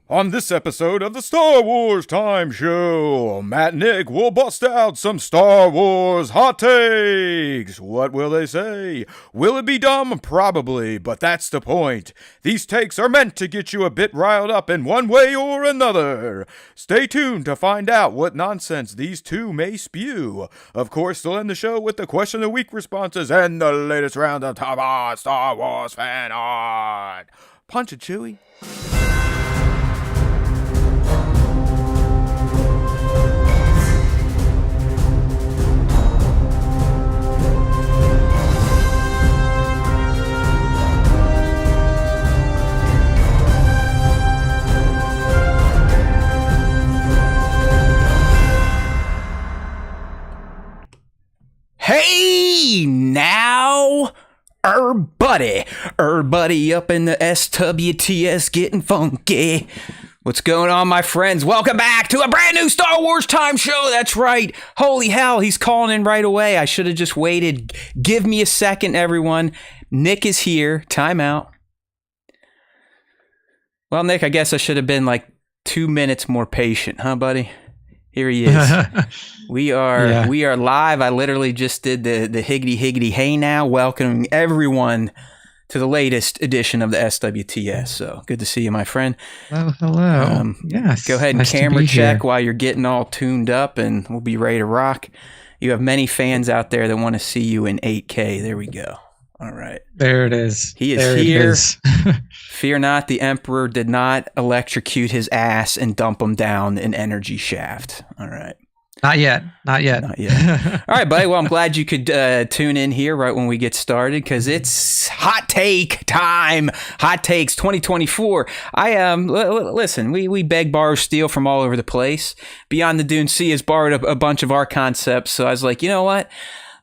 On this episode of the Star Wars Time Show, Matt and Nick will bust out some Star Wars hot takes. What will they say? Will it be dumb? Probably, but that's the point. These takes are meant to get you a bit riled up in one way or another. Stay tuned to find out what nonsense these two may spew. Of course, they'll end the show with the question of the week responses and the latest round of top art Star Wars fan art. Punch it, Chewie. Hey, now, buddy up in the SWTS getting funky. What's going on, my friends? Welcome back to a brand new Star Wars Time Show. That's right. Holy hell, he's calling in right away. I should have just waited. Give me a second, everyone. Nick is here. Time out. Well, Nick, I guess I should have been like 2 minutes more patient, huh, buddy? Here he is. We are live. I literally just did the higgity hey now, welcoming everyone to the latest edition of the SWTS. So good to see you, my friend. Hello. Yes. Go ahead and nice camera check while you're getting all tuned up, and we'll be ready to rock. You have many fans out there that want to see you in 8K. There we go. All right. There it is. He is here. Fear not, the Emperor did not electrocute his ass and dump him down an energy shaft. All right. Not yet. All right, buddy. Well, I'm glad you could tune in here right when we get started, because it's hot take time. Hot takes 2024. Listen, we beg, borrow, steal from all over the place. Beyond the Dune Sea has borrowed a bunch of our concepts. So I was like, you know what?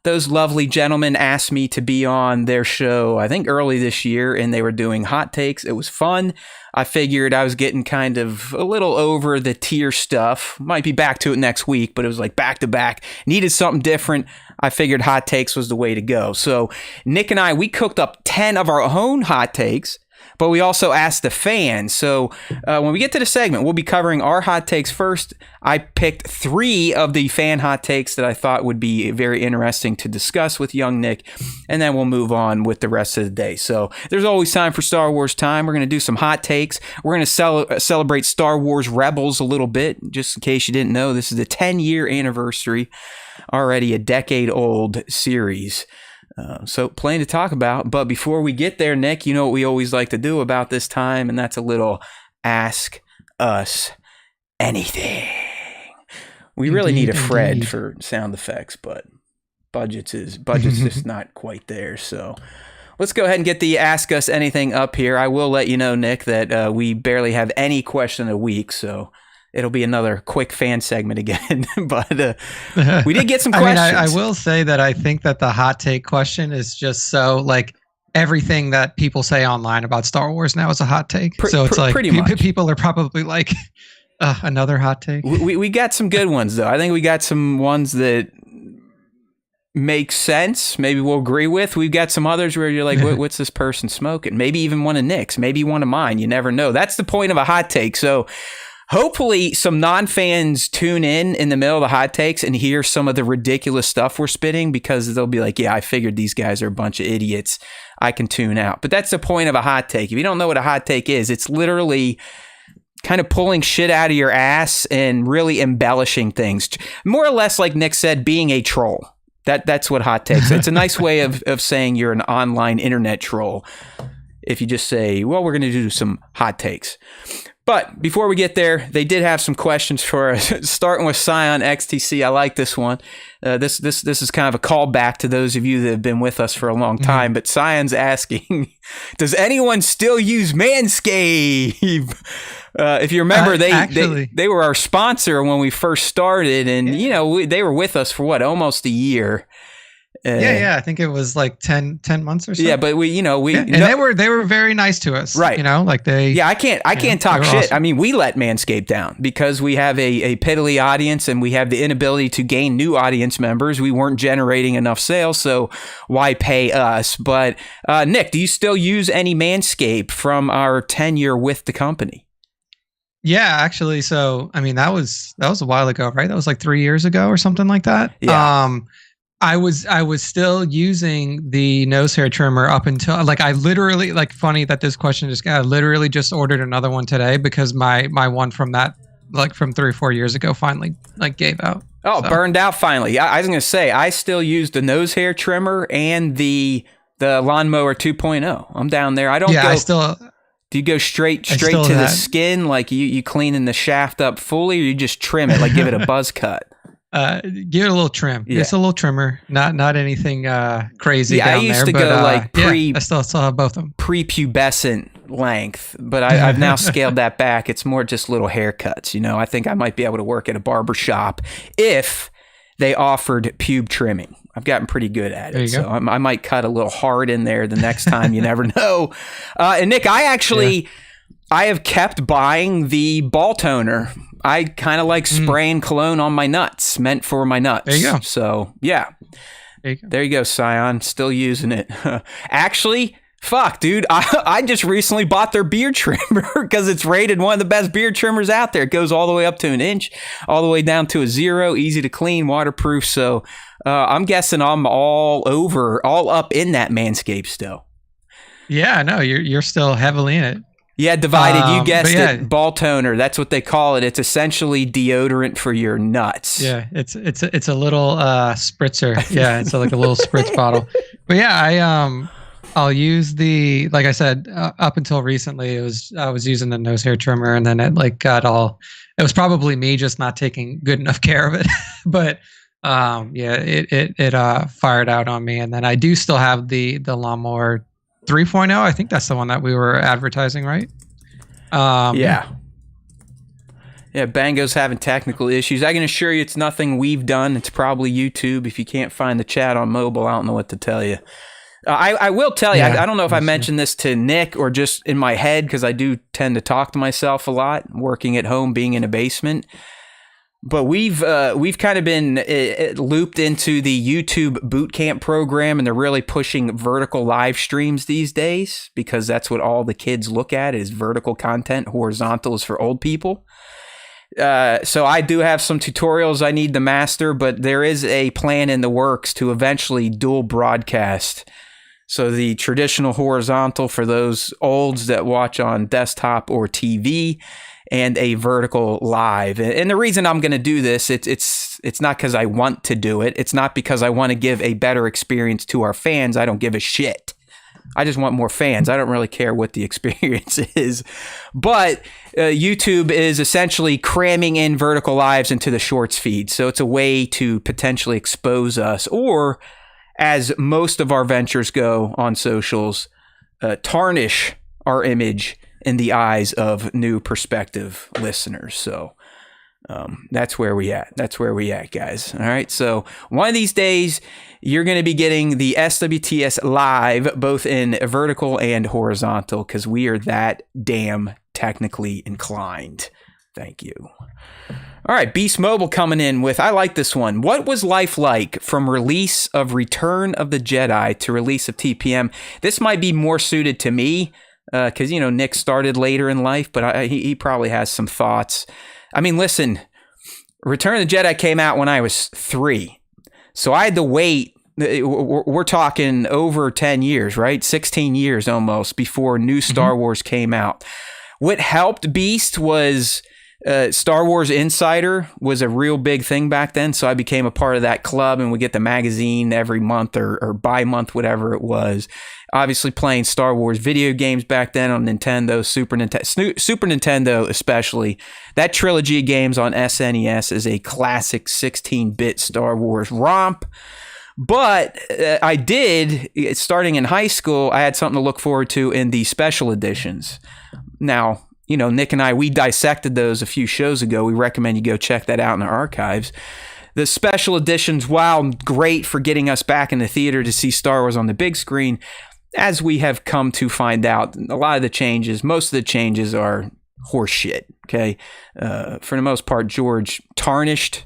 Those lovely gentlemen asked me to be on their show, I think early this year, and they were doing hot takes. It was fun. I figured I was getting kind of a little over the tier stuff. Might be back to it next week, but it was like back to back. Needed something different. I figured hot takes was the way to go. So Nick and I, we cooked up 10 of our own hot takes, but we also asked the fans. So when we get to the segment, we'll be covering our hot takes first. I picked 3 of the fan hot takes that I thought would be very interesting to discuss with young Nick, and then we'll move on with the rest of the day. So there's always time for Star Wars time. We're going to do some hot takes. We're going to celebrate Star Wars Rebels a little bit. Just in case you didn't know, this is the 10-year anniversary, already a decade-old series. So plenty to talk about, but before we get there, Nick, you know what we always like to do about this time, and that's a little Ask Us Anything. We really need a Fred for sound effects, but budget's just not quite there. So let's go ahead and get the Ask Us Anything up here. I will let you know, Nick, that we barely have any question a week, so it'll be another quick fan segment again, but we did get some questions. I will say that I think that the hot take question is just so like everything that people say online about Star Wars now is a hot take. So it's like pretty much. People are probably like another hot take. We got some good ones though. I think we got some ones that make sense. Maybe we'll agree with. We've got some others where you're like, what's this person smoking? Maybe even one of Nick's, maybe one of mine. You never know. That's the point of a hot take. So hopefully some non-fans tune in the middle of the hot takes and hear some of the ridiculous stuff we're spitting, because they'll be like, yeah, I figured these guys are a bunch of idiots. I can tune out. But that's the point of a hot take. If you don't know what a hot take is, it's literally kind of pulling shit out of your ass and really embellishing things. More or less, like Nick said, being a troll. That's what hot takes. It's a nice way of saying you're an online internet troll. If you just say, well, we're going to do some hot takes. But before we get there, they did have some questions for us, starting with Scion XTC. I like this one. This is kind of a callback to those of you that have been with us for a long time. But Scion's asking, does anyone still use Manscaped? If you remember, they were our sponsor when we first started, and they were with us for almost a year. I think it was like 10 months or so. Yeah, but they were very nice to us, right? I can't talk shit. Awesome. I mean, we let Manscaped down because we have a piddly audience and we have the inability to gain new audience members. We weren't generating enough sales, so why pay us? But Nick, do you still use any Manscaped from our tenure with the company? Yeah, actually. So, I mean, that was a while ago, right? That was like 3 years ago or something like that. Yeah. I was still using the nose hair trimmer up until like I literally like funny that this question just I literally just ordered another one today because my one from that like from 3 or 4 years ago finally like gave out. Oh, So, burned out finally. I was going to say, I still use the nose hair trimmer and the lawnmower 2.0. I'm down there. I don't yeah, go. Do you go straight to the skin, like you cleaning the shaft up fully, or you just trim it, like give it a buzz cut? Give it a little trim. Yeah. It's a little trimmer, not anything crazy down there. I used to but, go like I still have both of them. Prepubescent length, but I've now scaled that back. It's more just little haircuts. I think I might be able to work at a barber shop if they offered pube trimming. I've gotten pretty good at it, so I might cut a little hard in there the next time. You never know. And Nick, I have kept buying the ball toner. I kind of like spraying cologne on my nuts, meant for my nuts. There you go. So yeah, there you go, Scion. Still using it. Actually, fuck, dude. I just recently bought their beard trimmer because it's rated one of the best beard trimmers out there. It goes all the way up to an inch, all the way down to a 0, easy to clean, waterproof. So I'm guessing I'm all up in that Manscaped still. Yeah, no, you're still heavily in it. Yeah, divided. You guessed it. Ball toner. That's what they call it. It's essentially deodorant for your nuts. Yeah, it's a little spritzer. Yeah, it's like a little spritz bottle. But yeah, I'll use the, like I said, up until recently, I was using the nose hair trimmer, and then it like got all. It was probably me just not taking good enough care of it, but yeah, it fired out on me, and then I do still have the lawnmower 3.0. I think that's the one that we were advertising, right? Yeah. Bango's having technical issues. I can assure you it's nothing we've done. It's probably YouTube. If you can't find the chat on mobile, I don't know what to tell you. I will tell you, I don't know if I mentioned this to Nick or just in my head, because I do tend to talk to myself a lot, working at home, being in a basement. But we've kind of been looped into the YouTube bootcamp program, and they're really pushing vertical live streams these days because that's what all the kids look at is vertical content. Horizontal is for old people. So I do have some tutorials I need to master, but there is a plan in the works to eventually dual broadcast. So the traditional horizontal for those olds that watch on desktop or TV, and a vertical live. And the reason I'm going to do this, it's not because I want to do it. It's not because I want to give a better experience to our fans. I don't give a shit. I just want more fans. I don't really care what the experience is. But YouTube is essentially cramming in vertical lives into the shorts feed. So it's a way to potentially expose us, or as most of our ventures go on socials, tarnish our image in the eyes of new prospective listeners. So that's where we at. That's where we at, guys. All right. So one of these days, you're going to be getting the SWTS live, both in vertical and horizontal, because we are that damn technically inclined. Thank you. All right. Beast Mobile coming in with, I like this one. What was life like from release of Return of the Jedi to release of TPM? This might be more suited to me, because, Nick started later in life, but he probably has some thoughts. I mean, listen, Return of the Jedi came out when I was 3. So I had to wait. We're talking over 10 years, right? 16 years almost before new Star Wars came out. What helped Beast was Star Wars Insider was a real big thing back then. So I became a part of that club, and we get the magazine every month or bi-month, whatever it was. Obviously playing Star Wars video games back then on Nintendo, Super Nintendo especially. That trilogy of games on SNES is a classic 16-bit Star Wars romp. But I did, starting in high school, I had something to look forward to in the special editions. Now, Nick and I, we dissected those a few shows ago. We recommend you go check that out in our archives. The special editions, while great for getting us back in the theater to see Star Wars on the big screen, as we have come to find out, a lot of the changes, most of the changes are horseshit, okay? For the most part, George tarnished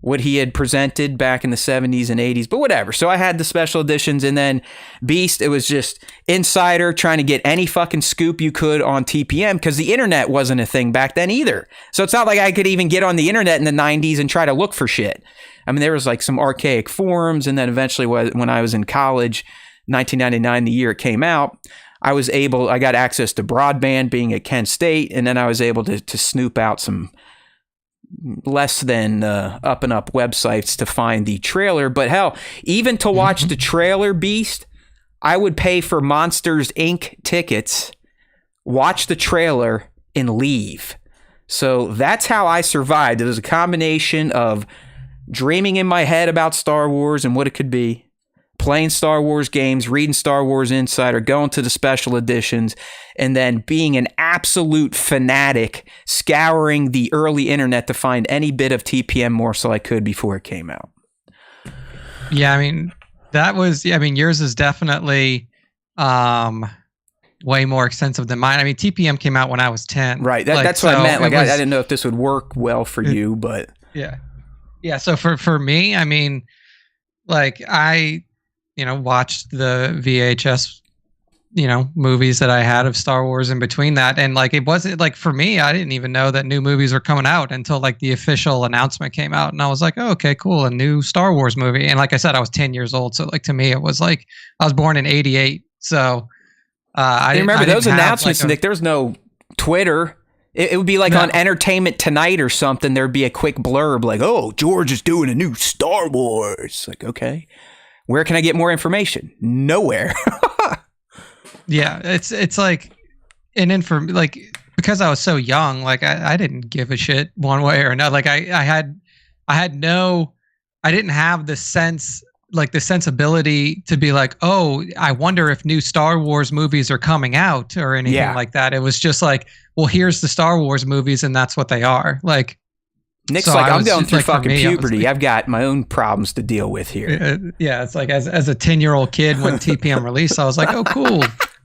what he had presented back in the 70s and 80s, but whatever. So I had the special editions, and then Beast, it was just insider trying to get any fucking scoop you could on TPM because the internet wasn't a thing back then either. So it's not like I could even get on the internet in the 90s and try to look for shit. I mean, there was like some archaic forums, and then eventually when I was in college, 1999, the year it came out, I got access to broadband being at Kent State, and then I was able to snoop out some less than up and up websites to find the trailer. But hell, even to watch the trailer, Beast, I would pay for Monsters Inc. tickets, watch the trailer, and leave. So that's how I survived. It was a combination of dreaming in my head about Star Wars and what it could be, playing Star Wars games, reading Star Wars Insider, going to the special editions, and then being an absolute fanatic, scouring the early internet to find any bit of TPM morsel I could before it came out. Yeah, I mean, yours is definitely way more extensive than mine. I mean, TPM came out when I was 10. Right, that's what I meant. Like, I didn't know if this would work well for you, but... Yeah, so for me, I mean, like, I watched the VHS, movies that I had of Star Wars in between that. And like, it wasn't like, for me, I didn't even know that new movies were coming out until like the official announcement came out. And I was like, oh, okay, cool. A new Star Wars movie. And like I said, I was 10 years old. So like, to me, it was like, I was born in 88. So I remember those announcements, like Nick, there was no Twitter. It would be like on Entertainment Tonight or something. There'd be a quick blurb like, oh, George is doing a new Star Wars. Like, okay. Where can I get more information? Nowhere. Yeah, it's like, and then for like, because I was so young, like I didn't give a shit one way or another. Like I didn't have the sense, like the sensibility to be like, oh, I wonder if new Star Wars movies are coming out or anything like that. It was just like, well, here's the Star Wars movies, and that's what they are. Like, Nick's so like, I'm going through like, fucking me, puberty. like, I've got my own problems to deal with here. Yeah, it's like as a 10-year-old kid when TPM released, I was like, oh, cool.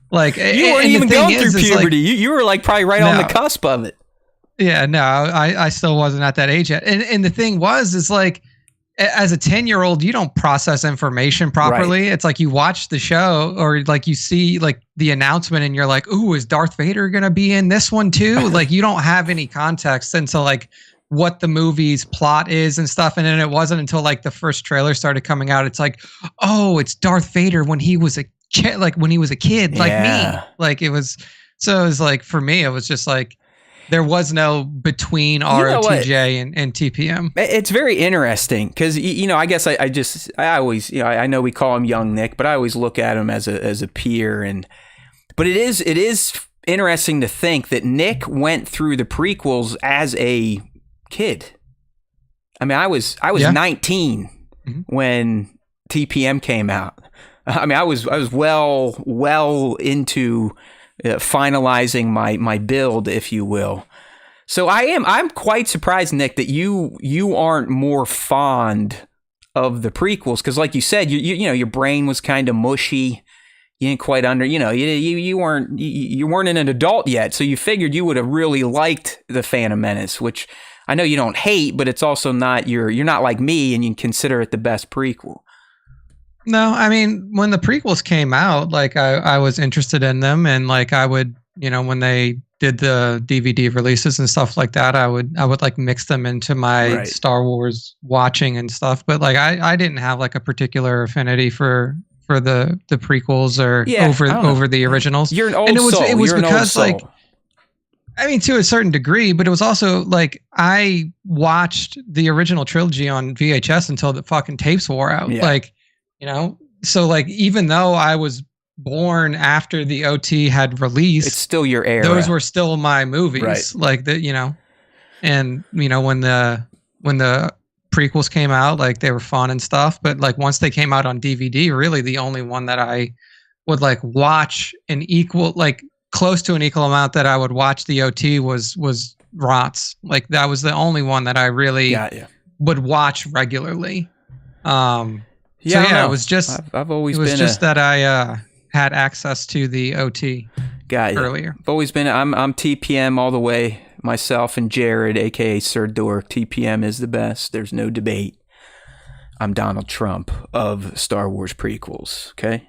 Like, you weren't even going through puberty. Like, you were like probably right on the cusp of it. Yeah, no, I still wasn't at that age yet. And the thing is like, as a 10-year-old, you don't process information properly. Right. It's like you watch the show or like you see like the announcement and you're like, ooh, is Darth Vader going to be in this one too? Like you don't have any context into like what the movie's plot is and stuff. And then it wasn't until like the first trailer started coming out. It's like, oh, it's Darth Vader when he was a kid, like me. Like it was like, for me, it was just like, there was no between ROTJ and TPM. It's very interesting because, I guess I always, I know we call him Young Nick, but I always look at him as a peer. But it is interesting to think that Nick went through the prequels as a kid. I mean, I was 19 when TPM came out. I mean, I was well into finalizing my build, if you will. So I'm quite surprised, Nick, that you aren't more fond of the prequels because, like you said, your brain was kind of mushy. You didn't quite you weren't an adult yet, so you figured you would have really liked the Phantom Menace, which I know you don't hate, but it's also not you're not like me and you consider it the best prequel. No, I mean, when the prequels came out, like I was interested in them, and like I would, when they did the DVD releases and stuff like that, I would like mix them into my Star Wars watching and stuff. But like I didn't have like a particular affinity for the prequels or over the originals. You're an old soul. It was because like, I mean, to a certain degree, but it was also like I watched the original trilogy on VHS until the fucking tapes wore out. Yeah. Like, so like, even though I was born after the OT had released, it's still your era. Those were still my movies. Right. Like that, and when the prequels came out, like they were fun and stuff, but like once they came out on DVD, really the only one that I would like watch an equal, like close to an equal amount that I would watch the OT was ROTS. Like that was the only one that I really would watch regularly. It was just I've always it was been just that I had access to the OT earlier. I've always been I'm TPM all the way myself and Jared, aka Sir Dork, TPM is the best. There's no debate. I'm Donald Trump of Star Wars prequels. Okay.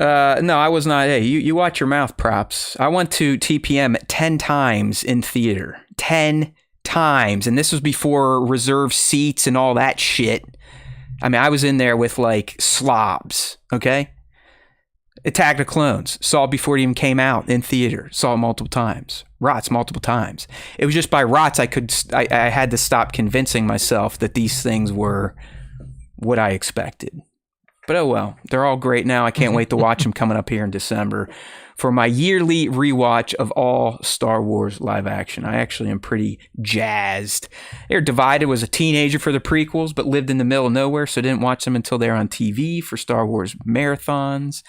No, I was not. Hey, you watch your mouth, props. I went to TPM 10 times in theater. 10 times. And this was before reserved seats and all that shit. I mean, I was in there with like slobs, okay? Attack the Clones. Saw it before it even came out in theater. Saw it multiple times. Rots multiple times. It was just by rots I had to stop convincing myself that these things were what I expected. But oh well, they're all great now. I can't wait to watch them coming up here in December for my yearly rewatch of all Star Wars live action. I actually am pretty jazzed. They're divided. Was a teenager for the prequels, but lived in the middle of nowhere, so didn't watch them until they're on TV for Star Wars marathons.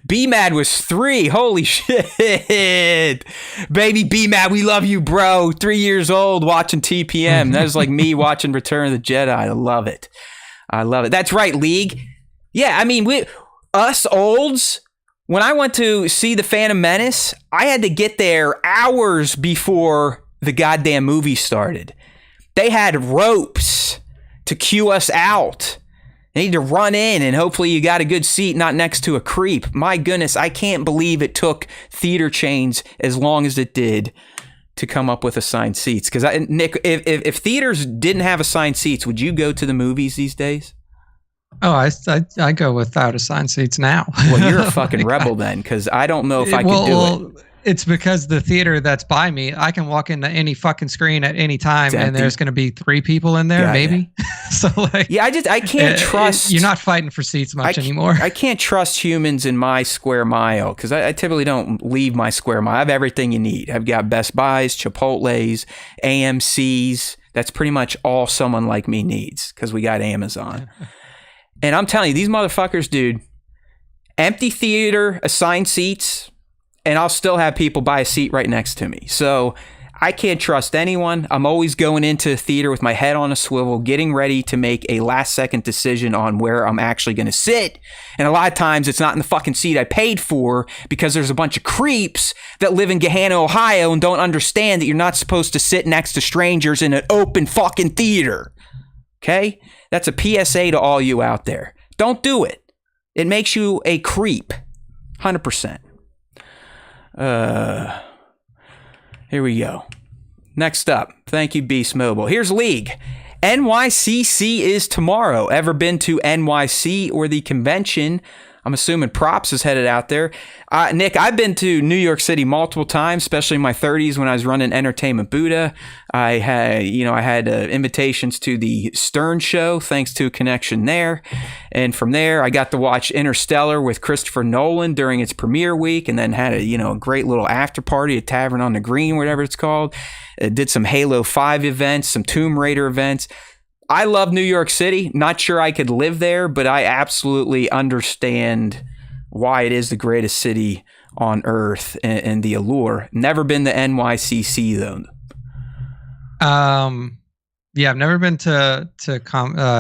B-Mad was 3. Holy shit. Baby B-Mad, we love you, bro. 3 years old watching TPM. That was like me watching Return of the Jedi. I love it. I love it. That's right, League. Yeah, I mean, us olds, when I went to see The Phantom Menace, I had to get there hours before the goddamn movie started. They had ropes to queue us out. They need to run in, and hopefully you got a good seat, not next to a creep. My goodness, I can't believe it took theater chains as long as it did to come up with assigned seats. Because, Nick, if theaters didn't have assigned seats, would you go to the movies these days? Oh, I go without assigned seats now. Well, you're a fucking rebel then, because I don't know if I could do it. It's because the theater that's by me, I can walk into any fucking screen at any time, and there's going to be 3 people in there, maybe. So like, yeah, I can't trust. You're not fighting for seats much anymore. I can't trust humans in my square mile because I typically don't leave my square mile. I have everything you need. I've got Best Buys, Chipotle's, AMC's. That's pretty much all someone like me needs because we got Amazon. And I'm telling you, these motherfuckers, dude, empty theater, assigned seats, and I'll still have people buy a seat right next to me. So I can't trust anyone. I'm always going into theater with my head on a swivel, getting ready to make a last-second decision on where I'm actually going to sit. And a lot of times it's not in the fucking seat I paid for because there's a bunch of creeps that live in Gahanna, Ohio and don't understand that you're not supposed to sit next to strangers in an open fucking theater. Okay? That's a PSA to all you out there. Don't do it. It makes you a creep. 100%. Here we go. Next up. Thank you, Beast Mobile. Here's League. NYCC is tomorrow. Ever been to NYC or the convention? I'm assuming Props is headed out there. Nick, I've been to New York City multiple times, especially in my 30s when I was running Entertainment Buddha. I had invitations to the Stern Show, thanks to a connection there. And from there, I got to watch Interstellar with Christopher Nolan during its premiere week, and then had a great little after party at Tavern on the Green, whatever it's called. Did some Halo 5 events, some Tomb Raider events. I love New York City. Not sure I could live there, but I absolutely understand why it is the greatest city on earth and the allure. Never been to NYCC though. Yeah, I've never been to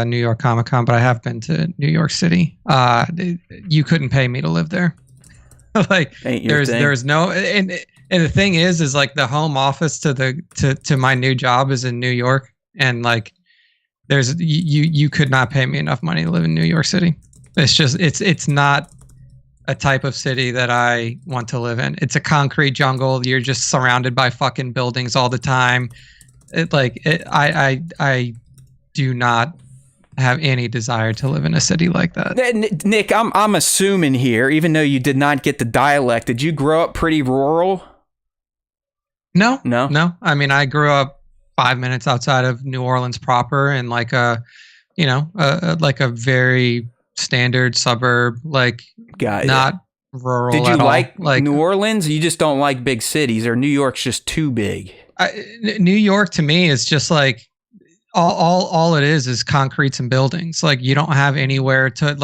New York Comic Con, but I have been to New York City. You couldn't pay me to live there. Like there's no and the thing is like the home office to my new job is in New York, and like there's you could not pay me enough money to live in New York City. It's just it's not a type of city that I want to live in. It's a concrete jungle. You're just surrounded by fucking buildings all the time. I do not have any desire to live in a city like that. Nick, I'm assuming here, even though you did not get the dialect, did you grow up pretty rural? No. I mean, I grew up 5 minutes outside of New Orleans proper, in like a very standard suburb, not rural. Did you at all. like New Orleans? You just don't like big cities, or New York's just too big? New York to me is just like all it is concretes and buildings. Like you don't have anywhere to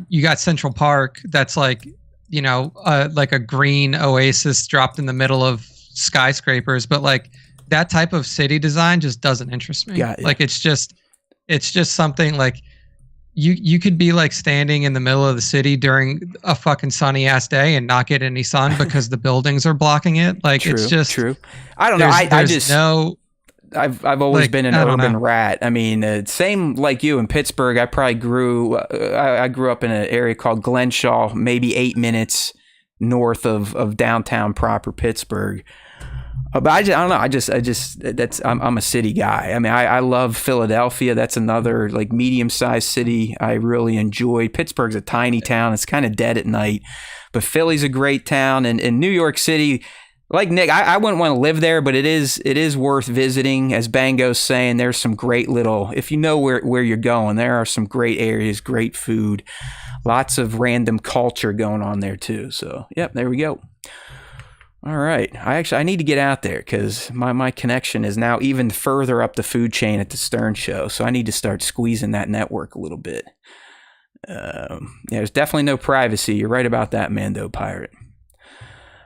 you got Central Park that's like a green oasis dropped in the middle of skyscrapers, but like that type of city design just doesn't interest me. Like it's just something like you could be like standing in the middle of the city during a fucking sunny ass day and not get any sun because the buildings are blocking it. Like True, it's just true. I don't know. I just no. I've always Like, been an I don't urban know. rat. I mean, same like you in Pittsburgh. I probably I grew up in an area called Glenshaw, maybe 8 minutes north of downtown proper Pittsburgh. But I don't know. I just I'm a city guy. I mean, I love Philadelphia. That's another like medium-sized city I really enjoy. Pittsburgh's a tiny town. It's kind of dead at night. But Philly's a great town. And in New York City, like Nick, I wouldn't want to live there, but it is worth visiting. As Bango's saying, there's some great little, if you know where you're going, there are some great areas, great food, lots of random culture going on there too. So, yep, there we go. All right. I need to get out there because my connection is now even further up the food chain at the Stern Show. So I need to start squeezing that network a little bit. Yeah, there's definitely no privacy. You're right about that, Mando Pirate.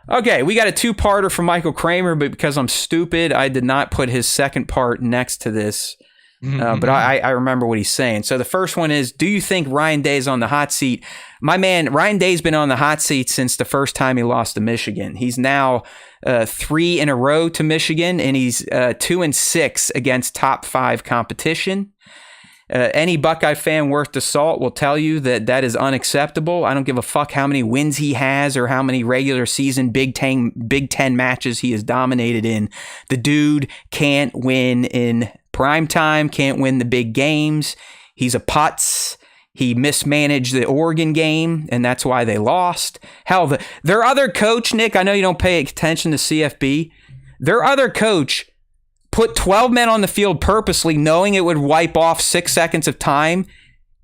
Okay, we got a two-parter from Michael Kramer, but because I'm stupid, I did not put his second part next to this. But I remember what he's saying. So the first one is, do you think Ryan Day's on the hot seat? My man, Ryan Day's been on the hot seat since the first time he lost to Michigan. He's now 3 in a row to Michigan, and he's 2-6 against top 5 competition. Any Buckeye fan worth the salt will tell you that is unacceptable. I don't give a fuck how many wins he has or how many regular season Big Ten matches he has dominated in. The dude can't win in primetime, can't win the big games. He's a putz. He mismanaged the Oregon game, and that's why they lost. Hell, their other coach, Nick, I know you don't pay attention to CFB. Their other coach put 12 men on the field purposely, knowing it would wipe off 6 seconds of time,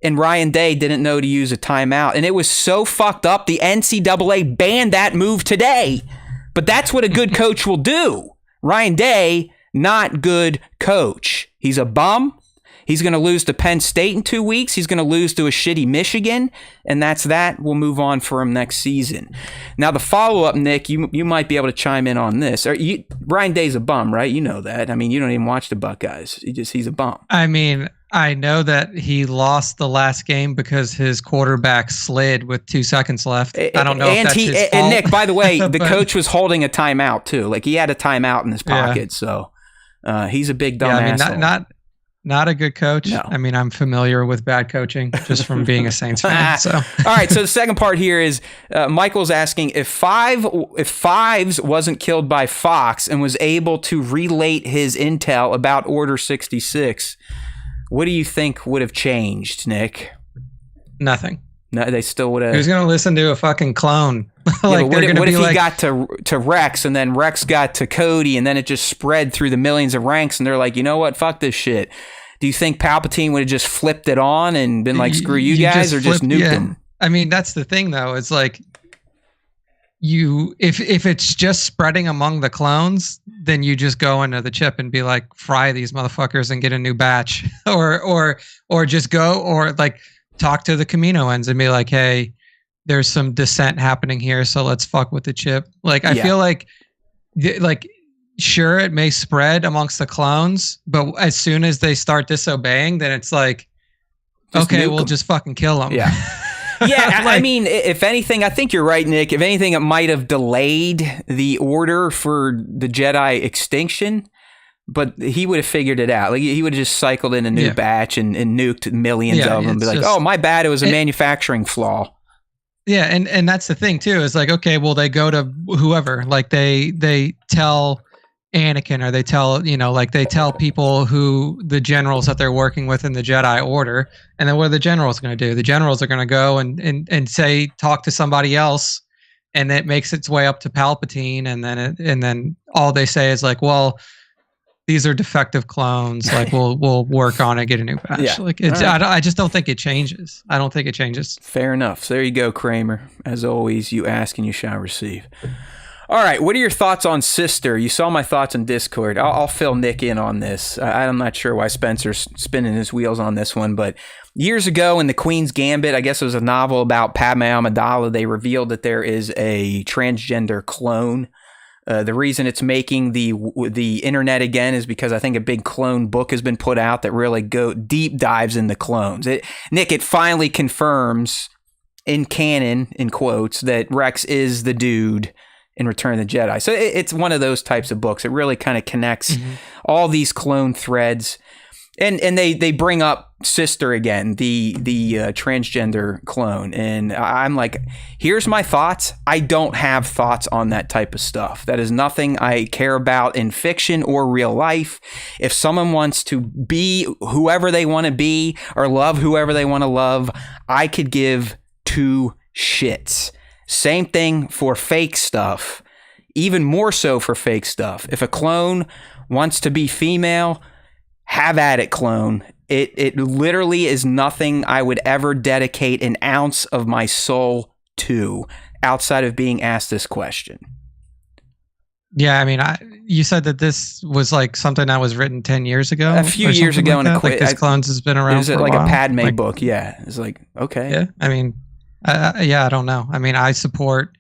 and Ryan Day didn't know to use a timeout. And it was so fucked up, the NCAA banned that move today. But that's what a good coach will do. Ryan Day, not good coach. He's a bum. He's going to lose to Penn State in 2 weeks. He's going to lose to a shitty Michigan, and that's that. We'll move on for him next season. Now, the follow-up, Nick, you might be able to chime in on this. Ryan Day's a bum, right? You know that. I mean, you don't even watch the Buckeyes. He's a bum. I mean, I know that he lost the last game because his quarterback slid with 2 seconds left. I don't know if that's his fault. And Nick, by the way, the coach was holding a timeout too. Like he had a timeout in his pocket, so he's a big dumb asshole. Not a good coach. No. I mean, I'm familiar with bad coaching just from being a Saints fan. So, all right. So the second part here is Michael's asking if Fives wasn't killed by Fox and was able to relate his intel about Order 66, what do you think would have changed, Nick? nothing. No, they still would have. Who's going to listen to a fucking clone? Like, what if he got to Rex, and then Rex got to Cody, and then it just spread through the millions of ranks, and they're like, you know what? Fuck this shit. Do you think Palpatine would have just flipped it on and been like, screw you guys, or just nuked him? I mean, that's the thing, though. It's like, if it's just spreading among the clones, then you just go into the chip and be like, fry these motherfuckers and get a new batch, or just go, or like talk to the Kaminoans and be like, hey, there's some dissent happening here, so let's fuck with the chip. Like, I feel like sure, it may spread amongst the clones, but as soon as they start disobeying, then it's like, just okay, we'll just fucking kill them. Yeah. Yeah, I mean, if anything, I think you're right, Nick. If anything, it might have delayed the order for the Jedi extinction, but he would have figured it out. Like, he would have just cycled in a new batch and nuked millions of them. Be like, oh, my bad, it was a manufacturing flaw. Yeah, and that's the thing, too, is like, okay, well, they go to whoever. Like, they tell Anakin, or they tell people who the generals that they're working with in the Jedi Order, and then what are the generals going to do? The generals are going to go and say, talk to somebody else, and it makes its way up to Palpatine, and then all they say is like, well, these are defective clones. Like, we'll work on it, get a new batch. Yeah. Like, it's right. I just don't think it changes. I don't think it changes. Fair enough. So there you go, Kramer. As always, you ask and you shall receive. All right, what are your thoughts on Sister? You saw my thoughts on Discord. I'll fill Nick in on this. I'm not sure why Spencer's spinning his wheels on this one, but years ago in The Queen's Gambit, I guess it was a novel about Padme Amidala, they revealed that there is a transgender clone The reason it's making the internet again is because I think a big clone book has been put out that really deep dives into clones. Nick, it finally confirms in canon, in quotes, that Rex is the dude in Return of the Jedi. So it's one of those types of books. It really kind of connects all these clone threads. And they bring up Sister again, the transgender clone. And I'm like, here's my thoughts. I don't have thoughts on that type of stuff. That is nothing I care about in fiction or real life. If someone wants to be whoever they want to be or love whoever they want to love, I could give two shits. Same thing for fake stuff. Even more so for fake stuff. If a clone wants to be female, have at it, clone. It literally is nothing I would ever dedicate an ounce of my soul to outside of being asked this question. Yeah, I mean, you said that this was like something that was written 10 years ago. A few years ago, in like this clones has been around. It was for like a while. A Padme book. Yeah, it's like, okay. Yeah, I mean, I don't know. I mean, I support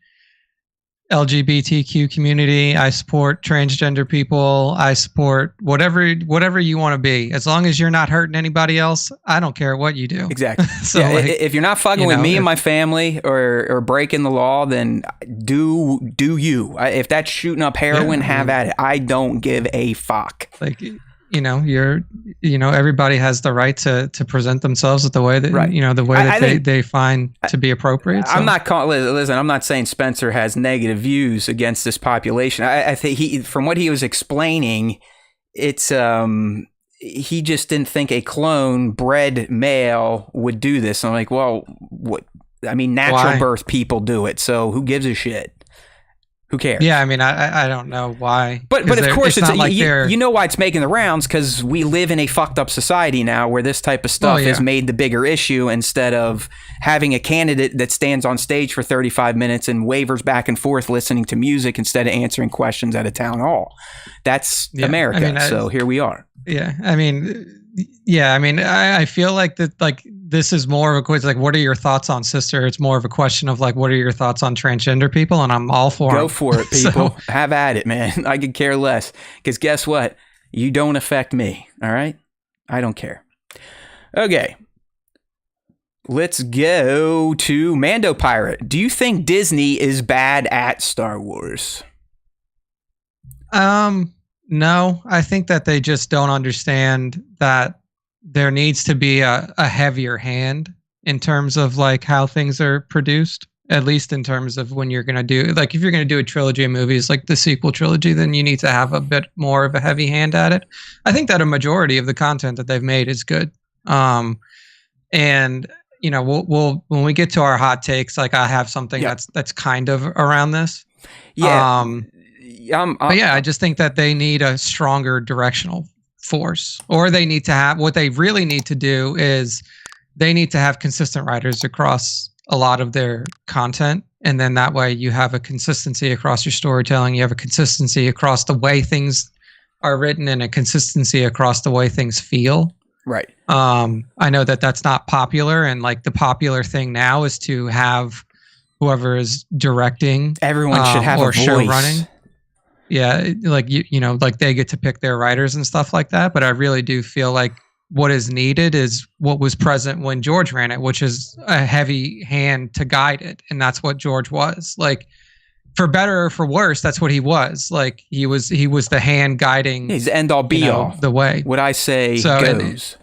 LGBTQ community. I support transgender people. I support whatever you want to be. As long as you're not hurting anybody else, I don't care what you do. Exactly. So yeah, like, if you're not fucking with me and my family or breaking the law, then do you. If that's shooting up heroin, have at it. I don't give a fuck. Like, everybody has the right to present themselves the way that they find to be appropriate. So. I'm not saying Spencer has negative views against this population. I think from what he was explaining, it's he just didn't think a clone bred male would do this. I'm like, well, what? I mean, natural birth people do it, so who gives a shit? Who cares? Yeah, I mean, I don't know why. But of course, it's not like you know why it's making the rounds, because we live in a fucked up society now where this type of stuff is made the bigger issue instead of having a candidate that stands on stage for 35 minutes and wavers back and forth listening to music instead of answering questions at a town hall. That's America. I mean, so here we are. Yeah, I mean, I feel like that, like, this is more of a quiz. Like, what are your thoughts on Sister? It's more of a question of like, what are your thoughts on transgender people? And I'm all for Go for it, people. Have at it, man. I could care less. Because guess what? You don't affect me. All right? I don't care. Okay. Let's go to Mando Pirate. Do you think Disney is bad at Star Wars? No. I think that they just don't understand that there needs to be a heavier hand in terms of like how things are produced, at least in terms of when you're going to do, like, if you're going to do a trilogy of movies like the sequel trilogy, then you need to have a bit more of a heavy hand at it. I think that a majority of the content that they've made is good. And we'll when we get to our hot takes, like, I have something that's kind of around this. Yeah. But yeah, I just think that they need a stronger directional force, or they need to have, what they really need to do is they need to have consistent writers across a lot of their content. And then that way you have a consistency across your storytelling. You have a consistency across the way things are written and a consistency across the way things feel. Right. I know that that's not popular. And like the popular thing now is to have whoever is directing. Everyone should have a voice. Show running. Yeah, like like they get to pick their writers and stuff like that. But I really do feel like what is needed is what was present when George ran it, which is a heavy hand to guide it, and that's what George was. Like, for better or for worse, that's what he was. Like, he was the hand guiding. He's the end all be all. The way what I say goes.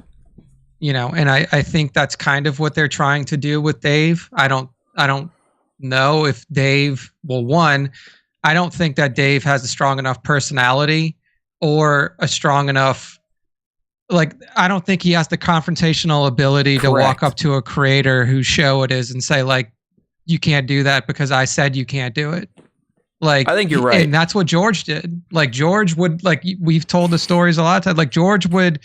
And I think that's kind of what they're trying to do with Dave. I don't know if Dave. Well, one. I don't think that Dave has a strong enough personality or a strong enough, like, I don't think he has the confrontational ability to walk up to a creator whose show it is and say, like, you can't do that because I said you can't do it. Like, I think you're right. And that's what George did. Like, George would, like, we've told the stories a lot of times. Like, George would,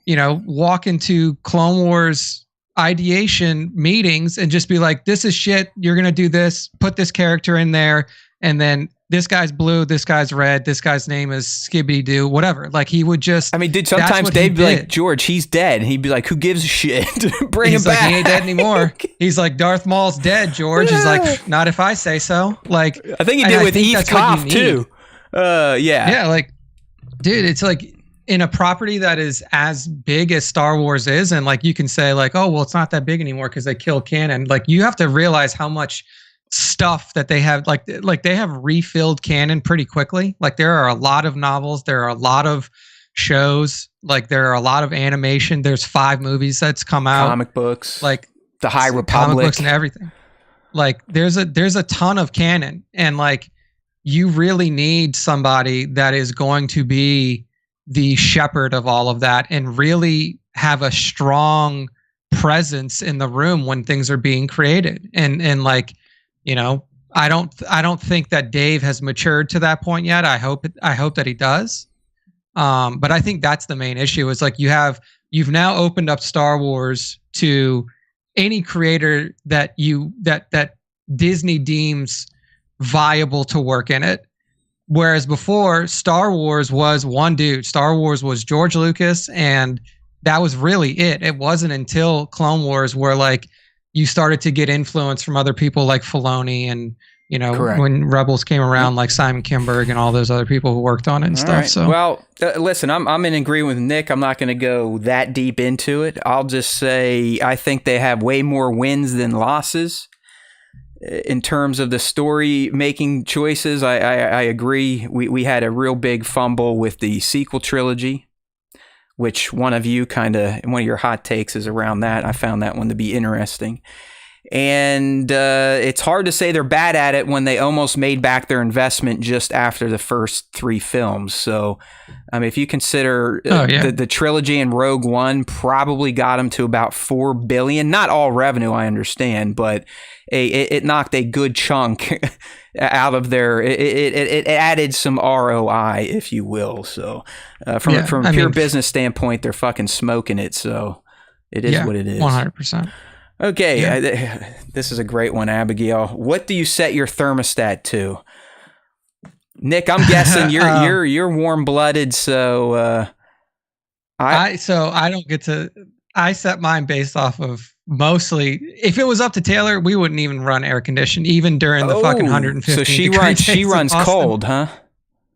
walk into Clone Wars ideation meetings and just be like, this is shit. You're going to do this. Put this character in there. And then this guy's blue, this guy's red, this guy's name is Skibbity Doo, whatever. Like, he would just. I mean, dude, sometimes they'd be like, George, he's dead. And he'd be like, who gives a shit? Bring him back. He ain't dead anymore. He's like, Darth Maul's dead, George. He's like, not if I say so. Like, I think he did with Eve Koff, too. Yeah. like, dude, it's like in a property that is as big as Star Wars is, and like you can say like, oh, well, it's not that big anymore because they killed canon. Like you have to realize how much stuff that they have, like they have refilled canon pretty quickly. Like there are a lot of novels, there are a lot of shows, like there are a lot of animation. There's 5 movies that's come out, comic books, like the High Republic, comic books and everything. Like there's a ton of canon, and like you really need somebody that is going to be the shepherd of all of that and really have a strong presence in the room when things are being created. And like, you know, I don't think that Dave has matured to that point yet. I hope that he does. But I think that's the main issue, is like you've now opened up Star Wars to any creator that Disney deems viable to work in it. Whereas before, Star Wars was one dude. Star Wars was George Lucas, and that was really it. It wasn't until Clone Wars where like you started to get influence from other people like Filoni, and you know, Correct. when Rebels came around, like Simon Kinberg and all those other people who worked on it and All stuff. right. So well, listen, I'm in agreement with Nick. I'm not going to go that deep into it. I'll just say I think they have way more wins than losses. In terms of the story making choices, I agree. We had a real big fumble with the sequel trilogy, which one of your hot takes is around that. I found that one to be interesting. And it's hard to say they're bad at it when they almost made back their investment just after the first 3 films. So, I mean, if you consider the trilogy and Rogue One probably got them to about $4 billion, not all revenue, I understand, but it knocked a good chunk out of their. It added some ROI, if you will. So, from a pure business standpoint, they're fucking smoking it. So, it is what it is. 100%. Okay, this is a great one, Abigail. What do you set your thermostat to? Nick, I'm guessing you're warm-blooded, so I don't get to. I set mine based off of mostly. If it was up to Taylor, we wouldn't even run air conditioning, even during the fucking 150. So she runs cold, huh?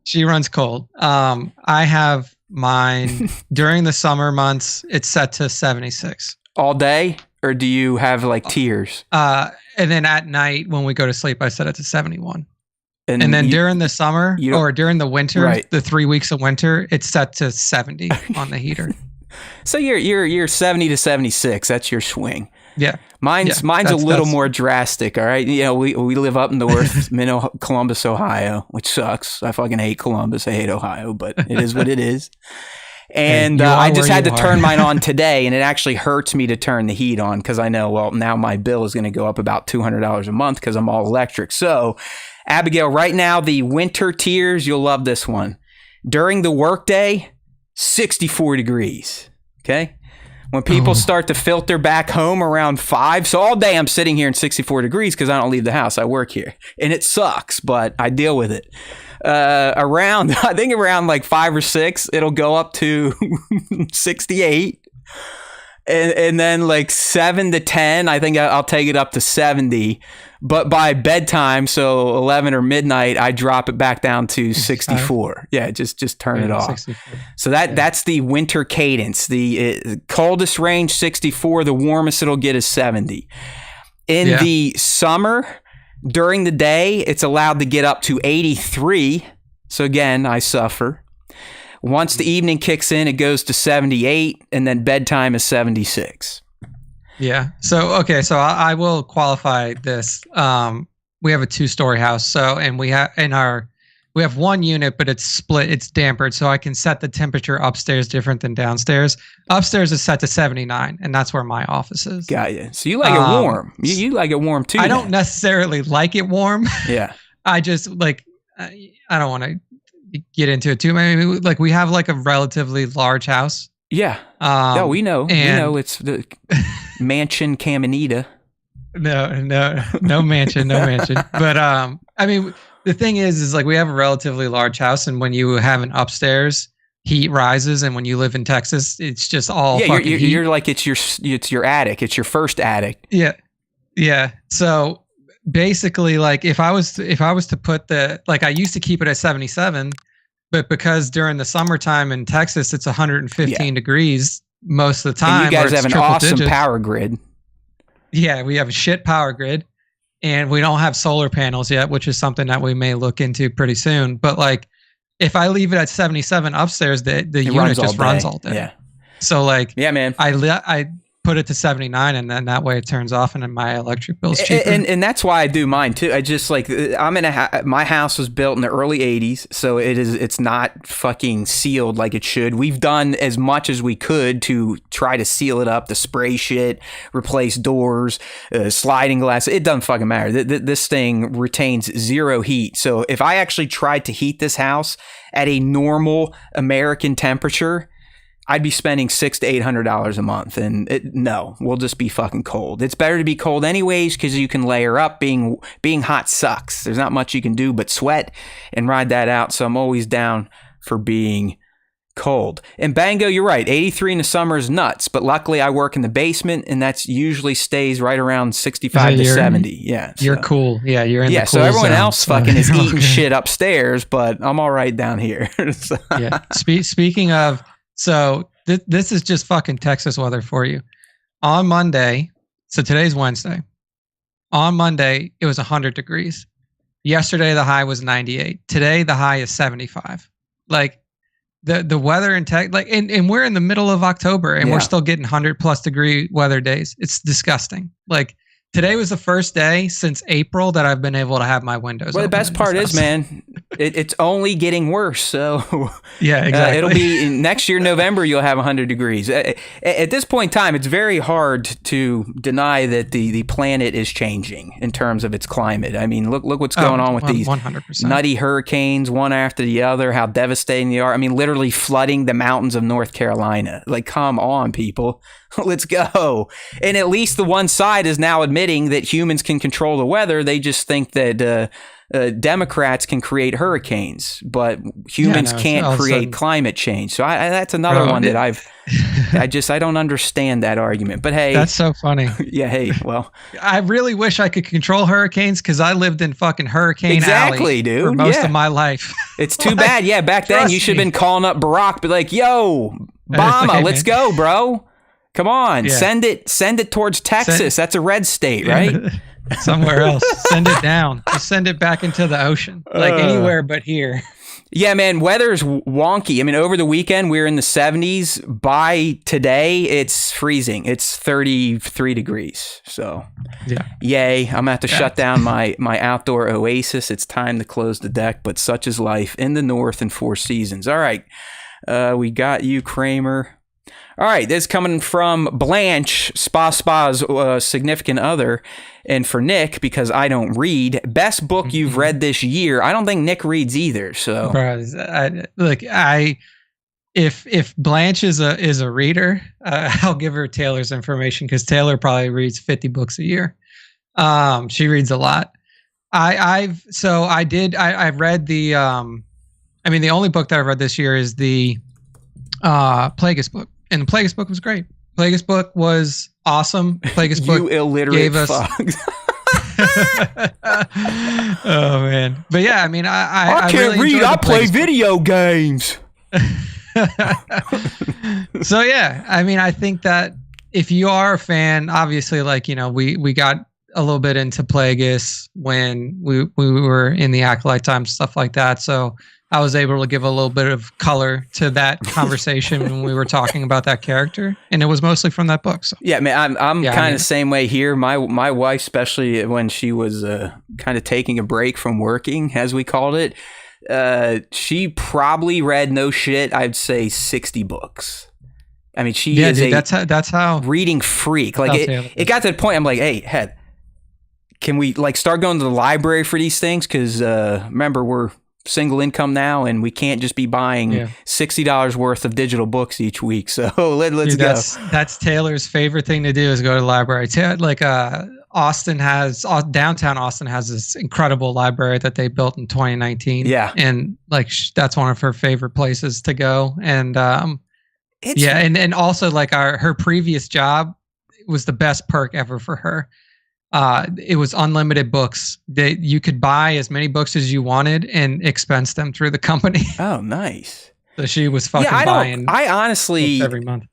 She runs cold. I have mine during the summer months. It's set to 76 all day. Or do you have like tiers? And then at night when we go to sleep, I set it to 71. And then during the summer or during the winter, the 3 weeks of winter, it's set to 70 on the heater. So you're 70 to 76. That's your swing. Yeah. Mine's a little more drastic. All right. You know, we live up north, Columbus, Ohio, which sucks. I fucking hate Columbus. I hate Ohio, but it is what it is. And I just had to turn mine on today, and it actually hurts me to turn the heat on because I know, well, now my bill is going to go up about $200 a month because I'm all electric. So, Abigail, right now, the winter tiers, you'll love this one. During the workday, 64 degrees. Okay? When people start to filter back home around 5, so all day I'm sitting here in 64 degrees because I don't leave the house. I work here. And it sucks, but I deal with it. Around like 5 or 6, it'll go up to 68. And then like 7 to 10, I think I'll take it up to 70. But by bedtime, so 11 or midnight, I drop it back down to 64. Yeah, just turn it off. 64. So that's the winter cadence. The coldest range, 64. The warmest it'll get is 70. In the summer, during the day, it's allowed to get up to 83. So again, I suffer. Once the evening kicks in, it goes to 78, and then bedtime is 76. Yeah. So, okay. So I will qualify this. We have a 2-story house. And we have one unit, but it's split. It's dampered. So I can set the temperature upstairs different than downstairs. Upstairs is set to 79, and that's where my office is. Got you. So you like it warm. You like it warm too. I don't necessarily like it warm. Yeah. I just like, I don't want to get into it too. Maybe like we have like a relatively large house. Yeah. We know. It's the mansion Caminita. No mansion. But I mean, the thing is like we have a relatively large house, and when you have an upstairs, heat rises, and when you live in Texas, it's just all fucking you're like it's your attic. It's your first attic. Yeah. So basically, like if I was to put I used to keep it at 77, but because during the summertime in Texas it's 115 degrees most of the time. And you guys have an awesome power grid. Yeah, we have a shit power grid, and we don't have solar panels yet, which is something that we may look into pretty soon. But like, if I leave it at 77 upstairs, the unit just runs all day. Yeah. So like, yeah, man, I put it to 79, and then that way it turns off, and then my electric bill's cheaper. And that's why I do mine too. I just like, I'm in my house was built in the early 80s, so it's not fucking sealed like it should. We've done as much as we could to try to seal it up, to spray shit, replace doors, sliding glass. It doesn't fucking matter. This thing retains zero heat. So if I actually tried to heat this house at a normal American temperature, I'd be spending $600 to $800 a month, and no, we'll just be fucking cold. It's better to be cold anyways, because you can layer up. Being hot sucks. There's not much you can do but sweat and ride that out. So I'm always down for being cold. And Bango, you're right. 83 in the summer is nuts, but luckily I work in the basement, and that's usually stays right around 65 to 70. Yeah, you're cool. Yeah, you're in the cool so everyone zone. else fucking is eating shit upstairs, but I'm all right down here. So. Yeah. Speaking of. So this is just fucking Texas weather for you. On Monday, so today's Wednesday. On Monday, it was 100 degrees. Yesterday, the high was 98. Today, the high is 75. Like the weather in Texas, like, and we're in the middle of October, and we're still getting 100+ degree weather days. It's disgusting. Like, today was the first day since April that I've been able to have my windows open. The best part is, man, it's only getting worse. So yeah, exactly. It'll be next year, November, you'll have 100 degrees. At this point in time, it's very hard to deny that the planet is changing in terms of its climate. I mean, look what's going on with these 100%. nutty hurricanes, one after the other, how devastating they are. I mean, literally flooding the mountains of North Carolina. Like, come on, people. Let's go. And at least the one side is now admitting that humans can control the weather. They just think that Democrats can create hurricanes, but humans can't create climate change. So that's another one that I don't understand that argument. But hey, that's so funny. Yeah. Hey, well, I really wish I could control hurricanes, because I lived in fucking Hurricane Alley dude. for most of my life. It's too bad. Yeah. Back then you should have been calling up Barack, but like, yo, Obama, like, hey, let's go, bro. Come on, send it towards Texas. That's a red state, right? Somewhere else. Send it down. Just send it back into the ocean. Like anywhere but here. Yeah, man, weather's wonky. I mean, over the weekend, we were in the 70s. By today, it's freezing. It's 33 degrees. So, yay. I'm going to have to shut down my outdoor oasis. It's time to close the deck, but such is life in the North and Four Seasons. All right. We got you, Kramer. All right, this is coming from Blanche, Spa's significant other, and for Nick, because I don't read. Best book you've read this year. I don't think Nick reads either. So, if Blanche is a reader, I'll give her Taylor's information, because Taylor probably reads 50 books a year. She reads a lot. I've read the. The only book that I've read this year is the Plagueis book. And the Plagueis book was great. Plagueis book was awesome. Plagueis book gave us. Oh man, but yeah, I can't really read. I play video games. So yeah, I think that if you are a fan, obviously, we got a little bit into Plagueis when we were in the Acolyte times, stuff like that. So I was able to give a little bit of color to that conversation when we were talking about that character, and it was mostly from that book. So. Yeah, man, I'm kind of the same way here. My wife, especially when she was kind of taking a break from working, as we called it, she probably read no shit. I'd say 60 books. I mean, she is that's how reading freak. Like it got to the point. I'm like, hey, Head, can we start going to the library for these things? Because remember, we're single income now, and we can't just be buying $60 worth of digital books each week. So let's go. That's Taylor's favorite thing to do, is go to the library. Austin has downtown Austin has this incredible library that they built in 2019. Yeah, and that's one of her favorite places to go. And and also her previous job was the best perk ever for her. it was unlimited books that you could buy as many books as you wanted and expense them through the company. Oh, nice. So she was fucking buying. I honestly books every month.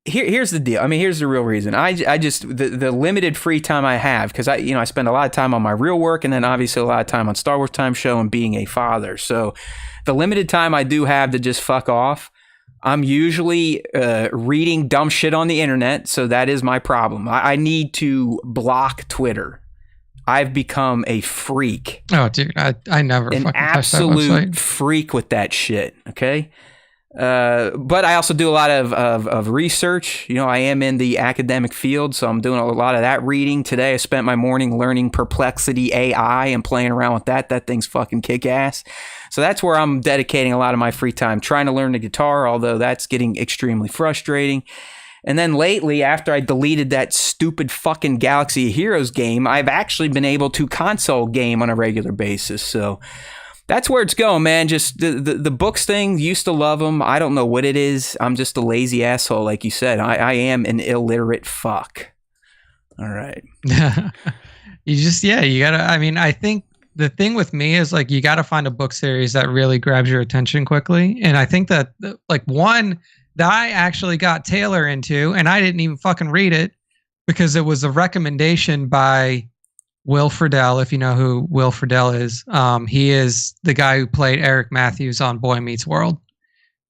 Here's the deal. I mean, here's the real reason. I just the limited free time I have, because I spend a lot of time on my real work, and then obviously a lot of time on Star Wars Time Show and being a father. So the limited time I do have to just fuck off, I'm usually reading dumb shit on the internet. So that is my problem. I need to block Twitter. I've become a freak. Oh, dude, I never an fucking touched that absolute website. freak with that shit. Okay. But I also do a lot of research. You know, I am in the academic field, so I'm doing a lot of that reading. Today I spent my morning learning Perplexity AI and playing around with that. That thing's fucking kick-ass. So that's where I'm dedicating a lot of my free time, trying to learn the guitar, although that's getting extremely frustrating. And then lately, after I deleted that stupid fucking Galaxy of Heroes game, I've actually been able to console game on a regular basis. So that's where it's going, man. Just the books thing, used to love them. I don't know what it is. I'm just a lazy asshole, like you said. I am an illiterate fuck. All right. You gotta, I mean, I think the thing with me is like, you gotta find a book series that really grabs your attention quickly. And I think that like one that I actually got Taylor into, and I didn't even fucking read it because it was a recommendation by Will Friedle, if you know who Will Friedle is. He is the guy who played Eric Matthews on Boy Meets World.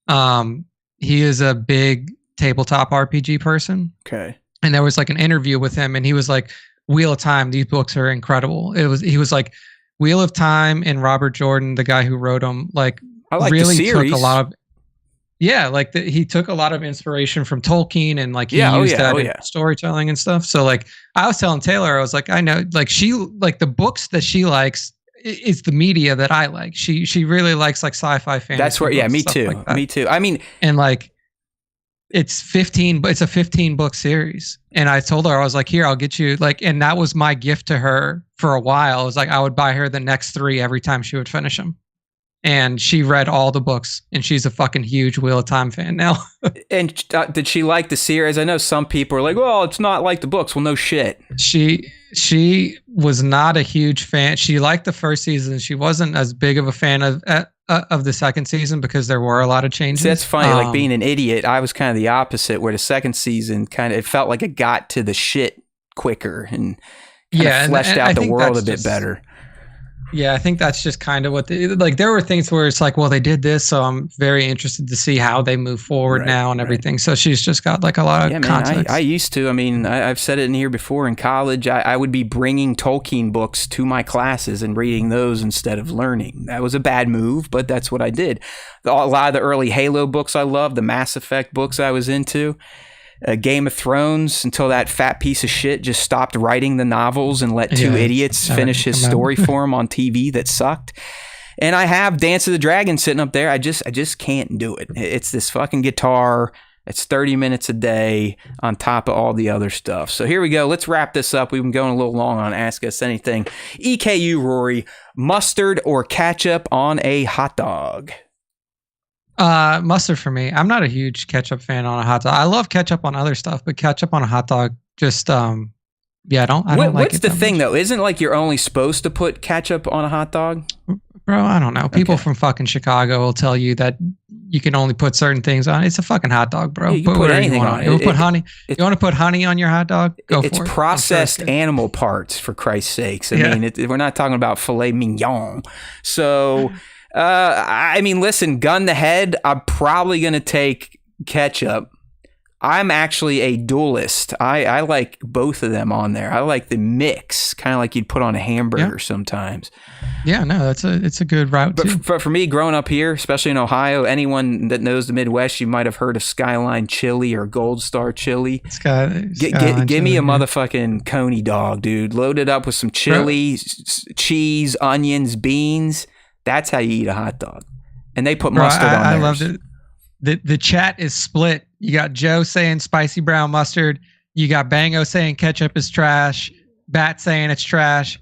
He is a big tabletop RPG person. Okay. And there was like an interview with him, and he was like, Wheel of Time, these books are incredible. He was like, Wheel of Time and Robert Jordan, the guy who wrote them, like really took a lot of, he took a lot of inspiration from Tolkien, and like he used that in storytelling and stuff. So like I was telling Taylor, I was like, I know, like she, like the books that she likes is the media that I like. She really likes like sci-fi fantasy. That's where, me too. Like me too. I mean, and like it's a 15 book series. And I told her, I was like, here, I'll get you like, and that was my gift to her for a while. It was like, I would buy her the next 3 every time she would finish them. And she read all the books, and she's a fucking huge Wheel of Time fan now. And did she like the series? I know some people are like, well, it's not like the books. Well, no shit. She was not a huge fan. She liked the first season. She wasn't as big of a fan of the second season because there were a lot of changes. See, that's funny. Like being an idiot, I was kind of the opposite, where the second season it felt like it got to the shit quicker and fleshed out the world a bit better. Yeah, I think that's just kind of what there were things where it's like, well, they did this, so I'm very interested to see how they move forward now and everything. So she's just got like a lot of context. I used to. I mean, I've said it in here before. In college, I would be bringing Tolkien books to my classes and reading those instead of learning. That was a bad move, but that's what I did. A lot of the early Halo books I loved, the Mass Effect books I was into. Game of Thrones, until that fat piece of shit just stopped writing the novels and let 2 idiots finish his story for him on TV that sucked. And I have Dance of the Dragon sitting up there. I just can't do it. It's this fucking guitar. It's 30 minutes a day on top of all the other stuff. So here we go. Let's wrap this up. We've been going a little long on Ask Us Anything. EKU, Rory, mustard or ketchup on a hot dog? Mustard for me. I'm not a huge ketchup fan on a hot dog. I love ketchup on other stuff, but ketchup on a hot dog, just I don't like it. What's the thing though? Isn't like you're only supposed to put ketchup on a hot dog? Bro, I don't know. People from fucking Chicago will tell you that you can only put certain things on. It's a fucking hot dog, bro. Yeah, you put anything on it. You put honey. You want to put honey on your hot dog? Go for it. It's processed animal parts, for Christ's sakes. I mean, we're not talking about filet mignon. So. I mean, listen, gun to head, I'm probably going to take ketchup. I'm actually a dualist. I like both of them on there. I like the mix, kind of like you'd put on a hamburger sometimes. Yeah, no, it's a good route too. But for me, growing up here, especially in Ohio, anyone that knows the Midwest, you might have heard of Skyline Chili or Gold Star Chili. Give me a motherfucking Coney dog, dude. Load it up with some chili, cheese, onions, beans. That's how you eat a hot dog. And they put mustard on there. I loved it. The chat is split. You got Joe saying spicy brown mustard. You got Bango saying ketchup is trash. Bat saying it's trash.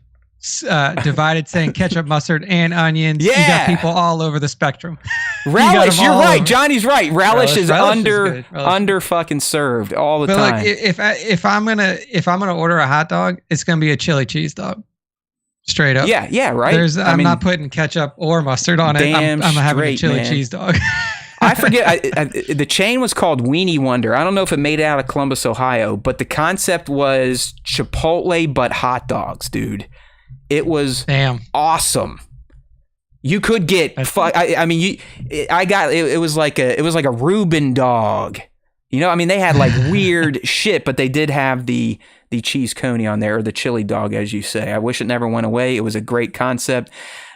Divided saying ketchup, mustard, and onions. Yeah. You got people all over the spectrum. Relish, them you're all. right. Johnny's right. Relish is good. under fucking served all the But time. like, if I'm gonna order a hot dog, it's gonna be a chili cheese dog. Straight up. Yeah, right. I'm not putting ketchup or mustard on it. I'm having a chili cheese dog. I forget. The chain was called Weenie Wonder. I don't know if it made it out of Columbus, Ohio, but the concept was Chipotle but hot dogs, dude. It was awesome. You could get. It was like a Reuben dog. You know, I mean, they had like weird shit, but they did have the cheese coney on there, or the chili dog, as you say. I wish it never went away. It was a great concept.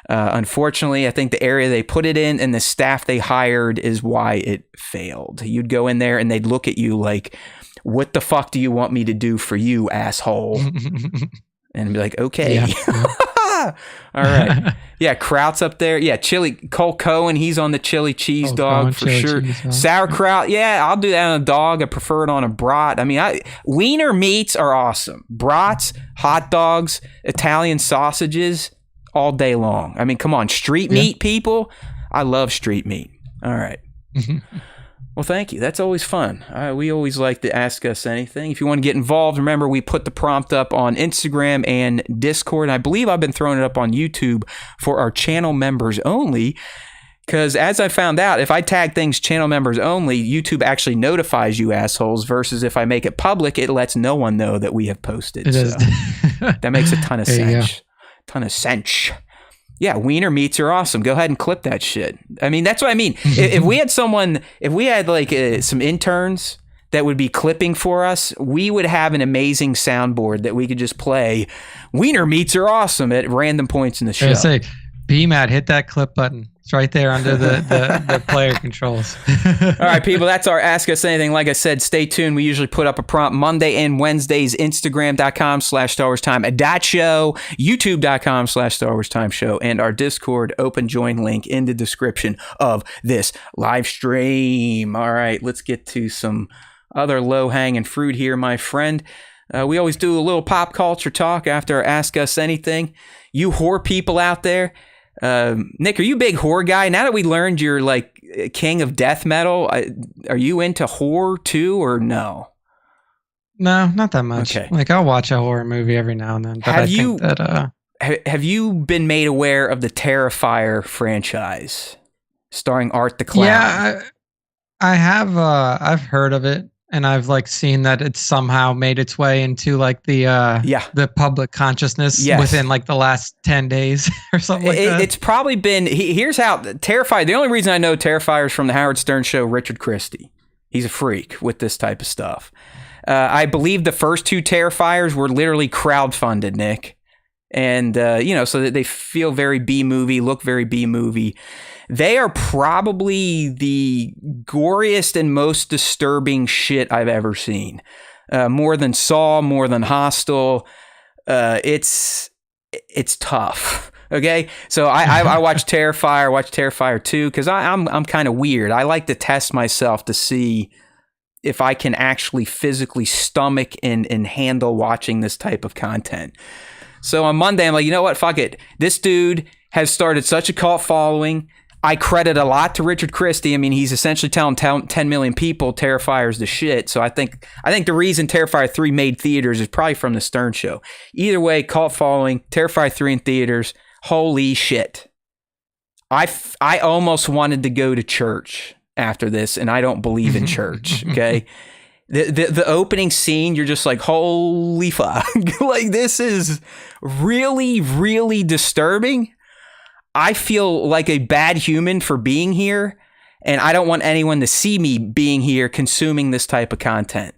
Unfortunately, I think the area they put it in and the staff they hired is why it failed. You'd go in there and they'd look at you like, what the fuck do you want me to do for you, asshole? And be like, okay. Yeah. All right. Yeah, Kraut's up there. Yeah, chili. Cole Cohen, he's on the chili cheese dog for sure. Sauerkraut, yeah, I'll do that on a dog. I prefer it on a brat. I mean, wiener meats are awesome. Brats, hot dogs, Italian sausages, all day long. I mean, come on, street meat, people. I love street meat. All right. Well, thank you. That's always fun. We always like to ask us anything. If you want to get involved, remember we put the prompt up on Instagram and Discord. And I believe I've been throwing it up on YouTube for our channel members only. Because as I found out, if I tag things channel members only, YouTube actually notifies you assholes, versus if I make it public, it lets no one know that we have posted. That makes a ton of sense. Yeah, wiener meats are awesome. Go ahead and clip that shit. I mean, that's what I mean. If we had like some interns that would be clipping for us, we would have an amazing soundboard that we could just play. Wiener meats are awesome at random points in the show. I say, BMAT, hit that clip button. It's right there under the player controls. All right, people, that's our Ask Us Anything. Like I said, stay tuned. We usually put up a prompt Monday and Wednesdays, Instagram.com/Star Wars Time show, YouTube.com/Star Wars Time show, and our Discord open join link in the description of this live stream. All right, let's get to some other low-hanging fruit here, my friend. We always do a little pop culture talk after our Ask Us Anything. You whore people out there, Nick, are you a big horror guy? Now that we learned you're like king of death metal, are you into horror too, or no? No, not that much. Okay. Like, I'll watch a horror movie every now and then. But have you been made aware of the Terrifier franchise starring Art the Clown? Yeah, I have. I've heard of it. And I've like seen that it's somehow made its way into like the public consciousness within like the last 10 days or something like that. It's probably been, here's how Terrifier, the only reason I know Terrifier is from the Howard Stern show, Richard Christie. He's a freak with this type of stuff. I believe the first two Terrifiers were literally crowdfunded, Nick. And, so that they feel very B-movie, look very B-movie. They are probably the goriest and most disturbing shit I've ever seen. More than Saw, more than Hostel. It's tough. Okay, so I watch Terrifier, watch Terrifier 2 because I'm kind of weird. I like to test myself to see if I can actually physically stomach and handle watching this type of content. So on Monday, I'm like, you know what? Fuck it. This dude has started such a cult following. I credit a lot to Richard Christie. I mean, he's essentially telling 10 million people Terrifier's the shit. So I think the reason Terrifier 3 made theaters is probably from the Stern show. Either way, cult following, Terrifier 3 in theaters. Holy shit. I almost wanted to go to church after this, and I don't believe in church, okay? The opening scene, you're just like, holy fuck. Like, this is really, really disturbing. I feel like a bad human for being here, and I don't want anyone to see me being here consuming this type of content.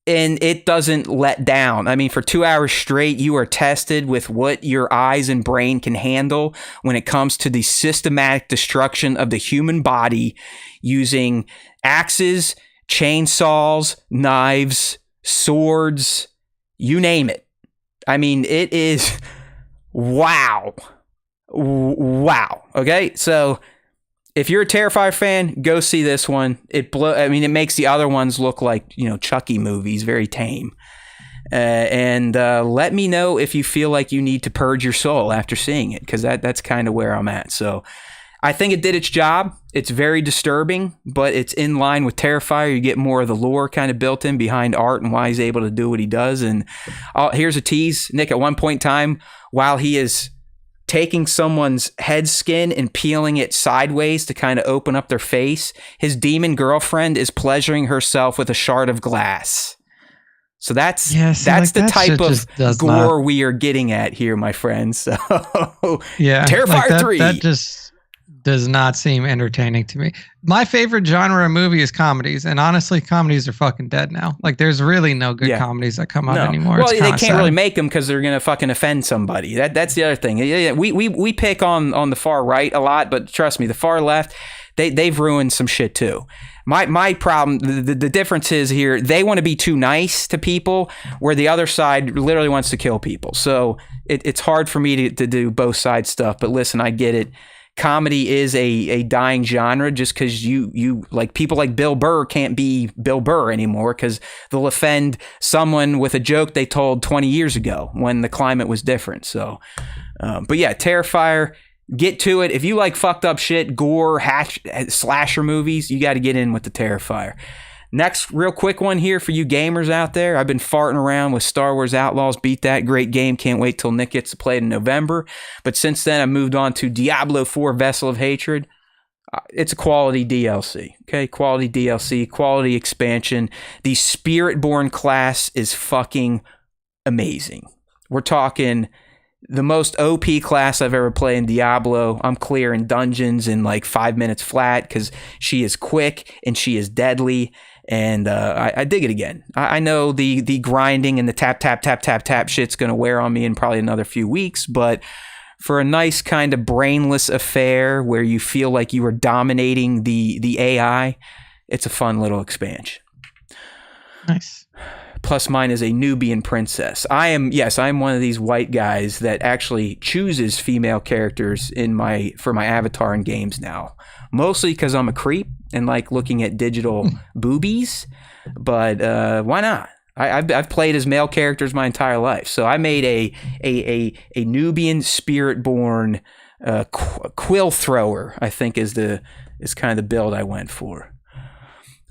And it doesn't let down. I mean, for 2 hours straight, you are tested with what your eyes and brain can handle when it comes to the systematic destruction of the human body using axes, chainsaws, knives, swords, you name it. I mean, it is wow. Wow. Okay, so if you're a Terrifier fan, go see this one. It makes the other ones look like, Chucky movies, very tame. And let me know if you feel like you need to purge your soul after seeing it, because that's kind of where I'm at. So I think it did its job. It's very disturbing, but it's in line with Terrifier. You get more of the lore kind of built in behind Art and why he's able to do what he does. And here's a tease. Nick, at one point in time, while he is taking someone's head skin and peeling it sideways to kind of open up their face, his demon girlfriend is pleasuring herself with a shard of glass. So that's the type of gore we are getting at here, my friends. So yeah, Terrifier 3. That just does not seem entertaining to me. My favorite genre of movie is comedies, and honestly, comedies are fucking dead now. Like, there's really no good comedies that come out anymore. Well, they can't really make them because they're gonna fucking offend somebody. That's the other thing. Yeah, we pick on the far right a lot, but trust me, the far left, they've ruined some shit too. My problem, the difference is here, they want to be too nice to people, where the other side literally wants to kill people. So it's hard for me to do both sides stuff. But listen, I get it. Comedy is a dying genre just because you like people like Bill Burr can't be Bill Burr anymore because they'll offend someone with a joke they told 20 years ago when the climate was different. So, but yeah, Terrifier. Get to it. If you like fucked up shit, gore, slasher movies, you got to get in with the Terrifier. Next, real quick one here for you gamers out there. I've been farting around with Star Wars Outlaws. Beat that. Great game. Can't wait till Nick gets to play it in November. But since then, I moved on to Diablo 4 Vessel of Hatred. It's a quality DLC. Okay, quality DLC, quality expansion. The Spiritborn class is fucking amazing. We're talking the most OP class I've ever played in Diablo. I'm clearing dungeons in like 5 minutes flat because she is quick and she is deadly. And I dig it again. I know the grinding and the tap shit's going to wear on me in probably another few weeks. But for a nice kind of brainless affair where you feel like you are dominating the AI, it's a fun little expansion. Nice. Plus mine is a Nubian princess. I am one of these white guys that actually chooses female characters for my avatar in games now. Mostly because I'm a creep and like looking at digital boobies. But why not? I've played as male characters my entire life. So I made a Nubian Spiritborn quill thrower, I think is kind of the build I went for.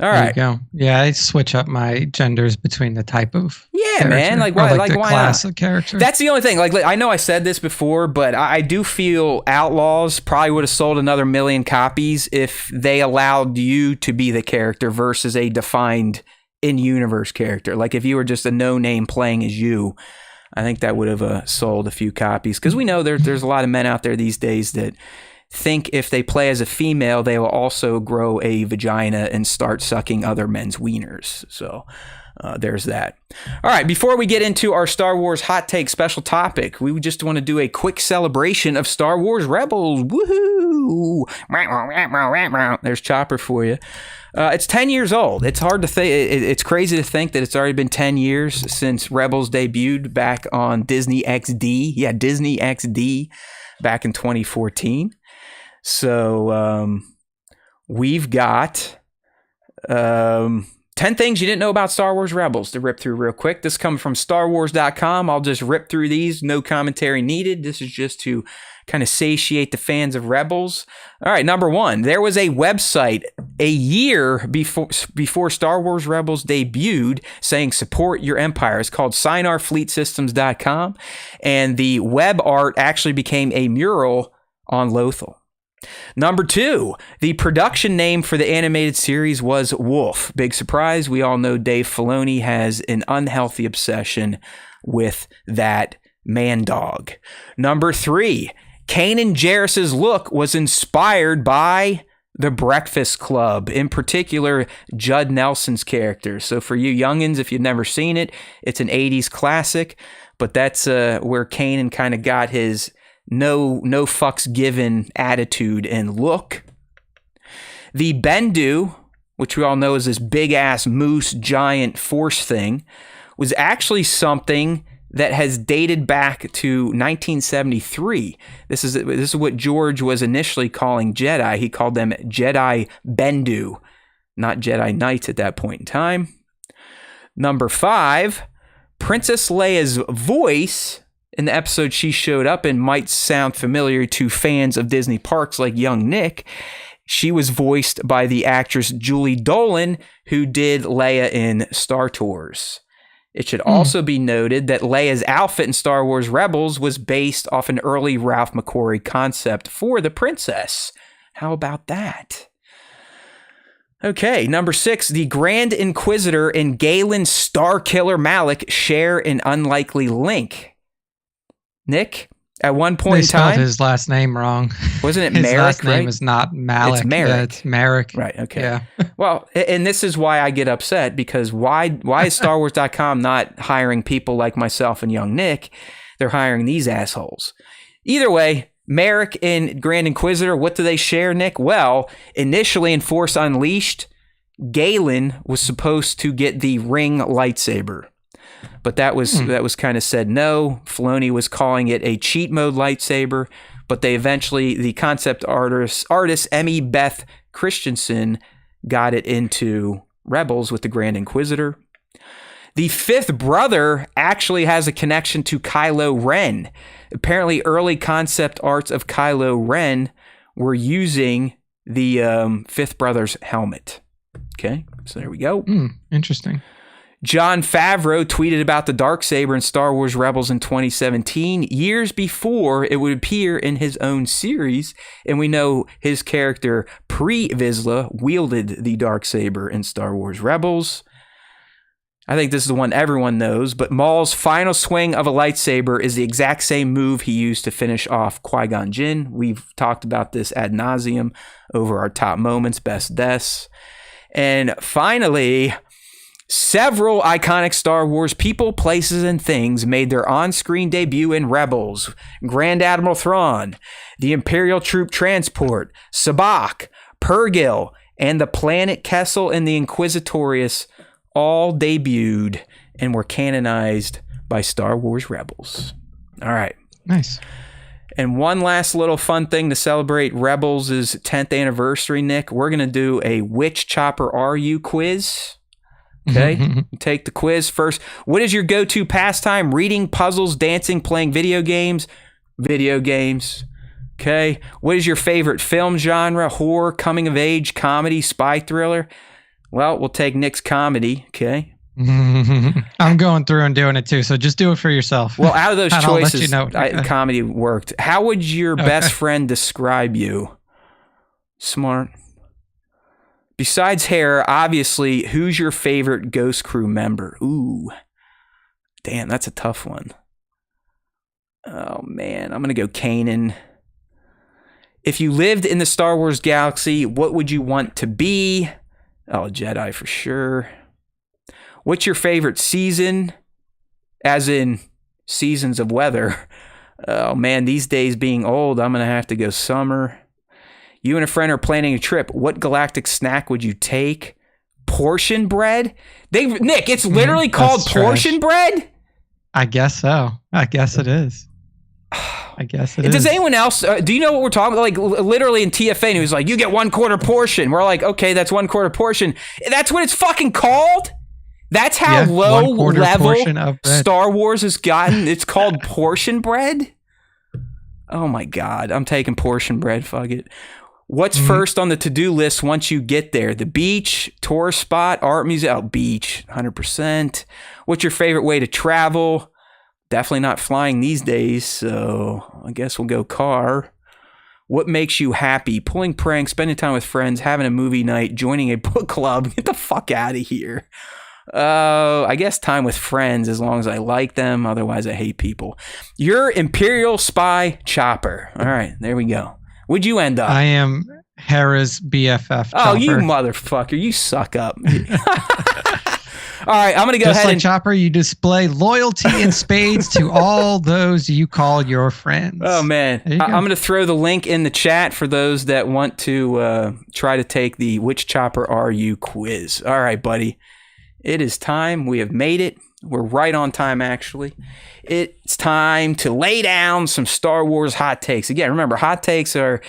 All right. There you go. Yeah, I switch up my genders between the type of character, man. Like why? the why class not? Of character. That's the only thing. Like I know I said this before, but I do feel Outlaws probably would have sold another 1 million copies if they allowed you to be the character versus a defined in-universe character. Like if you were just a no-name playing as you, I think that would have sold a few copies. Because we know there's a lot of men out there these days that think if they play as a female, they will also grow a vagina and start sucking other men's wieners. So there's that. All right, before we get into our Star Wars hot take special topic, we just want to do a quick celebration of Star Wars Rebels. Woohoo! There's Chopper for you. It's 10 years old. It's hard to think. It's crazy to think that it's already been 10 years since Rebels debuted back on Disney XD. Yeah, Disney XD back in 2014. So we've got 10 things you didn't know about Star Wars Rebels to rip through real quick. This comes from StarWars.com. I'll just rip through these. No commentary needed. This is just to kind of satiate the fans of Rebels. All right, number one, there was a website a year before Star Wars Rebels debuted saying support your empire. It's called SignOurFleetSystems.com, and the web art actually became a mural on Lothal. Number two, the production name for the animated series was Wolf. Big surprise. We all know Dave Filoni has an unhealthy obsession with that man dog. Number three, Kanan Jarrus's look was inspired by The Breakfast Club, in particular Judd Nelson's character. So for you youngins, if you've never seen it, it's an 80s classic, but that's where Kanan kind of got his no fucks given attitude and look. The Bendu, which we all know is this big ass moose giant force thing, was actually something that has dated back to 1973. This is what George was initially calling Jedi. He called them Jedi Bendu, not Jedi Knights at that point in time. Number five, Princess Leia's voice in the episode she showed up in might sound familiar to fans of Disney parks like young Nick. She was voiced by the actress Julie Dolan, who did Leia in Star Tours. It should also be noted that Leia's outfit in Star Wars Rebels was based off an early Ralph McQuarrie concept for the princess. How about that? Okay, number 6, the Grand Inquisitor and Galen Starkiller Malik share an unlikely link. Nick, at one point in time, his last name wrong. Wasn't it his Merrick? Last name right? is not Malik. It's Merrick. Yeah, it's Merrick. Right. Okay. Yeah. Well, and this is why I get upset, because why is StarWars.com not hiring people like myself and young Nick? They're hiring these assholes. Either way, Merrick and Grand Inquisitor, what do they share, Nick? Well, initially in Force Unleashed, Galen was supposed to get the ring lightsaber. But that was kind of said no. Filoni was calling it a cheat mode lightsaber, but they eventually, the concept artist Emmy Beth Christensen got it into Rebels with the Grand Inquisitor. The fifth brother actually has a connection to Kylo Ren. Apparently, early concept arts of Kylo Ren were using the fifth brother's helmet. Okay, so there we go. Interesting. Jon Favreau tweeted about the Darksaber in Star Wars Rebels in 2017, years before it would appear in his own series, and we know his character Pre-Vizsla wielded the Darksaber in Star Wars Rebels. I think this is the one everyone knows, but Maul's final swing of a lightsaber is the exact same move he used to finish off Qui-Gon Jinn. We've talked about this ad nauseum over our top moments, best deaths. And finally, several iconic Star Wars people, places, and things made their on-screen debut in Rebels. Grand Admiral Thrawn, the Imperial Troop Transport, Sabacc, Purrgil, and the planet Kessel and the Inquisitorius all debuted and were canonized by Star Wars Rebels. All right. Nice. And one last little fun thing to celebrate Rebels' 10th anniversary, Nick. We're going to do a Which Chopper Are You quiz. Okay? You take the quiz first. What is your go-to pastime? Reading, puzzles, dancing, playing video games? Video games. Okay? What is your favorite film genre? Horror, coming of age, comedy, spy thriller? Well, we'll take Nick's comedy. Okay? I'm going through and doing it too, so just do it for yourself. Well, out of those choices, you comedy worked. How would your best friend describe you? Smart. Besides hair, obviously, who's your favorite Ghost Crew member? Ooh. Damn, that's a tough one. Oh, man. I'm going to go Kanan. If you lived in the Star Wars galaxy, what would you want to be? Oh, Jedi for sure. What's your favorite season? As in seasons of weather. Oh, man, these days being old, I'm going to have to go summer. You and a friend are planning a trip. What galactic snack would you take? Portion bread? Nick, it's literally called portion bread? I guess so. I guess it is. Does anyone else, do you know what we're talking about? Like, literally in TFA, and he was like, you get 1/4 portion. We're like, okay, that's 1/4 portion. That's what it's fucking called? That's how low level Star Wars has gotten. It's called portion bread? Oh my God. I'm taking portion bread. Fuck it. What's first on the to-do list once you get there? The beach, tourist spot, art museum? Oh, beach, 100%. What's your favorite way to travel? Definitely not flying these days, so I guess we'll go car. What makes you happy? Pulling pranks, spending time with friends, having a movie night, joining a book club. Get the fuck out of here. I guess time with friends as long as I like them. Otherwise, I hate people. You're Imperial Spy Chopper. All right, there we go. Where'd you end up? I am Hera's BFF. Chopper. Oh, you motherfucker. You suck up. All right, I'm going to go ahead and... Chopper, you display loyalty in spades to all those you call your friends. Oh, man. I'm going to throw the link in the chat for those that want to try to take the Which Chopper Are You quiz. All right, buddy. It is time. We have made it. We're right on time, actually. It's time to lay down some Star Wars hot takes. Again, remember, hot takes are...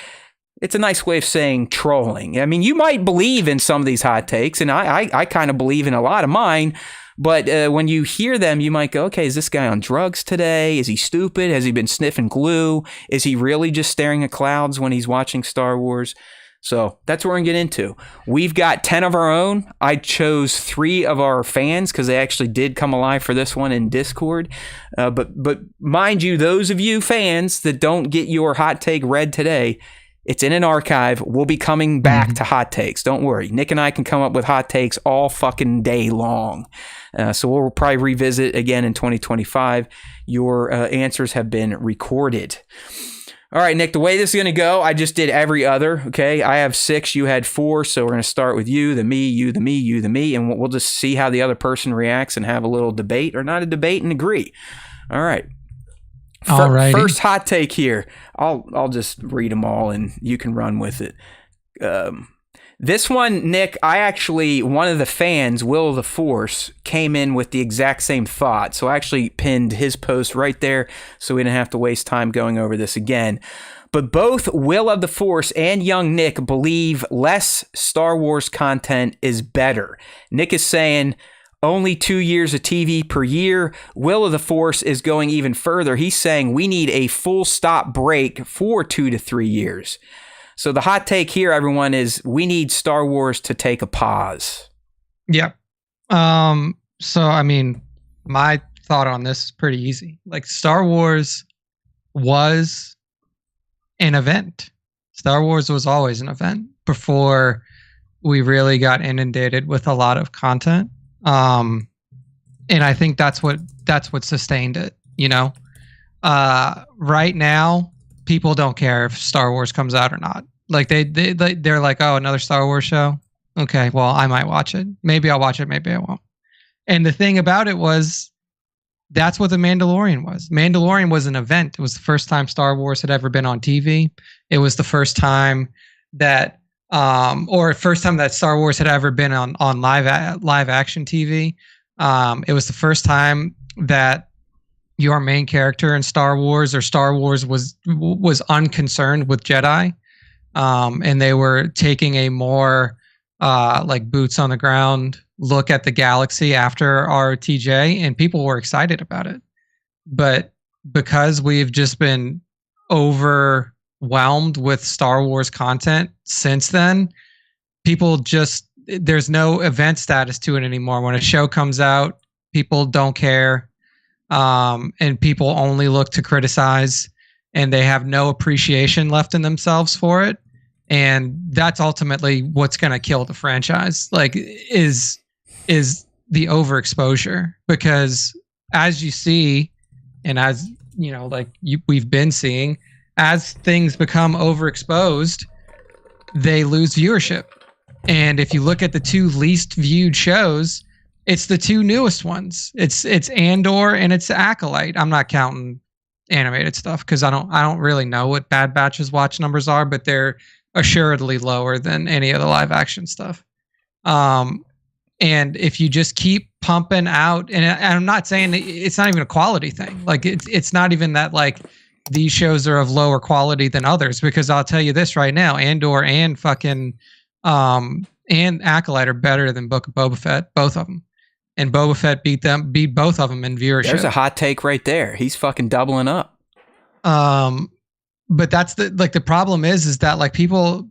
It's a nice way of saying trolling. I mean, you might believe in some of these hot takes, and I kind of believe in a lot of mine, But when you hear them, you might go, okay, is this guy on drugs today? Is he stupid? Has he been sniffing glue? Is he really just staring at clouds when he's watching Star Wars? So that's what we're going to get into. We've got 10 of our own. I chose 3 of our fans because they actually did come alive for this one in Discord. But mind you, those of you fans that don't get your hot take read today, it's in an archive. We'll be coming back to hot takes. Don't worry. Nick and I can come up with hot takes all fucking day long. So we'll probably revisit again in 2025. Your answers have been recorded. All right, Nick, the way this is going to go, I just did every other, okay? I have 6, you had 4, so we're going to start with you, the me, you, the me, you, the me, and we'll just see how the other person reacts and have a little debate, or not a debate, and agree. All right. First hot take here. I'll just read them all, and you can run with it. This one, Nick, one of the fans, Will of the Force, came in with the exact same thought. So I actually pinned his post right there so we didn't have to waste time going over this again. But both Will of the Force and young Nick believe less Star Wars content is better. Nick is saying only 2 years of TV per year. Will of the Force is going even further. He's saying we need a full stop break for 2 to 3 years. So the hot take here, everyone, is we need Star Wars to take a pause. Yep. So, I mean, my thought on this is pretty easy. Like, Star Wars was an event. Star Wars was always an event before we really got inundated with a lot of content. And I think that's what sustained it, you know? Right now, people don't care if Star Wars comes out or not. Like they're like, oh, another Star Wars show. Okay, well, I might watch it. Maybe I'll watch it. Maybe I won't. And the thing about it was, that's what The Mandalorian was. Mandalorian was an event. It was the first time Star Wars had ever been on TV. It was the first time that, first time that Star Wars had ever been on live action TV. It was the first time that your main character in Star Wars was unconcerned with Jedi, and they were taking a more like boots on the ground look at the galaxy after RTJ, and people were excited about it. But because we've just been overwhelmed with Star Wars content since then, there's no event status to it anymore. When a show comes out, people don't care. And people only look to criticize, and they have no appreciation left in themselves for it. And that's ultimately what's going to kill the franchise, like is the overexposure. Because as you see, and as you know, we've been seeing, as things become overexposed, they lose viewership. And if you look at the 2 least viewed shows, it's the 2 newest ones. It's Andor and it's Acolyte. I'm not counting animated stuff because I don't really know what Bad Batch's watch numbers are, but they're assuredly lower than any of the live action stuff. And if you just keep pumping out, and I'm not saying it's not even a quality thing. Like it's not even that like these shows are of lower quality than others, because I'll tell you this right now, Andor and fucking and Acolyte are better than Book of Boba Fett, both of them. And Boba Fett beat both of them in viewership. There's a hot take right there. He's fucking doubling up. But that's the problem is that like people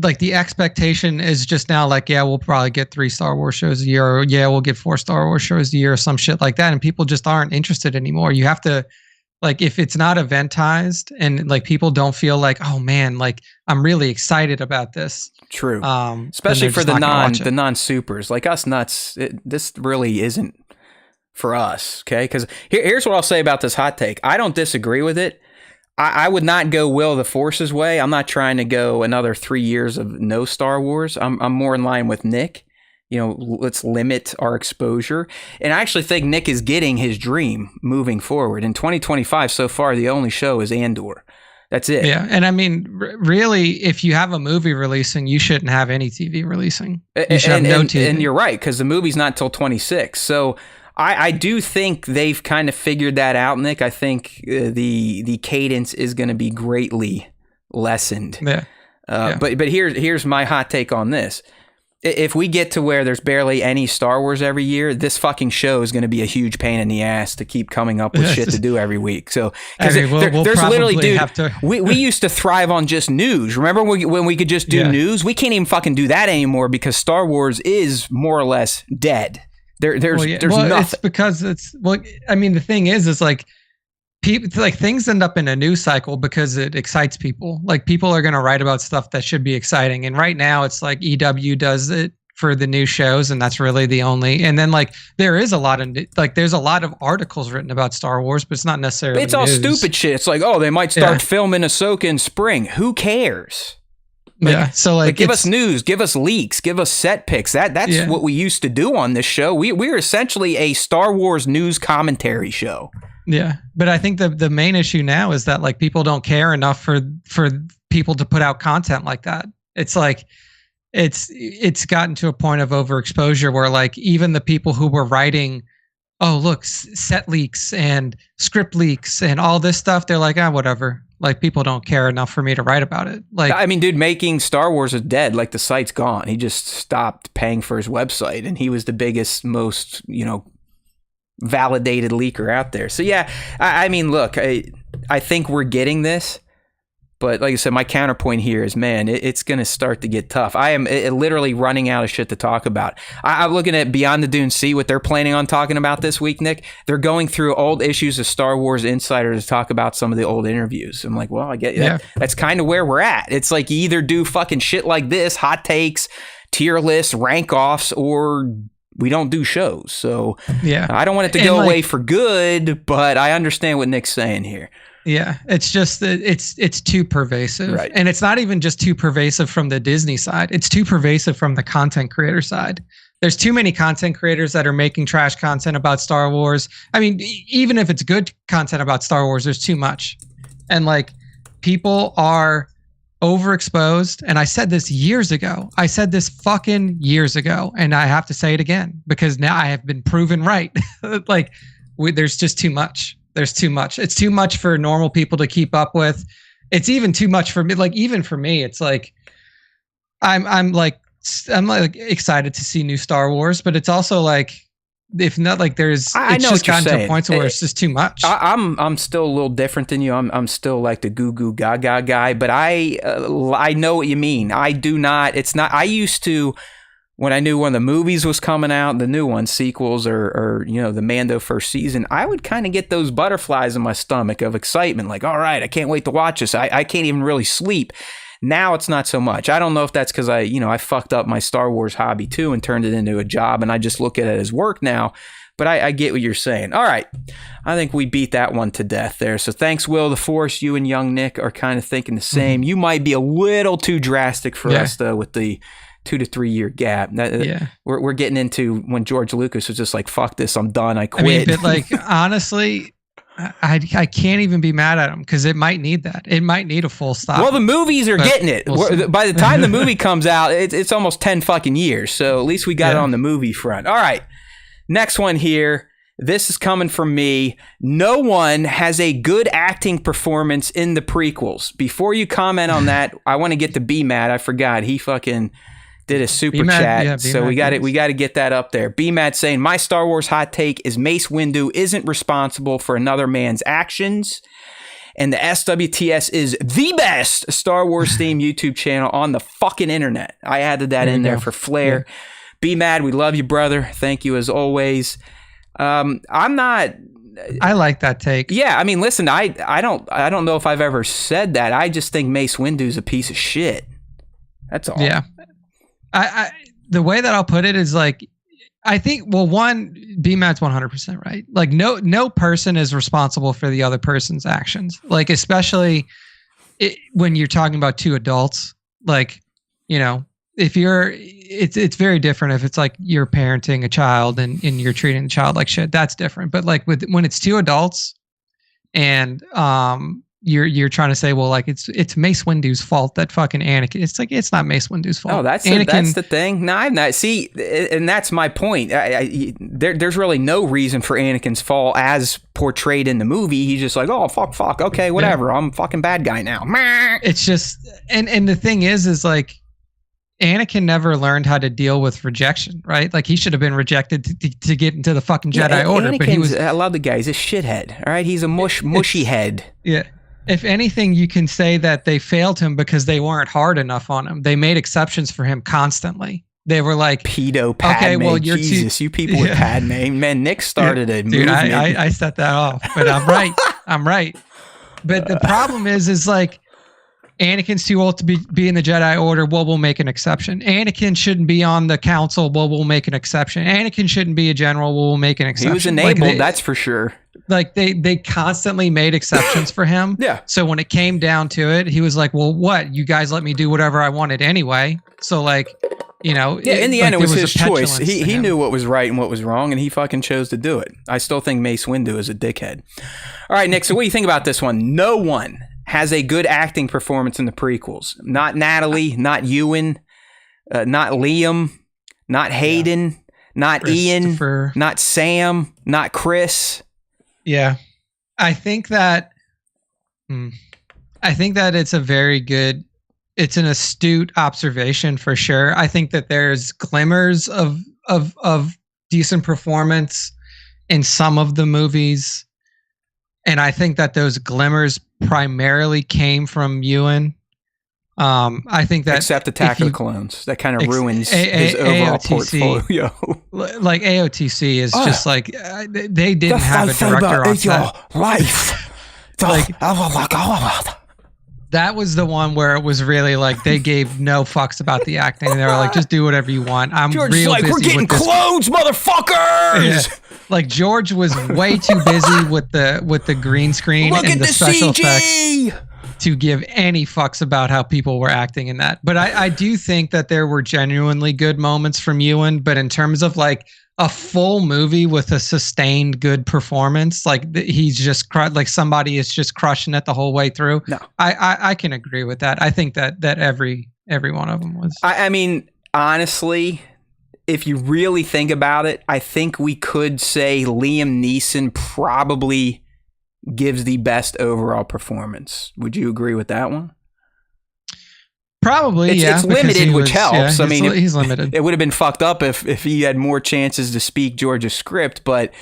like the expectation is just now like, yeah, we'll probably get 3 Star Wars shows a year, or yeah, we'll get 4 Star Wars shows a year, or some shit like that. And people just aren't interested anymore. You have to, like, if it's not eventized and like people don't feel like, oh man, like I'm really excited about this. True. Especially for the non-supers like us nuts. This really isn't for us. Okay. Because here's what I'll say about this hot take. I don't disagree with it. I would not go Will of the Force's way. I'm not trying to go another 3 years of no Star Wars. I'm more in line with Nick. You know, let's limit our exposure. And I actually think Nick is getting his dream moving forward. In 2025, so far, the only show is Andor. That's it. Yeah. And I mean, really, if you have a movie releasing, you shouldn't have any TV releasing. You should have no TV. And you're right, because the movie's not till 26. So I do think they've kind of figured that out, Nick. I think the cadence is going to be greatly lessened. Yeah. But here's my hot take on this. if we get to where there's barely any Star Wars every year, this fucking show is going to be a huge pain in the ass to keep coming up with shit to do every week. So, because there's literally, dude, we used to thrive on just news. Remember when we could just do news? We can't even fucking do that anymore because Star Wars is more or less dead. There's nothing. It's because I mean, the thing is like, people, like, things end up in a news cycle because it excites people. Like, people are going to write about stuff that should be exciting. And right now it's like EW does it for the new shows, and that's really the only. And then, like, there's a lot of articles written about Star Wars, but it's not necessarily it's all news. Stupid shit. It's like, oh, they might start filming Ahsoka in spring. Who cares? Like, so like give us news, give us leaks, give us set picks. That's what we used to do on this show. We're essentially a Star Wars news commentary show. Yeah, but I think the main issue now is that, like, people don't care enough for people to put out content like that. It's like it's gotten to a point of overexposure where, like, even the people who were writing, oh, look, set leaks and script leaks and all this stuff, they're like, whatever. Like, people don't care enough for me to write about it. Like, I mean, dude, making Star Wars is dead. Like, the site's gone. He just stopped paying for his website, and he was the biggest, most, validated leaker out there. So yeah, I mean, look, I think we're getting this, but like I said, my counterpoint here is, man, it's going to start to get tough. I am literally running out of shit to talk about. I'm looking at Beyond the Dune Sea, what they're planning on talking about this week, Nick. They're going through old issues of Star Wars Insider to talk about some of the old interviews. I'm like, well, I get that. That's kind of where we're at. It's like, you either do fucking shit like this, hot takes, tier lists, rank offs, or we don't do shows. So I don't want it to go away for good, but I understand what Nick's saying here. Yeah, it's just that it's too pervasive. Right. And it's not even just too pervasive from the Disney side. It's too pervasive from the content creator side. There's too many content creators that are making trash content about Star Wars. I mean, even if it's good content about Star Wars, there's too much. And, like, people are overexposed, and I said this years ago. I said this fucking years ago, and I have to say it again because now I have been proven right. Like, there's just too much. There's too much. It's too much for normal people to keep up with. It's even too much for me. Like, even for me, it's like I'm like excited to see new Star Wars, but it's also like, if not, like, it's just gotten to a point where it's just too much. I'm still a little different than you. I'm still like the goo goo gaga guy, but I know what you mean. I do not. It's not. I used to, when I knew when the movies was coming out, the new ones, sequels, or the Mando first season, I would kind of get those butterflies in my stomach of excitement. Like, all right, I can't wait to watch this. I can't even really sleep. Now it's not so much. I don't know if that's because I fucked up my Star Wars hobby too and turned it into a job, and I just look at it as work now. But I get what you're saying. All right. I think we beat that one to death there. So thanks, Will the Force. You and young Nick are kind of thinking the same. You might be a little too drastic for us, though, with the 2 to 3 year gap. We're getting into when George Lucas was just like, fuck this, I'm done, I quit. I mean, but, like, honestly, I can't even be mad at him because it might need that. It might need a full stop. Well, the movies are getting it. By the time the movie comes out, it's almost 10 fucking years. So at least we got it on the movie front. All right. Next one here. This is coming from me. No one has a good acting performance in the prequels. Before you comment on that, I want to get to B-Mad. I forgot. He fucking did a super chat. So we got to get that up there. B-Mad saying, my Star Wars hot take is Mace Windu isn't responsible for another man's actions. And the SWTS is the best Star Wars themed YouTube channel on the fucking internet. I added that in there for flair. Yeah. B-Mad, we love you, brother. Thank you as always. I like that take. Yeah, I mean, listen, I don't know if I've ever said that. I just think Mace Windu's a piece of shit. That's all. Yeah. I the way that I'll put it is, like, I think, well, one, B-Mad's 100% right. Like, no person is responsible for the other person's actions. Like, especially when you're talking about two adults. Like, if it's very different if it's like you're parenting a child and you're treating the child like shit. That's different. But, like, when it's two adults and you're trying to say, well, like, it's Mace Windu's fault that fucking Anakin. It's like, it's not Mace Windu's fault. Oh, that's the thing. No, I'm not. See, and that's my point. There's really no reason for Anakin's fall as portrayed in the movie. He's just like, oh, fuck, okay, whatever. Yeah. I'm a fucking bad guy now. It's just, and the thing is like, Anakin never learned how to deal with rejection, right? Like he should have been rejected to get into the fucking Jedi Order. Anakin's, but he was. I love the guy. He's a shithead. All right, he's a mushy head. Yeah. If anything, you can say that they failed him because they weren't hard enough on him. They made exceptions for him constantly. They were like pedo Padme. Okay, well, you're Jesus, you people with Padme. Man, Nick started it. Dude, I set that off, but I'm right. I'm right. But the problem is like Anakin's too old to be in the Jedi Order. Well, we'll make an exception. Anakin shouldn't be on the council. Well, we'll make an exception. Anakin shouldn't be a general. Well, we'll make an exception. He was enabled, that's for sure. Like they constantly made exceptions for him. Yeah. So when it came down to it, he was like, well, what? You guys let me do whatever I wanted anyway. So like, you know. Yeah, in the end, it was his choice. He knew what was right and what was wrong, and he fucking chose to do it. I still think Mace Windu is a dickhead. All right, Nick, so what do you think about this one? No one has a good acting performance in the prequels. Not Natalie, not Ewan, not Liam, not Hayden, not Ian, not Sam, not Chris. Yeah. I think that it's a very good, it's an astute observation for sure. I think that there's glimmers of decent performance in some of the movies. And I think that those glimmers primarily came from Ewan. I think that except Attack of the Clones, that kind of ruins his overall portfolio. Like AOTC is just like they didn't have a director on set. Life. Like, that was the one where it was really like they gave no fucks about the acting. They were like, just do whatever you want. I'm George real like, busy we're getting with this. clones, motherfuckers. Yeah. Like George was way too busy with the green screen and the special effects to give any fucks about how people were acting in that. But I do think that there were genuinely good moments from Ewan. But in terms of like a full movie with a sustained good performance, like he's just like somebody is just crushing it the whole way through. No, I can agree with that. I think that every one of them was. I mean, honestly, if you really think about it, I think we could say Liam Neeson probably gives the best overall performance. Would you agree with that one? Probably, it's limited, which helps. Yeah, I mean, he's limited. It would have been fucked up if he had more chances to speak George's script, but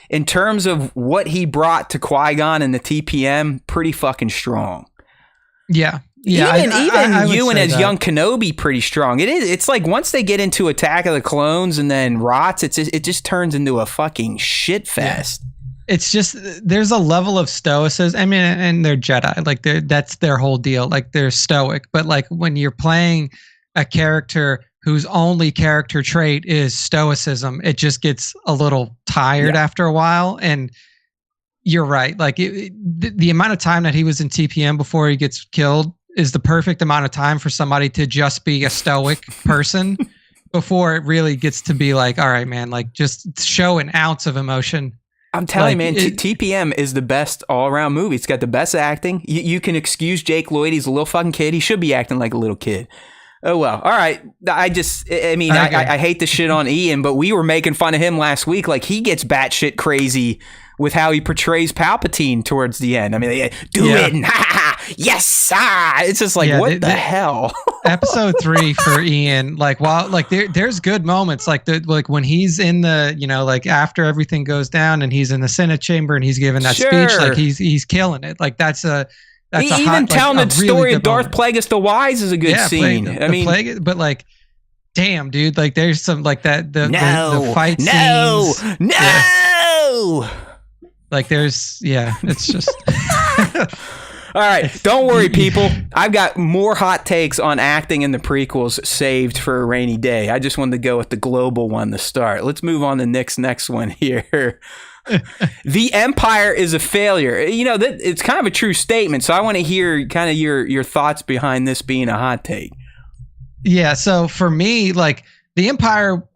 in terms of what he brought to Qui-Gon and the TPM, pretty fucking strong. Yeah. Yeah, even Ewan as that. young Kenobi, pretty strong. It is. It's like once they get into Attack of the Clones and then Rots, it just turns into a fucking shit fest. Yeah. It's just there's a level of stoicism. I mean, and they're Jedi, like that's their whole deal. Like they're stoic, but like when you're playing a character whose only character trait is stoicism, it just gets a little tired after a while. And you're right. Like the amount of time that he was in TPM before he gets killed is the perfect amount of time for somebody to just be a stoic person before it really gets to be like, all right, man, like just show an ounce of emotion. I'm telling you, man, TPM is the best all-around movie. It's got the best acting. You can excuse Jake Lloyd. He's a little fucking kid. He should be acting like a little kid. Oh, well. All right. I hate to shit on Ian, but we were making fun of him last week. Like, he gets batshit crazy with how he portrays Palpatine towards the end. I mean, do it. And, yes. It's just like, what the hell? Episode 3 for Ian, like, while like there's good moments, like when he's in the, you know, like after everything goes down and he's in the Senate chamber and he's giving that speech, like he's killing it. Like that's even telling the story of Darth Plagueis the Wise is a good scene. But like, damn, dude, like there's some like that the fight scenes. No. Like there's it's just. All right, don't worry, people. I've got more hot takes on acting in the prequels saved for a rainy day. I just wanted to go with the global one to start. Let's move on to Nick's next one here. The Empire is a failure. You know, it's kind of a true statement, so I want to hear kind of your thoughts behind this being a hot take. Yeah, so for me, like the Empire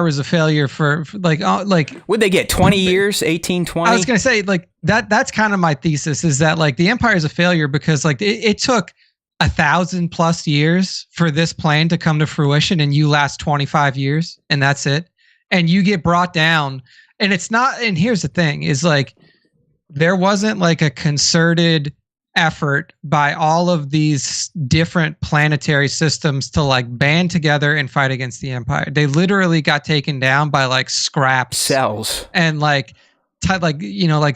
was a failure for would they get 20 years, 18, 20? I was going to say like that's kind of my thesis is that like the Empire is a failure because like it took 1,000+ years for this plan to come to fruition and you last 25 years and that's it. And you get brought down and it's not, and here's the thing is like, there wasn't like a concerted effort by all of these different planetary systems to like band together and fight against the Empire. They literally got taken down by like scraps, cells, and like like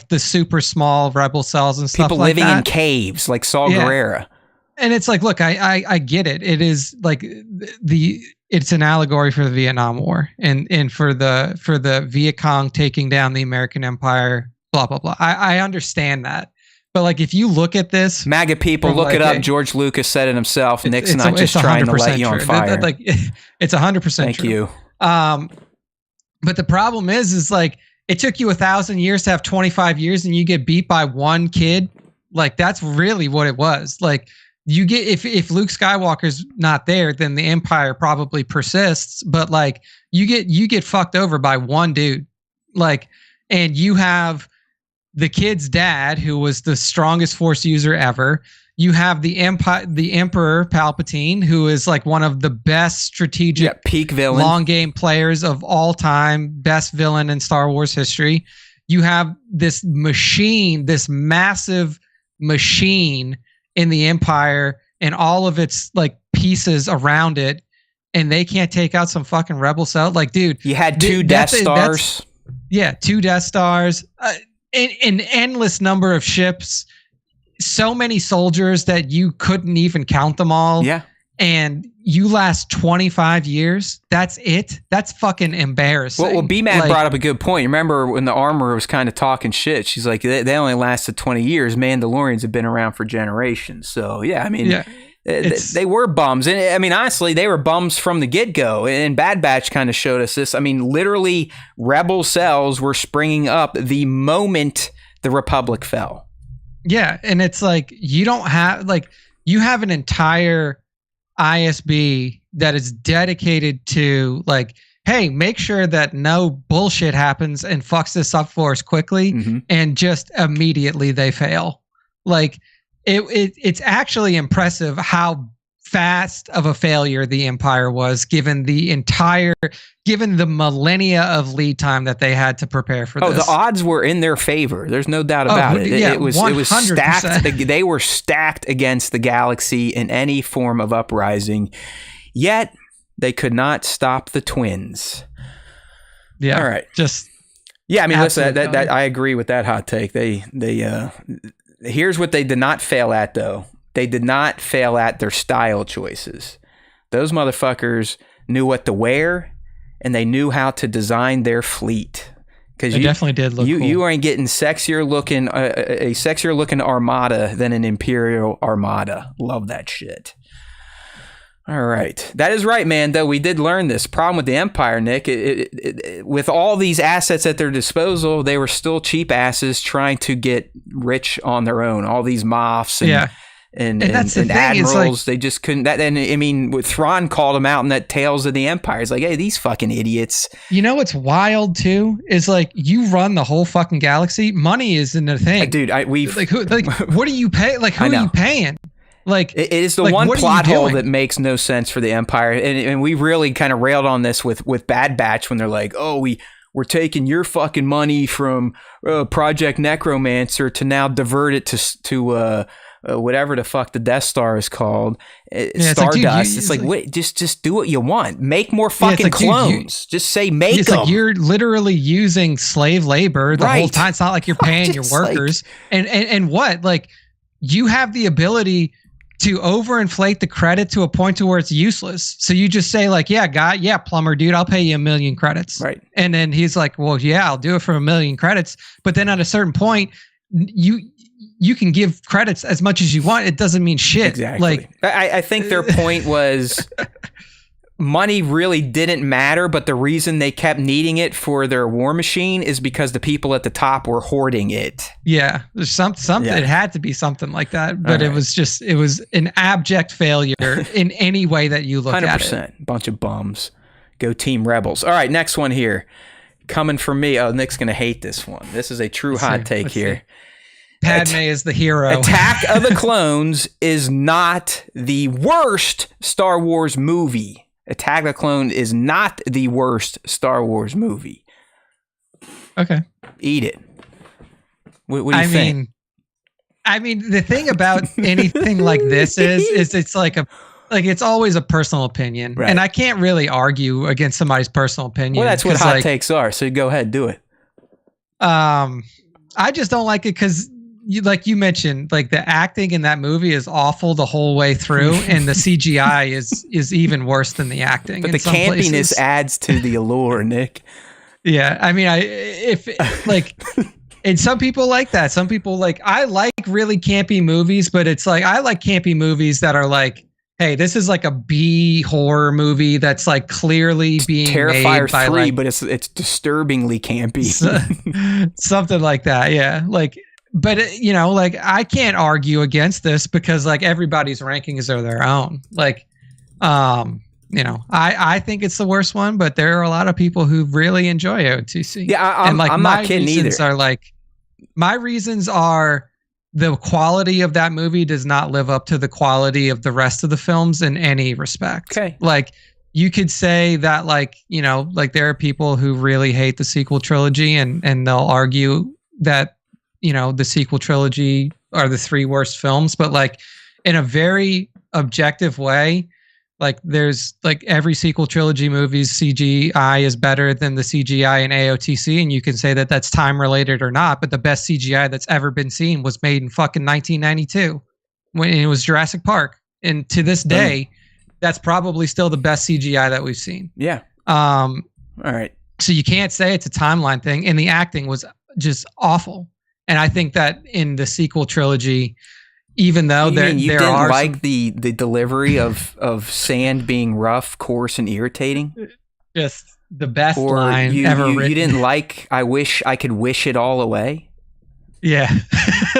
the super small rebel cells and stuff. People like living that. in caves, like Saw Gerrera. And it's like, look, I get it. It is like it's an allegory for the Vietnam War and for the Viet Cong taking down the American Empire. Blah blah blah. I understand that. But like, if you look at this, MAGA people, look it up. George Lucas said it himself. Nick's not just trying to light you on fire. Like, it's 100% true. Thank you. But the problem is like, it took you 1,000 years to have 25 years, and you get beat by one kid. Like, that's really what it was. Like, you get if Luke Skywalker's not there, then the Empire probably persists. But like, you get fucked over by one dude. Like, and you have the kid's dad, who was the strongest Force user ever. You have the Emperor Palpatine, who is like one of the best strategic, peak villain, long game players of all time, best villain in Star Wars history. You have this machine, this massive machine in the Empire, and all of its like pieces around it, and they can't take out some fucking rebel cell. Like, dude, you had two Death Stars. Yeah, 2 Death Stars. An endless number of ships, so many soldiers that you couldn't even count them all. Yeah. And you last 25 years. That's it. That's fucking embarrassing. Well, B-Man brought up a good point. Remember when the armor was kind of talking shit? She's like, they only lasted 20 years. Mandalorians have been around for generations. So, yeah, I mean, they were bums. And I mean, honestly, they were bums from the get-go. And Bad Batch kind of showed us this. I mean, literally, rebel cells were springing up the moment the Republic fell. Yeah, and it's like, you have an entire ISB that is dedicated to like, hey, make sure that no bullshit happens and fucks this up for us quickly, and just immediately they fail. Like, it's actually impressive how fast of a failure the Empire was, given the millennia of lead time that they had to prepare for this. The odds were in their favor. There's no doubt about it. Yeah, it was 100%. stacked. They were stacked against the galaxy in any form of uprising. Yet they could not stop the twins. Yeah. All right. I mean, listen, that I agree with that hot take. Here's what they did not fail at, though. They did not fail at their style choices. Those motherfuckers knew what to wear, and they knew how to design their fleet. Because you definitely did look cool. You ain't getting a sexier looking armada than an Imperial armada. Love that shit. All right. That is right, man, though. We did learn this. Problem with the Empire, Nick, with all these assets at their disposal, they were still cheap asses trying to get rich on their own. All these Moffs and that's the thing, admirals, they just couldn't. Thrawn called them out in that Tales of the Empire. He's like, hey, these fucking idiots. You know what's wild, too? Is like, you run the whole fucking galaxy. Money isn't a thing. Dude, what do you pay? Like, who are you paying? Like, it is the one plot hole that makes no sense for the Empire, and we really kind of railed on this with Bad Batch when they're like, "Oh, we're taking your fucking money from Project Necromancer to now divert it to whatever the fuck the Death Star is called, Stardust." It's like, wait, just do what you want. Make more fucking clones. Just say make them. It's like you're literally using slave labor the whole time. It's not like you're paying your workers. And what, like, you have the ability to overinflate the credit to a point to where it's useless. So you just say like, yeah, plumber dude, I'll pay you 1 million credits. Right. And then he's like, well, yeah, I'll do it for 1 million credits. But then at a certain point, you can give credits as much as you want. It doesn't mean shit. Exactly. Like, I think their point was money really didn't matter, but the reason they kept needing it for their war machine is because the people at the top were hoarding it. Yeah, there's something. Yeah. It had to be something like that, but it was an abject failure in any way that you look 100%, at it. 100%. Bunch of bums. Go Team Rebels. All right, next one here. Coming from me. Oh, Nick's going to hate this one. This is a true hot take here. Padme is the hero. Attack of the Clones is not the worst Star Wars movie. Attack of the Clone is not the worst Star Wars movie. Okay. Eat it. What do you think? I mean, the thing about anything like this is it's like it's always a personal opinion, Right. and I can't really argue against somebody's personal opinion. Well, that's what 'cause, hot like, takes are. So go ahead, do it. I just don't like it because like you mentioned, like the acting in that movie is awful the whole way through, and the CGI is even worse than the acting. But in the some campiness places. adds to the allure, Nick. Yeah, I mean, if like, and some people like that. Some people like, I like really campy movies, but it's like I like campy movies that are like, hey, this is like a B horror movie that's like clearly being Terrifier made by 3, like but it's disturbingly campy. something like that. Yeah, like, but like I can't argue against this because like everybody's rankings are their own. Like, I think it's the worst one, but there are a lot of people who really enjoy OTC. Yeah, I'm not kidding either. My reasons are the quality of that movie does not live up to the quality of the rest of the films in any respect. Okay. Like you could say that like there are people who really hate the sequel trilogy and they'll argue that, the sequel trilogy are the 3 worst films, but like in a very objective way, like there's like every sequel trilogy movie's CGI is better than the CGI in AOTC, and you can say that that's time related or not, but the best CGI that's ever been seen was made in fucking 1992 when it was Jurassic Park, and to this day, that's probably still the best CGI that we've seen. Yeah. All right. So you can't say it's a timeline thing, and the acting was just awful. And I think that in the sequel trilogy, even though you didn't are like the delivery of sand being rough, coarse, and irritating, just the best line ever written. You didn't like I wish I could wish it all away. Yeah.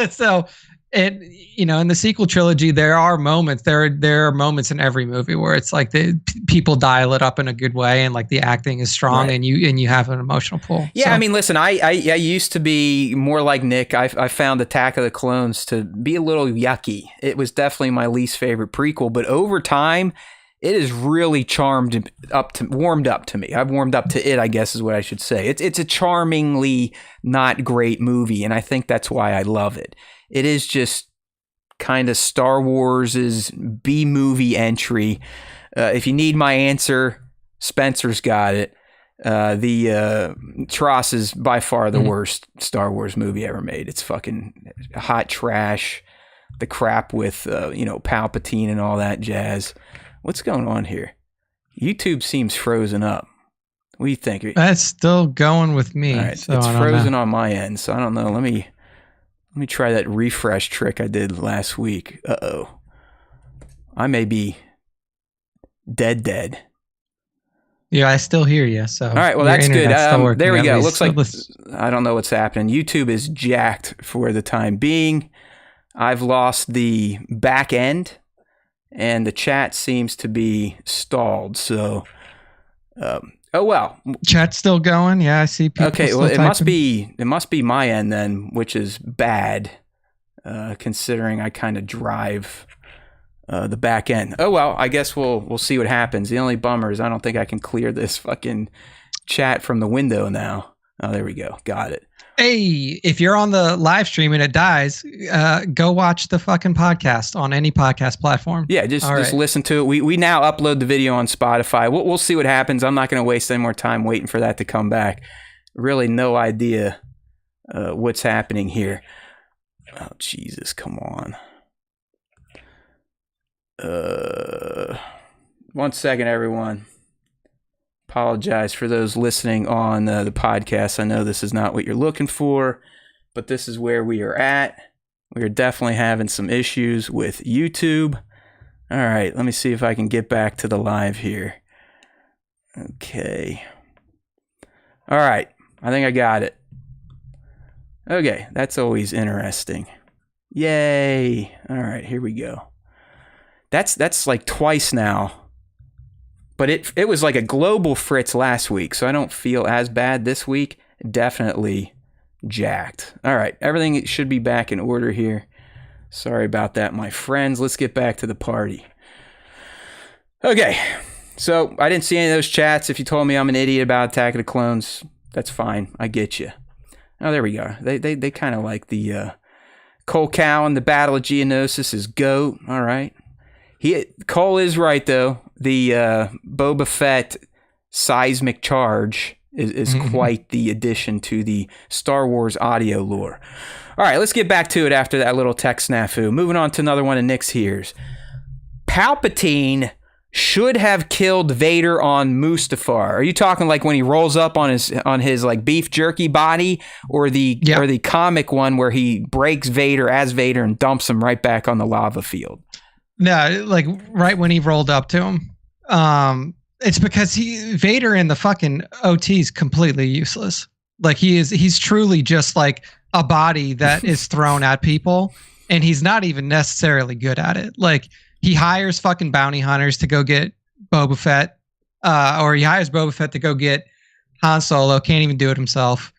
So in the sequel trilogy, there are moments. There are moments in every movie where it's like the people dial it up in a good way, and like the acting is strong, right. and you have an emotional pull. Yeah, so. I mean, listen, I used to be more like Nick. I found Attack of the Clones to be a little yucky. It was definitely my least favorite prequel, but over time, it has really warmed up to me. I've warmed up to it, I guess is what I should say. It's a charmingly not great movie, and I think that's why I love it. It is just kind of Star Wars' B-movie entry. If you need my answer, Spencer's got it. The Tross is by far the worst Star Wars movie ever made. It's fucking hot trash. The crap with, Palpatine and all that jazz. What's going on here? YouTube seems frozen up. What do you think? That's still going with me. All right, so it's frozen on my end, so I don't know. Let me try that refresh trick I did last week. Uh-oh. I may be dead. Yeah, I still hear you. So all right, well, that's good. There we go. Looks like I don't know what's happening. YouTube is jacked for the time being. I've lost the back end, and the chat seems to be stalled. So, oh well. Chat's still going. Yeah, I see people. Okay, well, it must be my end then, which is bad, considering I kind of drive the back end. Oh well, I guess we'll see what happens. The only bummer is I don't think I can clear this fucking chat from the window now. Oh, there we go. Got it. Hey, if you're on the live stream and it dies, go watch the fucking podcast on any podcast platform. Yeah, just listen to it. We now upload the video on Spotify. We'll see what happens. I'm not going to waste any more time waiting for that to come back. Really no idea what's happening here. Oh, Jesus, come on. 1 second, everyone. Apologize for those listening on the podcast. I know this is not what you're looking for, but this is where we are at. We are definitely having some issues with YouTube. All right, let me see if I can get back to the live here. Okay. All right, I think I got it. Okay, that's always interesting. Yay. All right, here we go. That's like twice now. But it was like a global fritz last week, so I don't feel as bad this week. Definitely jacked. All right, everything should be back in order here. Sorry about that, my friends. Let's get back to the party. Okay, so I didn't see any of those chats. If you told me I'm an idiot about Attack of the Clones, that's fine. I get you. Oh, there we go. They kind of like the Cole Cowan, the Battle of Geonosis is GOAT. All right. Cole is right, though. The Boba Fett seismic charge is quite the addition to the Star Wars audio lore. All right, let's get back to it after that little tech snafu. Moving on to another one of Nick's here's. Palpatine should have killed Vader on Mustafar. Are you talking like when he rolls up on his like beef jerky body, or the comic one where he breaks Vader as Vader and dumps him right back on the lava field? No, like right when he rolled up to him. It's because Vader in the fucking OT is completely useless. Like he's truly just like a body that is thrown at people, and he's not even necessarily good at it. Like he hires fucking bounty hunters to go get Boba Fett, or he hires Boba Fett to go get Han Solo. Can't even do it himself.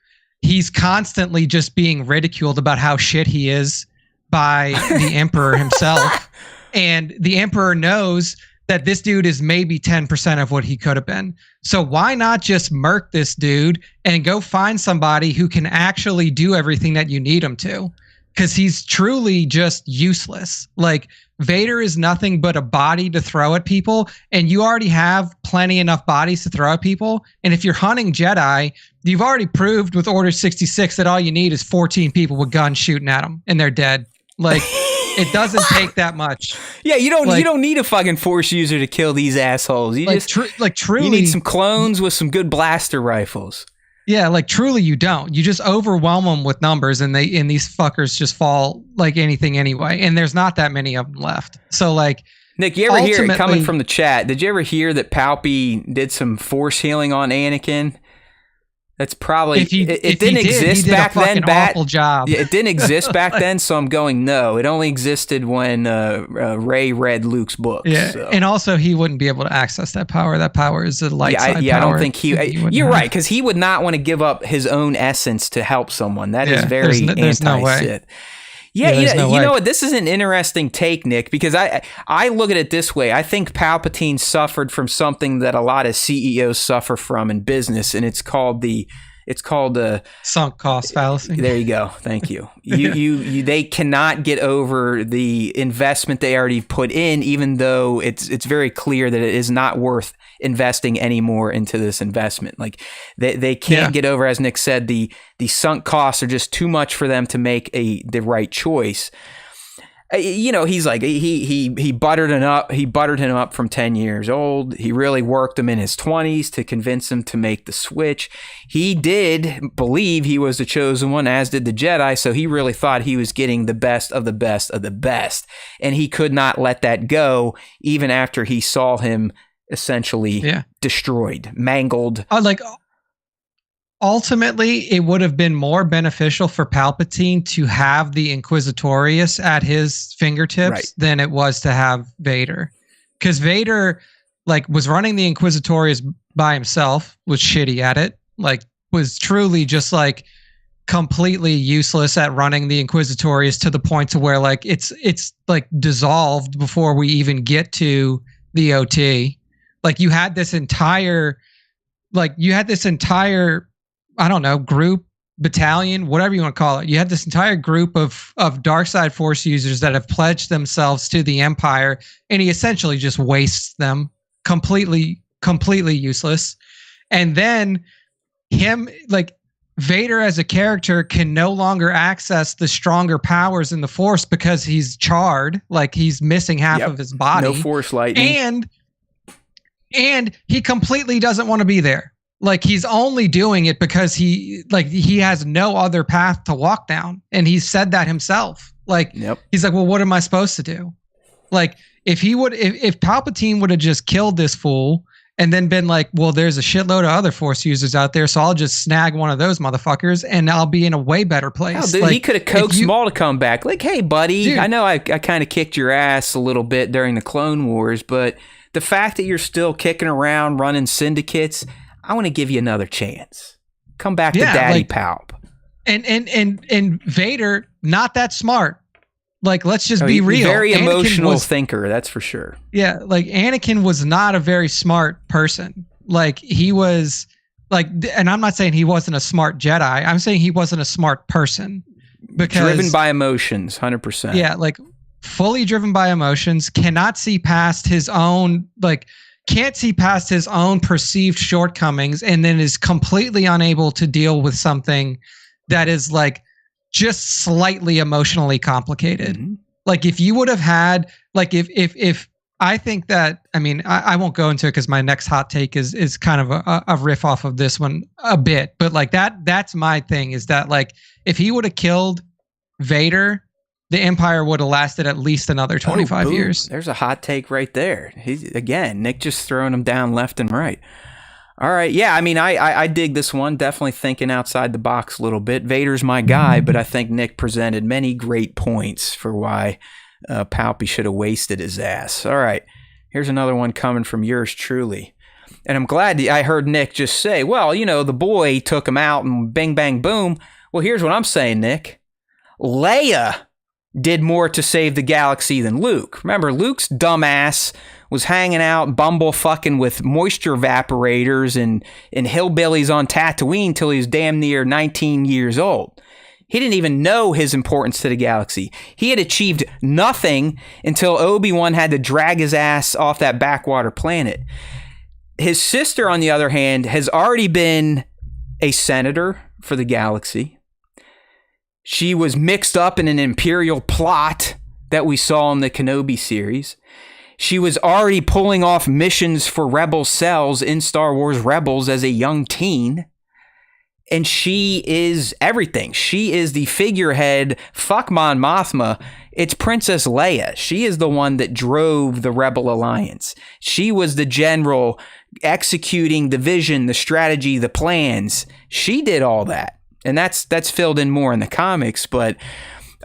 He's constantly just being ridiculed about how shit he is by the Emperor himself. And the Emperor knows that this dude is maybe 10% of what he could have been. So why not just murk this dude and go find somebody who can actually do everything that you need him to? Because he's truly just useless. Like, Vader is nothing but a body to throw at people, and you already have plenty enough bodies to throw at people. And if you're hunting Jedi, you've already proved with Order 66 that all you need is 14 people with guns shooting at them, and they're dead. Like, it doesn't take that much. Yeah, you don't need a fucking Force user to kill these assholes. You truly, you need some clones with some good blaster rifles. Yeah, like truly you don't. You just overwhelm them with numbers, and these fuckers just fall like anything anyway. And there's not that many of them left. So like, Nick, you ever hear it coming from the chat? Did you ever hear that Palpy did some force healing on Anakin? That's probably it didn't exist back then. Awful job. Yeah, it didn't exist back then, so I'm going no. It only existed when Rey read Luke's books. Yeah, so. And also he wouldn't be able to access that power. That power is a light side power. I don't think you're right, because he would not want to give up his own essence to help someone. That is very anti-Sith. Yeah, you know what? This is an interesting take, Nick, because I look at it this way. I think Palpatine suffered from something that a lot of CEOs suffer from in business, and it's called the sunk cost fallacy. There you go. Thank you. They cannot get over the investment they already put in, even though it's very clear that it is not worth investing any more into this investment. Like they can't get over, as Nick said, the sunk costs are just too much for them to make the right choice. He's like he buttered him up. He buttered him up from 10 years old. He really worked him in his 20s to convince him to make the switch. He did believe he was the chosen one, as did the Jedi. So he really thought he was getting the best of the best of the best, and he could not let that go, even after he saw him essentially destroyed, mangled. Ultimately, it would have been more beneficial for Palpatine to have the Inquisitorius at his fingertips than it was to have Vader. Because Vader, was running the Inquisitorius by himself, was shitty at it, was truly just, completely useless at running the Inquisitorius, to the point to where, it's dissolved before we even get to the OT. You had this entire, I don't know, group, battalion, whatever you want to call it. You had this entire group of dark side force users that have pledged themselves to the Empire, and he essentially just wastes them, completely useless. And then Vader as a character can no longer access the stronger powers in the Force because he's charred, he's missing half of his body. No Force lightning. And he completely doesn't want to be there. He's only doing it because he has no other path to walk down. And he said that himself. He's like, well, what am I supposed to do? If Palpatine would have just killed this fool and then been like, well, there's a shitload of other Force users out there, so I'll just snag one of those motherfuckers and I'll be in a way better place. Oh, dude, he could have coaxed Maul to come back. Hey, buddy, dude, I know I kind of kicked your ass a little bit during the Clone Wars, but the fact that you're still kicking around running syndicates, I want to give you another chance. Come back to Daddy Palp. And Vader, not that smart. Let's just be real. Very emotional thinker, that's for sure. Yeah, Anakin was not a very smart person. He was and I'm not saying he wasn't a smart Jedi. I'm saying he wasn't a smart person. because driven by emotions, 100%. Yeah, like fully driven by emotions, cannot see past his own can't see past his own perceived shortcomings, and then is completely unable to deal with something that is like just slightly emotionally complicated. Mm-hmm. Like if you would have had like if I think that, I mean, I won't go into it because my next hot take is kind of a riff off of this one a bit, but like that's my thing, is that like if he would have killed Vader, the Empire would have lasted at least another 25 years. There's a hot take right there. Nick just throwing him down left and right. All right. Yeah, I mean, I dig this one. Definitely thinking outside the box a little bit. Vader's my guy, but I think Nick presented many great points for why Palpy should have wasted his ass. All right. Here's another one coming from yours truly. And I'm glad I heard Nick just say, well, you know, the boy took him out and bing, bang, boom. Well, here's what I'm saying, Nick. Leia did more to save the galaxy than Luke. Remember, Luke's dumbass was hanging out, bumble fucking with moisture evaporators and hillbillies on Tatooine till he was damn near 19 years old. He didn't even know his importance to the galaxy. He had achieved nothing until Obi-Wan had to drag his ass off that backwater planet. His sister, on the other hand, has already been a senator for the galaxy. She was mixed up in an Imperial plot that we saw in the Kenobi series. She was already pulling off missions for Rebel cells in Star Wars Rebels as a young teen. And she is everything. She is the figurehead. Fuck Mon Mothma. It's Princess Leia. She is the one that drove the Rebel Alliance. She was the general executing the vision, the strategy, the plans. She did all that. And that's filled in more in the comics, but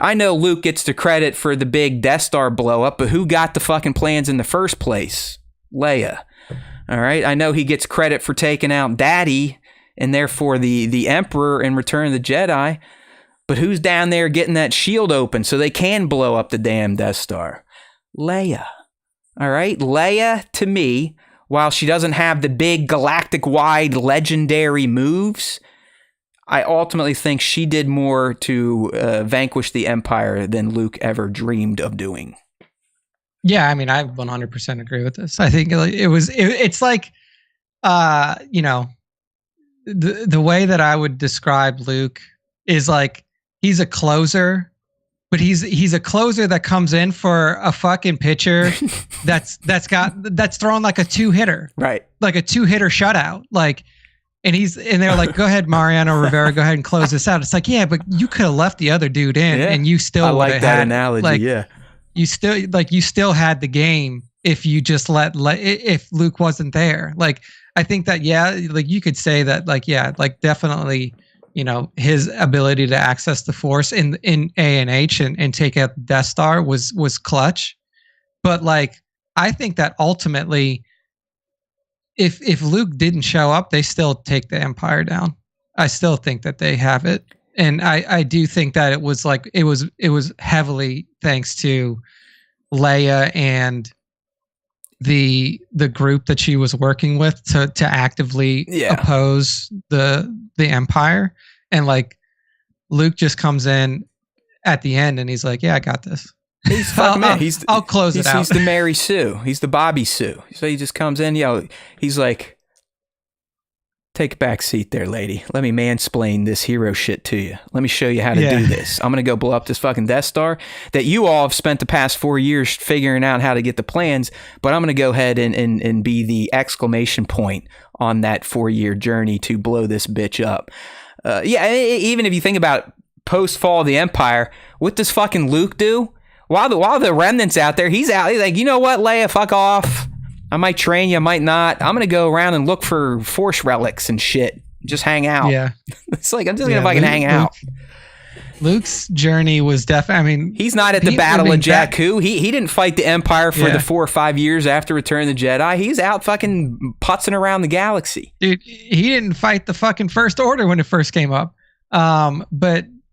I know Luke gets the credit for the big Death Star blow up, but who got the fucking plans in the first place? Leia. All right. I know he gets credit for taking out Daddy and therefore the Emperor in Return of the Jedi, but who's down there getting that shield open so they can blow up the damn Death Star? Leia. All right. Leia, to me, while she doesn't have the big galactic-wide legendary moves, I ultimately think she did more to vanquish the Empire than Luke ever dreamed of doing. Yeah, I mean, I 100% agree with this. I think it's like, you know, the way that I would describe Luke is like he's a closer, but he's a closer that comes in for a fucking pitcher that's throwing like a 2-hitter, right? Like a 2-hitter shutout, like. And they're like, go ahead, Mariano Rivera, go ahead and close this out. It's like, yeah, but you could have left the other dude in, and you still would have had. I like that analogy. Like, yeah, you still had the game if you just if Luke wasn't there. Like, I think that like you could say that, like, yeah, like definitely, you know, his ability to access the Force in A&H and take out Death Star was clutch. But like, I think that ultimately, if Luke didn't show up, they still take the Empire down. I still think that they have it. And I do think that it was heavily thanks to Leia and the group that she was working with to actively oppose the Empire. And like Luke just comes in at the end and he's like, yeah, I got this. He's fucking man. I'll close it out. He's the Mary Sue. He's the Bobby Sue. So he just comes in, he's like, take a back seat there, lady. Let me mansplain this hero shit to you. Let me show you how to do this. I'm going to go blow up this fucking Death Star that you all have spent the past 4 years figuring out how to get the plans, but I'm going to go ahead and be the exclamation point on that 4-year journey to blow this bitch up. Even if you think about post-fall of the Empire, what does fucking Luke do? While the remnant's out there, he's out. He's like, you know what, Leia, fuck off. I might train you, I might not. I'm going to go around and look for Force relics and shit. Just hang out. Yeah. It's like, I'm just going to fucking hang out. Luke's journey was definitely, I mean... He's not at the Battle of Jakku. He didn't fight the Empire for the 4 or 5 years after Return of the Jedi. He's out fucking putzing around the galaxy. Dude, he didn't fight the fucking First Order when it first came up.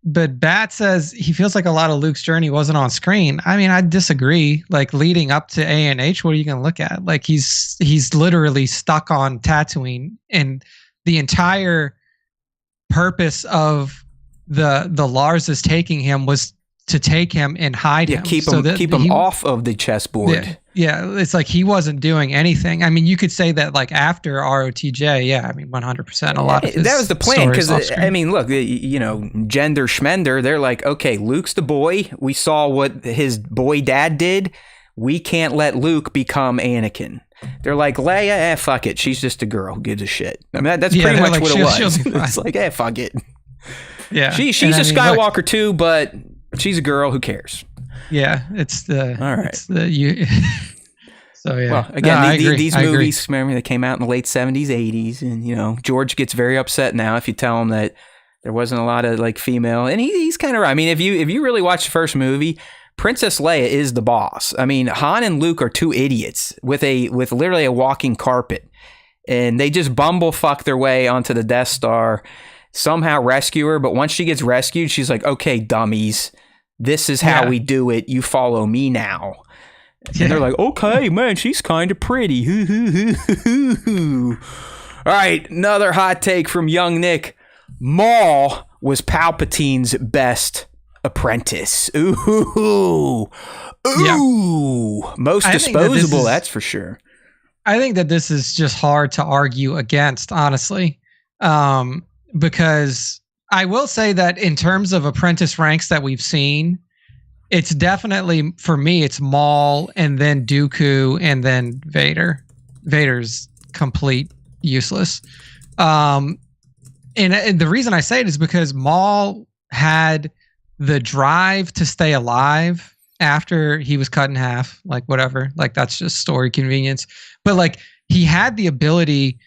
But Bat says he feels like a lot of Luke's journey wasn't on screen. I mean, I disagree. Like leading up to A&H, what are you going to look at? Like he's literally stuck on Tatooine, and the entire purpose of the Lars is taking him was to take him and hide him. Keep him off of the chessboard. Yeah, it's like he wasn't doing anything. I mean, you could say that like after ROTJ, yeah, I mean, 100%. A lot of his that was the plan because I mean, look, gender schmender. They're like, okay, Luke's the boy. We saw what his boy dad did. We can't let Luke become Anakin. They're like, Leia, fuck it. She's just a girl who gives a shit. I mean, that's pretty much like, what it was. It's like, fuck it. Yeah, she's a Skywalker too, but she's a girl. Who cares? Yeah, it's the all right. It's the you. So yeah. Well, again, these movies, remember, they came out in the late 70s, 80s, and George gets very upset now if you tell him that there wasn't a lot of like female, and he's kind of right. I mean, if you really watch the first movie, Princess Leia is the boss. I mean, Han and Luke are two idiots with literally a walking carpet, and they just bumblefuck their way onto the Death Star, somehow rescue her. But once she gets rescued, she's like, okay, dummies, this is how we do it. You follow me now. And they're like, okay, man, she's kind of pretty. All right, another hot take from young Nick. Maul was Palpatine's best apprentice. Ooh. Most disposable, that's for sure. I think that this is just hard to argue against, honestly. Because I will say that in terms of apprentice ranks that we've seen, it's definitely, for me, it's Maul and then Dooku and then Vader. Vader's complete useless. And the reason I say it is because Maul had the drive to stay alive after he was cut in half, like whatever, like that's just story convenience. But like he had the ability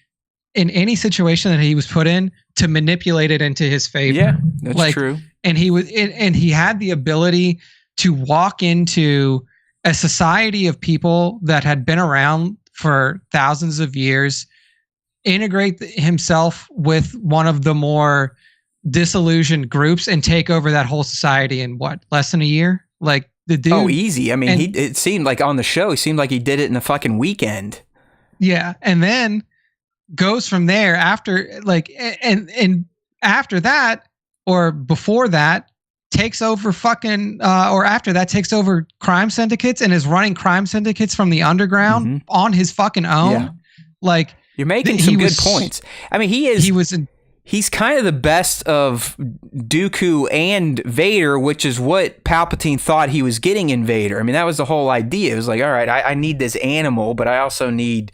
in any situation that he was put in to manipulate it into his favor. Yeah, that's true. And he had the ability to walk into a society of people that had been around for thousands of years, integrate himself with one of the more disillusioned groups and take over that whole society in less than a year? Like the dude. Oh, easy. I mean, it seemed like on the show, he seemed like he did it in a fucking weekend. Yeah. And then goes from there after and after that or before that takes over or after that takes over crime syndicates and is running crime syndicates from the underground on his fucking own. Yeah. Like you're making some good points. I mean, he's kind of the best of Dooku and Vader, which is what Palpatine thought he was getting in Vader. I mean, that was the whole idea. It was like, all right, I need this animal, but I also need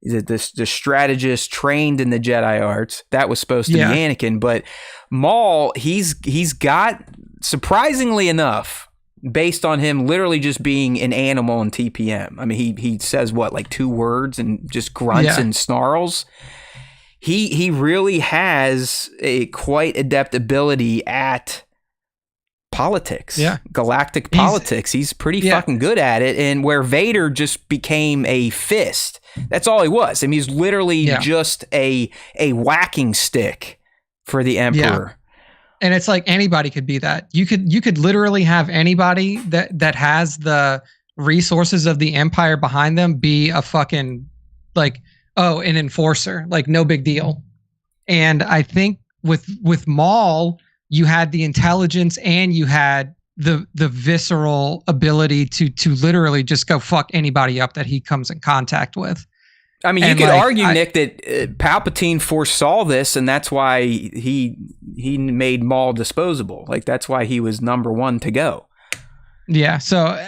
this strategist trained in the Jedi arts. That was supposed to be Anakin. But Maul, he's got, surprisingly enough, based on him literally just being an animal in TPM. I mean, he says what, like 2 words and just grunts and snarls. He really has a quite adept ability at politics, galactic politics. He's pretty fucking good at it. And where Vader just became a fist, that's all he was. I mean, he's literally just a whacking stick for the Emperor. And it's like anybody could be that. You could literally have anybody that has the resources of the Empire behind them be a fucking an enforcer, like no big deal. And I think with Maul, you had the intelligence and you had the visceral ability to literally just go fuck anybody up that he comes in contact with. I mean, you could argue, Nick, that Palpatine foresaw this, and that's why he made Maul disposable. Like that's why he was number 1 to go. Yeah. So,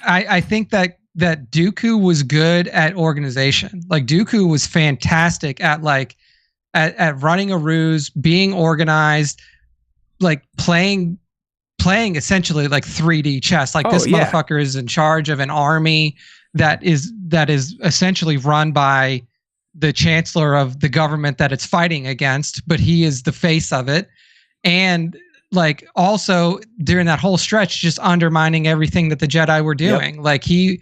I think that Dooku was good at organization. Like Dooku was fantastic at at running a ruse, being organized, like playing essentially like 3D chess. Like this motherfucker is in charge of an army that is essentially run by the chancellor of the government that it's fighting against, but he is the face of it. And like also during that whole stretch, just undermining everything that the Jedi were doing. Yep. Like he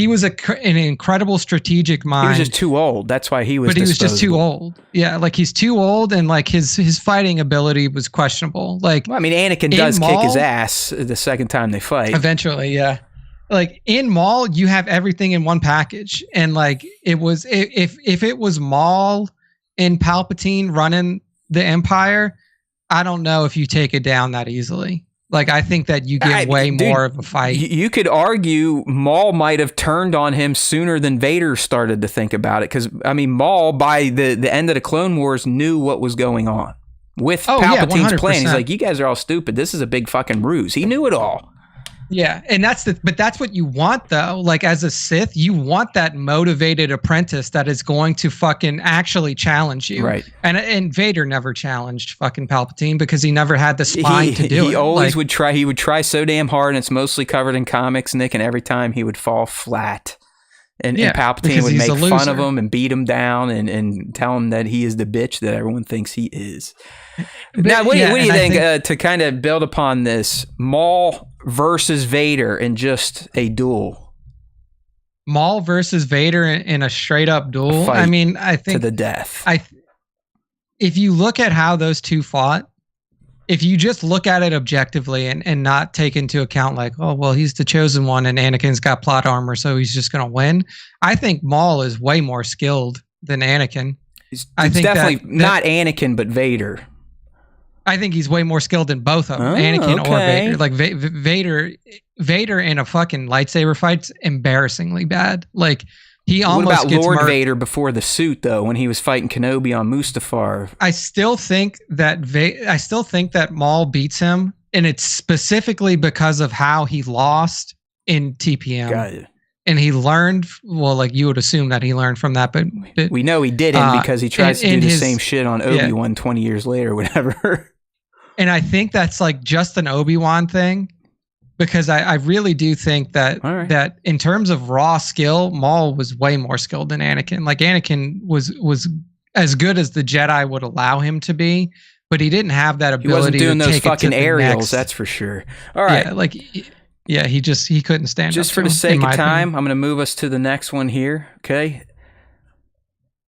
was an incredible strategic mind. He was just too old. That's why he was. But he was just too old. Yeah, like he's too old, and like his fighting ability was questionable. Like, well, I mean, Anakin does kick his ass the second time they fight. Eventually, yeah. Like in Maul, you have everything in one package, and like it was if it was Maul and Palpatine running the Empire, I don't know if you take it down that easily. Like, I think that you get way more of a fight. You could argue Maul might have turned on him sooner than Vader started to think about it. Because, I mean, Maul, by the end of the Clone Wars, knew what was going on with Palpatine's plan. He's like, you guys are all stupid. This is a big fucking ruse. He knew it all. Yeah, and but that's what you want, though. Like, as a Sith, you want that motivated apprentice that is going to fucking actually challenge you. Right. And Vader never challenged fucking Palpatine because he never had the spine to do it. He always would try. He would try so damn hard, and it's mostly covered in comics, Nick, and every time he would fall flat. And Palpatine would make fun of him and beat him down and tell him that he is the bitch that everyone thinks he is. Now, what do you think, to kind of build upon this, Maul versus Vader in just a duel? Maul versus Vader in a straight up duel? I mean, I think to the death. If you look at how those two fought, if you just look at it objectively and not take into account like, oh, well, he's the chosen one and Anakin's got plot armor, so he's just going to win. I think Maul is way more skilled than Anakin. It's definitely not Anakin, but Vader. I think he's way more skilled than both of them, Anakin or Vader. Like Vader in a fucking lightsaber fight's embarrassly bad. Like he almost gets Lord Vader before the suit though, when he was fighting Kenobi on Mustafar. I still think that Maul beats him, and it's specifically because of how he lost in TPM. Got it. And he learned, well, like you would assume that he learned from that, but we know he didn't because he tries to do the same shit on Obi-Wan 20 years later, whatever. And I think that's like just an Obi-Wan thing, because I really do think that that in terms of raw skill, Maul was way more skilled than Anakin. Like Anakin was as good as the Jedi would allow him to be, but he didn't have that ability. He wasn't doing to those take fucking it to aerials, that's for sure. All right, he couldn't stand. Just for the sake of time, I'm going to move us to the next one here. Okay,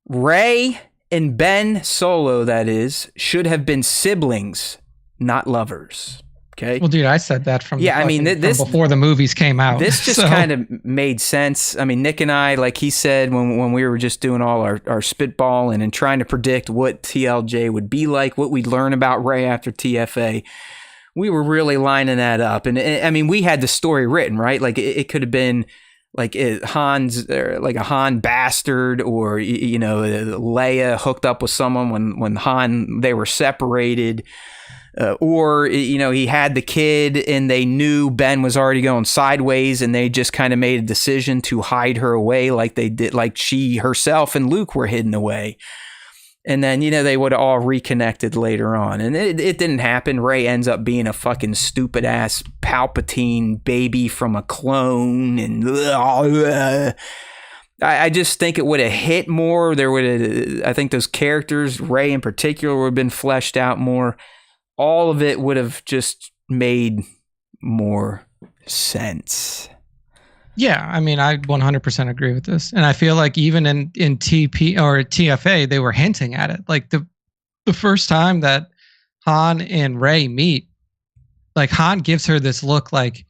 Rey and Ben Solo, that is, should have been siblings, not lovers. Okay. Well, dude, I said that from this before the movies came out. This just kind of made sense. I mean, Nick and I, like he said, when we were just doing all our spitballing and trying to predict what TLJ would be like, what we'd learn about Rey after TFA, we were really lining that up. And I mean, we had the story written, right? Like it could have been like Han's, like a Han bastard, or Leia hooked up with someone when Han, they were separated. Or he had the kid and they knew Ben was already going sideways and they just kind of made a decision to hide her away like they did, like she herself and Luke were hidden away. And then, they would have all reconnected later on. And it didn't happen. Rey ends up being a fucking stupid ass Palpatine baby from a clone. And I just think it would have hit more. I think those characters, Rey in particular, would have been fleshed out more. All of it would have just made more sense. Yeah, I mean, I 100% agree with this. And I feel like even in TP or TFA, they were hinting at it. Like the first time that Han and Rey meet, like Han gives her this look like,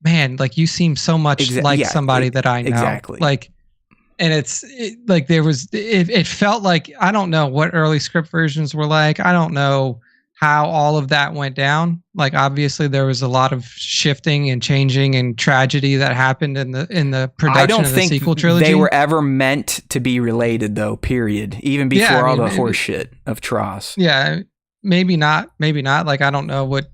man, like you seem so much somebody that I know. Exactly. Like, and it felt like, I don't know what early script versions were like. I don't know how all of that went down. Like obviously there was a lot of shifting and changing and tragedy that happened in the production of the sequel trilogy. They were ever meant to be related though, period. Even before all the horse shit of TROS. Yeah, maybe not. Like I don't know what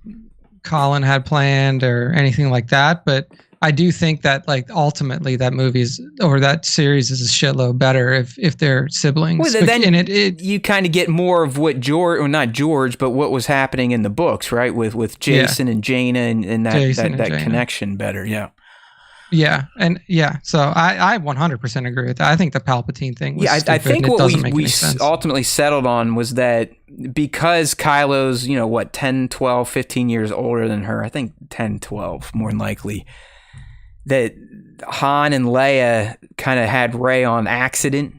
Colin had planned or anything like that, but I do think that like ultimately that that series is a shitload better if they're siblings. Well, then you kind of get more of what but what was happening in the books, right? With Jason and Jaina and that connection better. Yeah. Yeah. And yeah, so I 100% agree with that. I think the Palpatine thing was stupid. I think what we ultimately settled on was that because Kylo's, 10, 12, 15 years older than her, I think 10, 12 more than likely, that Han and Leia kind of had Rey on accident,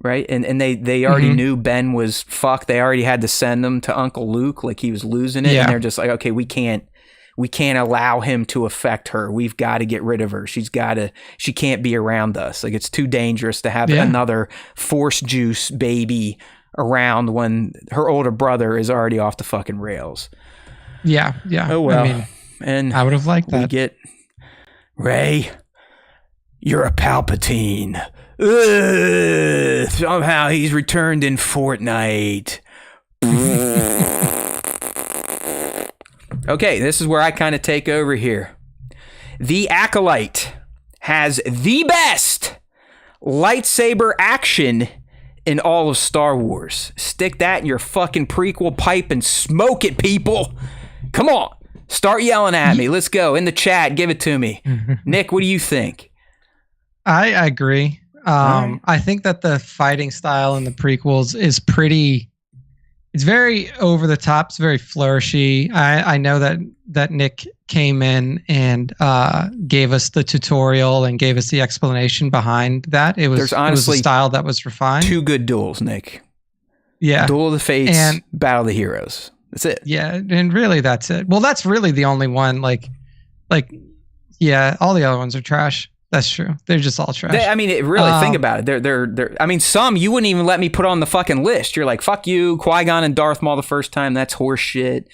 right? And they already knew Ben was fucked. They already had to send him to Uncle Luke, like he was losing it. Yeah. And they're just like, okay, we can't allow him to affect her. We've got to get rid of her. She can't be around us. Like it's too dangerous to have another Force juice baby around when her older brother is already off the fucking rails. Yeah. Oh well. I mean, and I would have liked that. We get Rey. You're a Palpatine. Ugh, somehow he's returned in Fortnite. Okay, this is where I kind of take over here. The Acolyte has the best lightsaber action in all of Star Wars. Stick that in your fucking prequel pipe and smoke it, people. Come on. Start yelling at me. Let's go. In the chat, give it to me. Nick, what do you think? I agree. I think that the fighting style in the prequels is it's very over the top. It's very flourishy. I know that Nick came in and gave us the tutorial and gave us the explanation behind that. It was honestly a style that was refined. 2 good duels, Nick. Yeah. Duel of the Fates and Battle of the Heroes. That's it. Yeah, and really that's it. Well, that's really the only one. Like, yeah, all the other ones are trash. That's true. They're just all trash. Really think about it. They're. I mean, some you wouldn't even let me put on the fucking list. You're like, fuck you, Qui-Gon and Darth Maul the first time. That's horse shit.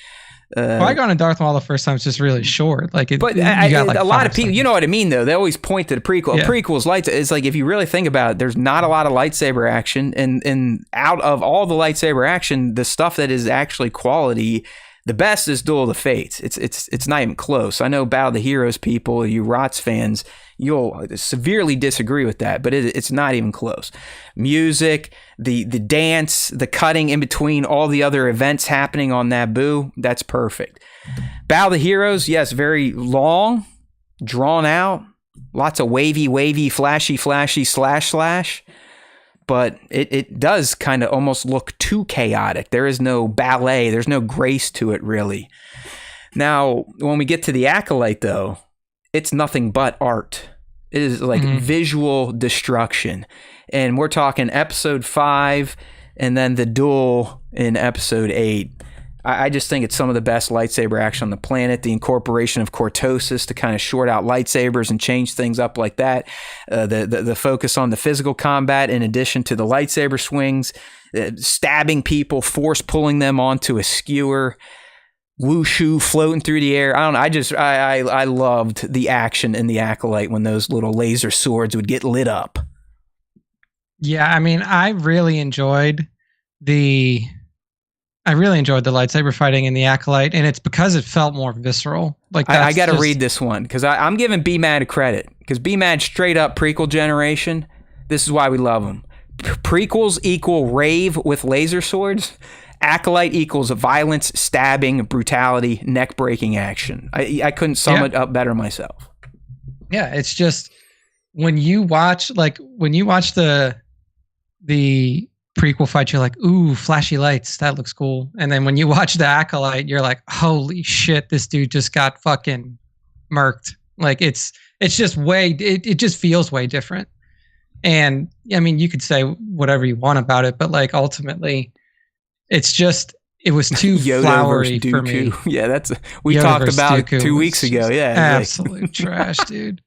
Qui-Gon and Darth Maul the first time is just really short. Like, a lot of people, you know what I mean, though. They always point to the prequel. Yeah. A prequel's it's like if you really think about it, there's not a lot of lightsaber action, and out of all the lightsaber action, the stuff that is actually quality. The best is Duel of the Fates. It's not even close. I know Battle of the Heroes people, you ROTS fans, you'll severely disagree with that, but it's not even close. Music, the dance, the cutting in between all the other events happening on Naboo, that's perfect. Battle of the Heroes, yes, very long, drawn out, lots of wavy, flashy, slash. But it does kind of almost look too chaotic. There is no ballet. There's no grace to it, really. Now, when we get to the Acolyte, though, it's nothing but art. It is like visual destruction. And we're talking episode 5 and then the duel in episode 8. I just think it's some of the best lightsaber action on the planet. The incorporation of cortosis to kind of short out lightsabers and change things up like that. The focus on the physical combat in addition to the lightsaber swings, stabbing people, force pulling them onto a skewer, wushu floating through the air. I don't know. I loved the action in the Acolyte when those little laser swords would get lit up. Yeah, I mean, I really enjoyed the lightsaber fighting in the Acolyte, and it's because it felt more visceral. Like I got to read this one because I'm giving B-Mad credit because B-Mad straight up prequel generation. This is why we love them. Prequels equal rave with laser swords. Acolyte equals violence, stabbing, brutality, neck-breaking action. I couldn't sum it up better myself. Yeah, it's just when you watch the prequel fight, you're like, ooh, flashy lights, that looks cool. And then when you watch the Acolyte, you're like, holy shit, this dude just got fucking murked. Like it's just it just feels way different. And I mean, you could say whatever you want about it, but like ultimately it was too flowery for me. Yeah, we talked about Dooku 2 weeks ago. Yeah, absolute trash, dude.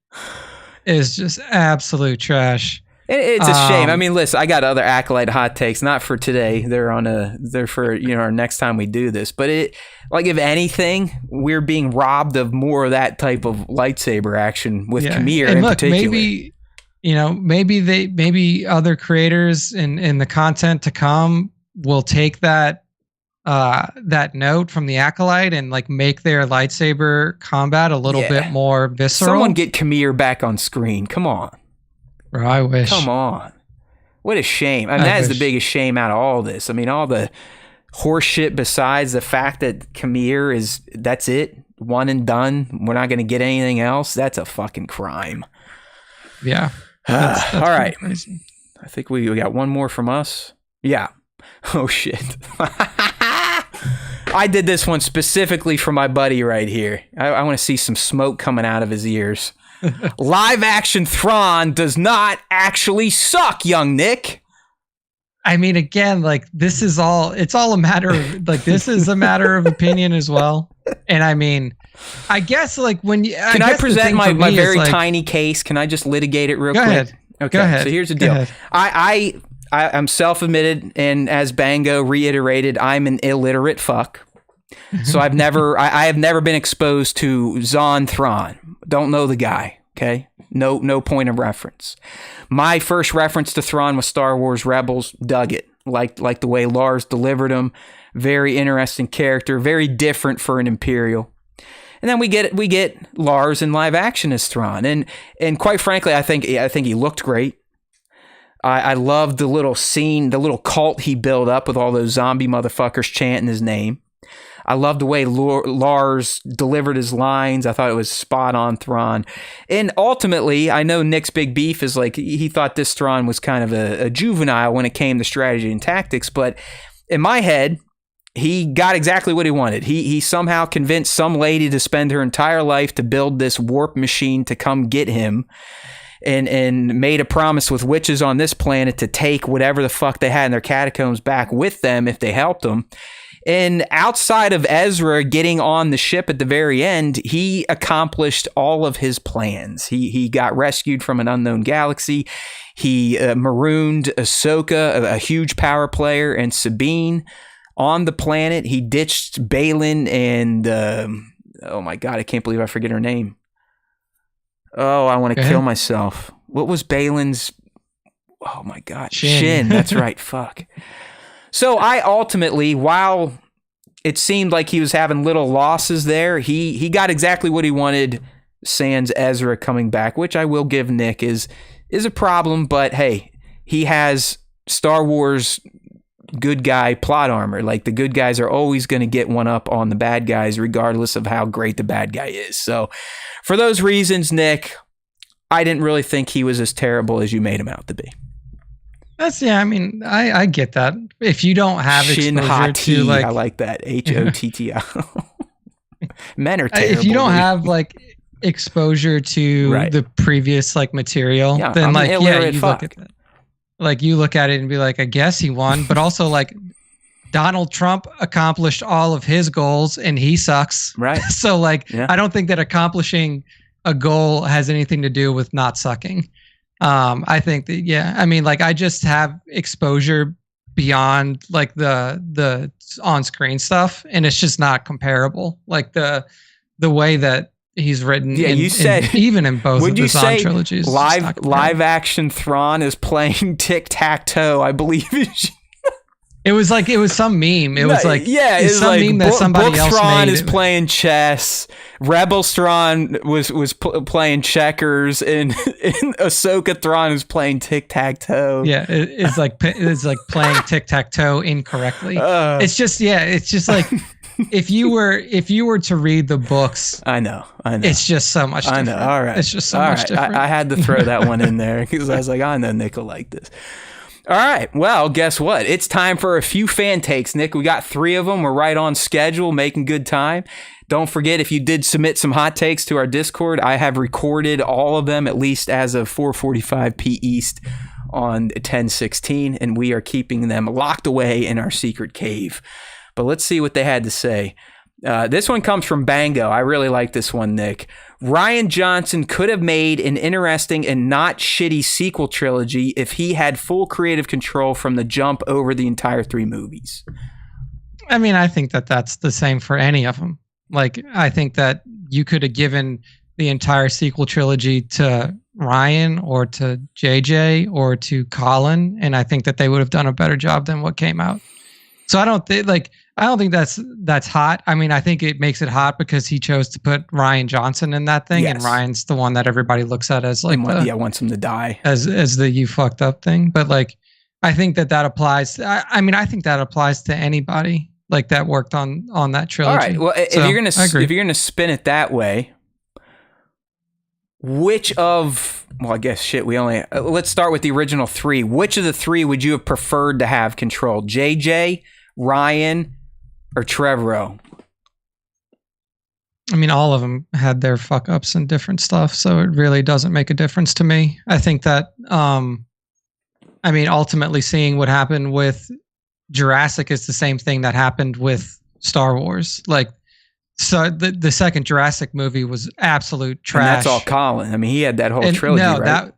It's just absolute trash. It's a shame. I mean, listen, I got other Acolyte hot takes, not for today. They're for our next time we do this. But if anything, we're being robbed of more of that type of lightsaber action with Kamir in particular. Maybe other creators in the content to come will take that note from the Acolyte and like make their lightsaber combat a little bit more visceral. Someone get Kamir back on screen. Come on. Bro, I wish. Come on. What a shame. I mean, that is the biggest shame out of all this. I mean, all the horse shit besides the fact that Kamir that's it. One and done. We're not going to get anything else. That's a fucking crime. Yeah. That's all right. Crazy. I think we got one more from us. Yeah. Oh, shit. I did this one specifically for my buddy right here. I want to see some smoke coming out of his ears. Live action Thrawn does not actually suck, young Nick. I mean, again, like it's all a matter of this is a matter of opinion as well. And I mean, I guess like when you can I present my very tiny case? Can I just litigate it real quick? Ahead. Okay. Go ahead. So here's the deal. I I'm self-admitted, and as Bango reiterated, I'm an illiterate fuck. So I have never been exposed to Zahn Thrawn. Don't know the guy. Okay, no point of reference. My first reference to Thrawn was Star Wars Rebels. Dug it. Like the way Lars delivered him. Very interesting character. Very different for an Imperial. And then we get Lars in live action as Thrawn, and quite frankly, I think he looked great. I loved the little scene, the little cult he built up with all those zombie motherfuckers chanting his name. I loved the way Lars delivered his lines. I thought it was spot on Thrawn. And ultimately, I know Nick's big beef is like he thought this Thrawn was kind of a juvenile when it came to strategy and tactics. But in my head, he got exactly what he wanted. He somehow convinced some lady to spend her entire life to build this warp machine to come get him. And made a promise with witches on this planet to take whatever the fuck they had in their catacombs back with them if they helped them. And outside of Ezra getting on the ship at the very end, he accomplished all of his plans. He got rescued from an unknown galaxy. He marooned Ahsoka, a huge power player, and Sabine on the planet. He ditched Balin and, oh my God, I can't believe I forget her name. Oh, I want to kill myself. What was Balin's? Oh my God. Shin. That's right. Fuck. So I ultimately, while it seemed like he was having little losses there, he got exactly what he wanted, sans Ezra coming back, which I will give Nick is a problem. But hey, he has Star Wars good guy plot armor. Like the good guys are always going to get one up on the bad guys, regardless of how great the bad guy is. So for those reasons, Nick, I didn't really think he was as terrible as you made him out to be. I mean, I get that. If you don't have exposure to I like that. HOTTI. Men are terrible. If you don't have like exposure to the previous like material, then I'm like you look at that. Like you look at it and be like, I guess he won, but also like Donald Trump accomplished all of his goals and he sucks. Right. So like, I don't think that accomplishing a goal has anything to do with not sucking. I think that, I mean, like I just have exposure beyond like the on-screen stuff and it's just not comparable. Like the way that he's written, you said even in both of the Zahn trilogies, live action Thrawn is playing tic-tac-toe, I believe. It was some meme. It was like some like meme that somebody else Thrawn made. is playing chess. Rebel Thrawn was playing checkers, and Ahsoka Thrawn is playing tic tac toe. Yeah, it's like playing tic tac toe incorrectly. It's just like if you were to read the books, I know. It's just so much different. I know. All right, it's just so much different. I had to throw that one in there because I was like, I know Nick will like this. All right. Well, guess what? It's time for a few fan takes, Nick. We got 3 of them. We're right on schedule, making good time. Don't forget, if you did submit some hot takes to our Discord, I have recorded all of them, at least as of 4:45 p. East on 10/16, and we are keeping them locked away in our secret cave. But let's see what they had to say. This one comes from Bango. I really like this one, Nick. Rian Johnson could have made an interesting and not shitty sequel trilogy if he had full creative control from the jump over the entire 3 movies. I mean, I think that that's the same for any of them. Like, I think that you could have given the entire sequel trilogy to Ryan or to JJ or to Colin, and I think that they would have done a better job than what came out. So I don't think that's hot. I mean, I think it makes it hot because he chose to put Rian Johnson in that thing, and Ryan's the one that everybody looks at as like wants him to die as the you fucked up thing. But like, I think that applies. I mean, I think that applies to anybody like that worked on that trilogy. All right. Well, if you're gonna spin it that way, which of I guess shit. We only let's start with the original 3. Which of the 3 would you have preferred to have control? JJ, Ryan, or Trevorrow? I mean, all of them had their fuck ups and different stuff, so it really doesn't make a difference to me. I think that, I mean, ultimately seeing what happened with Jurassic is the same thing that happened with Star Wars. Like, so the second Jurassic movie was absolute trash. And that's all Colin. I mean, he had that whole trilogy, right?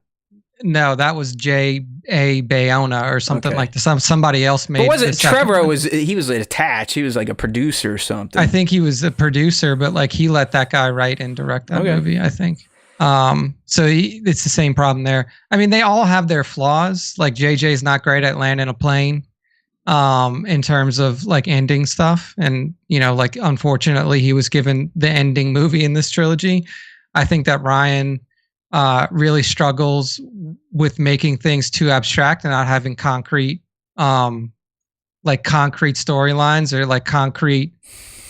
No, that was J.A. Bayona or something Okay. like that. Somebody else made. But wasn't the second Trevor one. he was attached? He was like a producer or something. I think he was a producer, but like he let that guy write and direct that movie, I think. So it's the same problem there. I mean, they all have their flaws. Like JJ's not great at landing a plane, in terms of like ending stuff. And, you know, like unfortunately he was given the ending movie in this trilogy. I think that Ryan really struggles with making things too abstract and not having concrete, like concrete storylines or like concrete,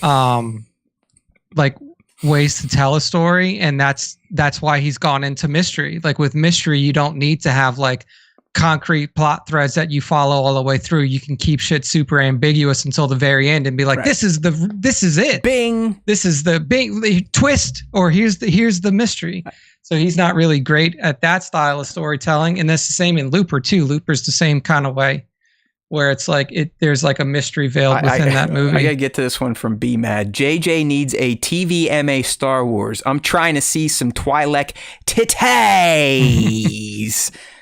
like ways to tell a story. And that's why he's gone into mystery. Like with mystery, you don't need to have like concrete plot threads that you follow all the way through. You can keep shit super ambiguous until the very end and be like, this is it. Bing. This is the big twist, or here's the mystery. So he's not really great at that style of storytelling. And that's the same in Looper too. Looper's the same kind of way, where it's like there's like a mystery veiled within that movie. I gotta get to this one from B Mad. JJ needs a TVMA Star Wars. I'm trying to see some Twi'lek titties.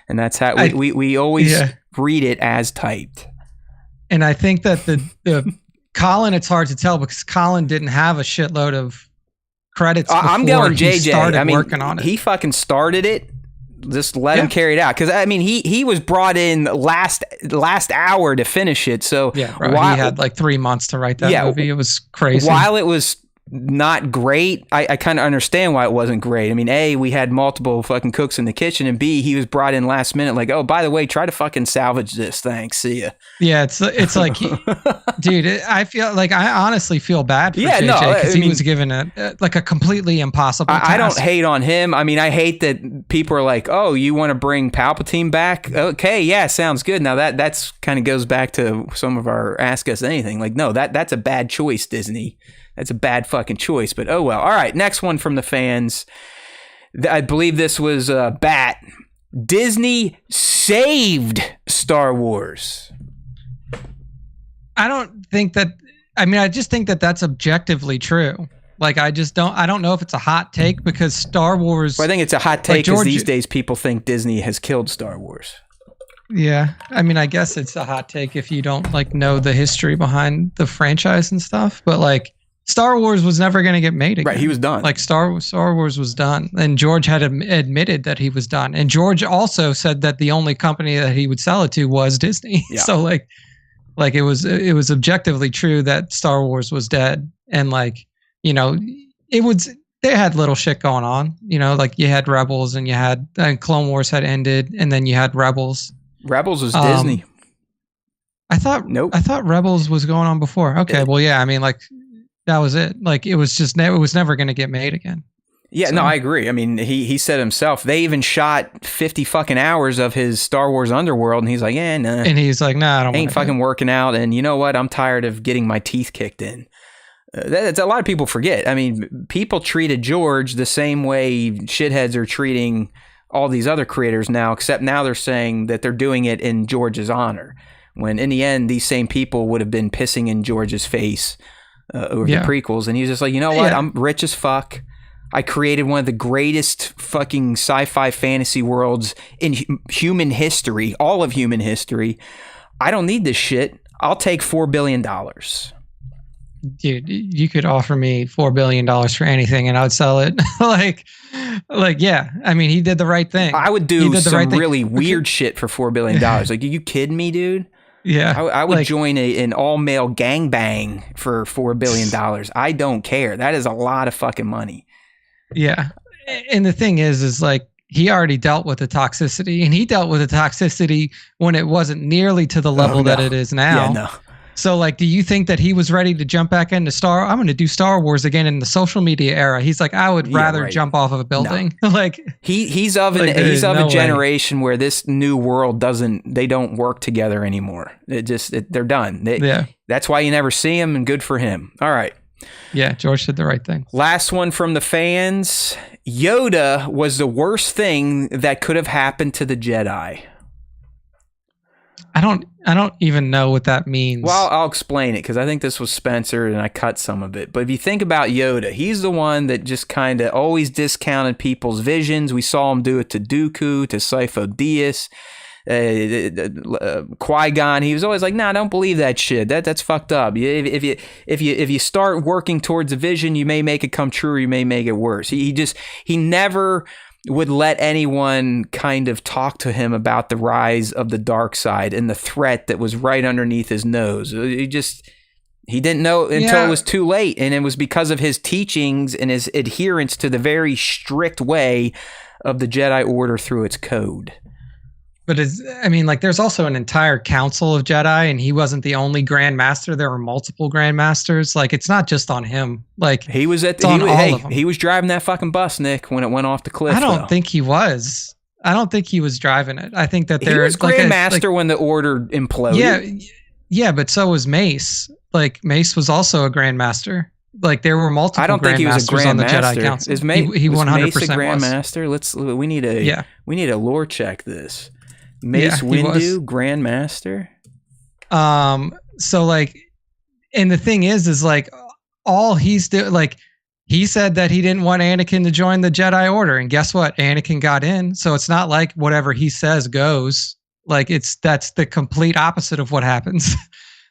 And that's how we always read it as typed. And I think that the Colin, it's hard to tell because Colin didn't have a shitload of credits. I'm going JJ. I mean, working on it. He fucking started it. Just let him carry it out. Because I mean, he was brought in last hour to finish it. So he had like 3 months to write that movie. It was crazy. While it was not great, I kind of understand why it wasn't great. I mean, A, we had multiple fucking cooks in the kitchen, and B, he was brought in last minute like, oh, by the way, try to fucking salvage this. Thanks. See ya. Yeah, it's like, dude, I feel like I honestly feel bad for JJ because he was given a completely impossible task. I don't hate on him. I mean, I hate that people are like, oh, you want to bring Palpatine back? Okay, yeah, sounds good. Now that's kind of goes back to some of our Ask Us Anything. Like, no, that's a bad choice, Disney. That's a bad fucking choice, but oh well. All right, next one from the fans. I believe this was Bat. Disney saved Star Wars. I don't think that. I mean, I just think that that's objectively true. Like, I don't know if it's a hot take because Star Wars. Well, I think it's a hot take because these days people think Disney has killed Star Wars. Yeah, I mean, I guess it's a hot take if you don't like know the history behind the franchise and stuff. But like, Star Wars was never going to get made again. Right, he was done. Like Star Wars was done, and George had admitted that he was done. And George also said that the only company that he would sell it to was Disney. Yeah. So like it was objectively true that Star Wars was dead, and like, you know, they had little shit going on. You know, like you had Rebels, and you had Clone Wars had ended, and then you had Rebels. Rebels was Disney. I thought Rebels was going on before. Okay, well, yeah, I mean, like. That was it. Like it was never going to get made again. Yeah, so. No, I agree. I mean, he said himself, they even shot 50 fucking hours of his Star Wars Underworld, and he's like, nah. And he's like, nah, I don't ain't fucking working out. And you know what? I'm tired of getting my teeth kicked in. That's a lot of people forget. I mean, people treated George the same way shitheads are treating all these other creators now, except now they're saying that they're doing it in George's honor. When in the end, these same people would have been pissing in George's face over the prequels, and he's just like, you know what? I'm rich as fuck. I created one of the greatest fucking sci-fi fantasy worlds in human history, all of human history. I don't need this shit. I'll take $4 billion. Dude, you could offer me $4 billion for anything, and I'd sell it. like, yeah. I mean, he did the right thing. I would do some really weird shit for $4 billion. Like, are you kidding me, dude? Yeah, I would join an all-male gangbang for $4 billion. I don't care. That is a lot of fucking money. Yeah, and the thing is like he already dealt with the toxicity, and he dealt with the toxicity when it wasn't nearly to the level that it is now. Yeah, no. So, like, do you think that he was ready to jump back into I'm going to do Star Wars again in the social media era? He's like, I would rather jump off of a building. No. Like, he's of a generation where this new world they don't work together anymore. They're done. That's why you never see him, and good for him. All right. Yeah, George did the right thing. Last one from the fans. Yoda was the worst thing that could have happened to the Jedi. I don't even know what that means. Well, I'll explain it because I think this was Spencer and I cut some of it. But if you think about Yoda, he's the one that just kind of always discounted people's visions. We saw him do it to Dooku, to Sifo Dyas, Qui-Gon. He was always like, "Nah, I don't believe that shit. That's fucked up. If you start working towards a vision, you may make it come true, or you may make it worse." He never would let anyone kind of talk to him about the rise of the dark side and the threat that was right underneath his nose. He didn't know until it was too late. And it was because of his teachings and his adherence to the very strict way of the Jedi Order through its code. But there's also an entire council of Jedi, and he wasn't the only Grand Master. There were multiple Grand Masters. Like, it's not just on him. Like, he was he was driving that fucking bus, Nick, when it went off the cliff. I don't think he was. I don't think he was driving it. I think that he was Grand Master when the Order imploded. Yeah, but so was Mace. Like, Mace was also a Grand Master. Like, there were multiple. I don't think he was a Grand Master. Jedi Council. He 100% Mace a Grand Master? We need a lore check this. Mace Windu, Grand Master. So like, and the thing is like, all he's doing, like, he said that he didn't want Anakin to join the Jedi Order, and guess what? Anakin got in. So it's not like whatever he says goes. Like, that's the complete opposite of what happens.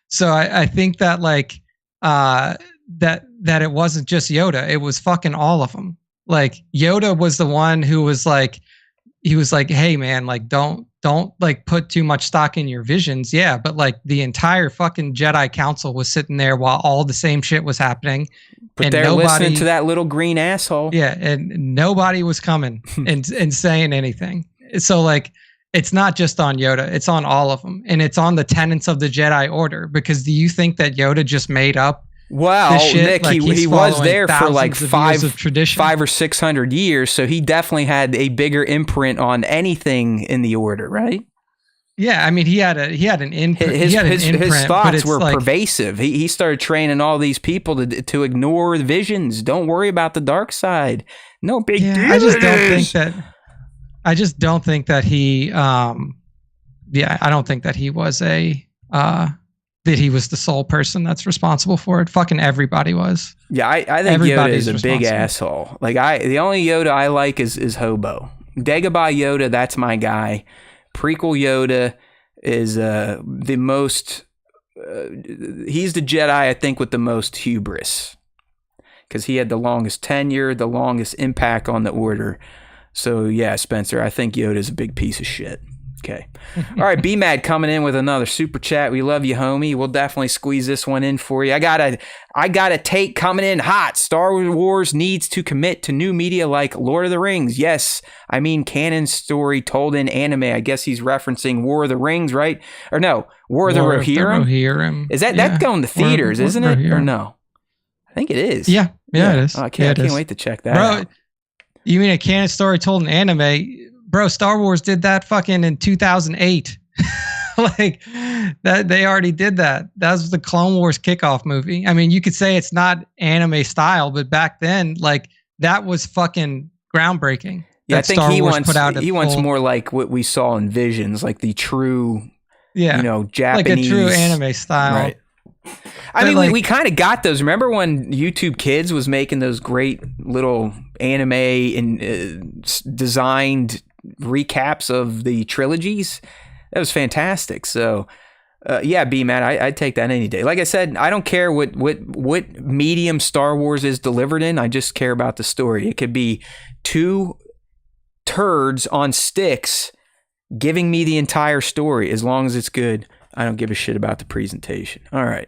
So I think that like, that it wasn't just Yoda. It was fucking all of them. Like, Yoda was the one who was like, he was like, "Hey man, like, don't like put too much stock in your visions." Yeah, but like the entire fucking Jedi Council was sitting there while all the same shit was happening. But they're listening to that little green asshole. Yeah, and nobody was coming and saying anything. So like, it's not just on Yoda, it's on all of them. And it's on the tenets of the Jedi Order, because do you think that Yoda just made up? Well, Nick, like, he was there for like 500 or 600 years, so he definitely had a bigger imprint on anything in the Order, right? Yeah, I mean, he had an imprint. His thoughts were like, pervasive. He started training all these people to ignore the visions. Don't worry about the dark side. No big deal. I just don't think that he. I don't think that he was that he was the sole person that's responsible for it. Fucking everybody was. Yeah, I think Yoda is a big asshole. Like, the only Yoda I like is Hobo. Dagobah Yoda, that's my guy. Prequel Yoda is the most. He's the Jedi, I think, with the most hubris, because he had the longest tenure, the longest impact on the Order. So yeah, Spencer, I think Yoda is a big piece of shit. Okay. All right, B-Mad coming in with another super chat. We love you, homie. We'll definitely squeeze this one in for you. I got a take coming in hot. Star Wars needs to commit to new media like Lord of the Rings. Yes, I mean canon story told in anime. I guess he's referencing War of the Rings, right? Or no, War of the Rohirrim. Is that's going to theaters, isn't it? Or no? I think it is. Yeah, it is. Oh, I can't wait to check that out. You mean a canon story told in anime? Bro, Star Wars did that fucking in 2008. Like, that they already did that. That was the Clone Wars kickoff movie. I mean, you could say it's not anime style, but back then, like, that was fucking groundbreaking. Yeah, I think he wants more like what we saw in Visions, like the true, Japanese, like a true anime style. Right. I mean, we kind of got those. Remember when YouTube Kids was making those great little anime and designed recaps of the trilogies? That was fantastic. So yeah, B-Man, I'd take that any day. Like I said, I don't care what medium Star Wars is delivered in. I just care about the story. It could be two turds on sticks giving me the entire story. As long as it's good, I don't give a shit about the presentation. All right.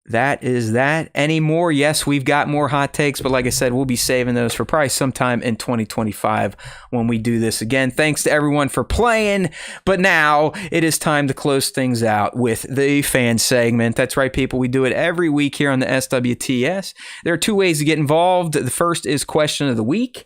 That is that. Any more? Yes, we've got more hot takes, but like I said, we'll be saving those for probably sometime in 2025 when we do this again. Thanks to everyone for playing, but now it is time to close things out with the fan segment. That's right, people. We do it every week here on the SWTS. There are two ways to get involved. The first is question of the week.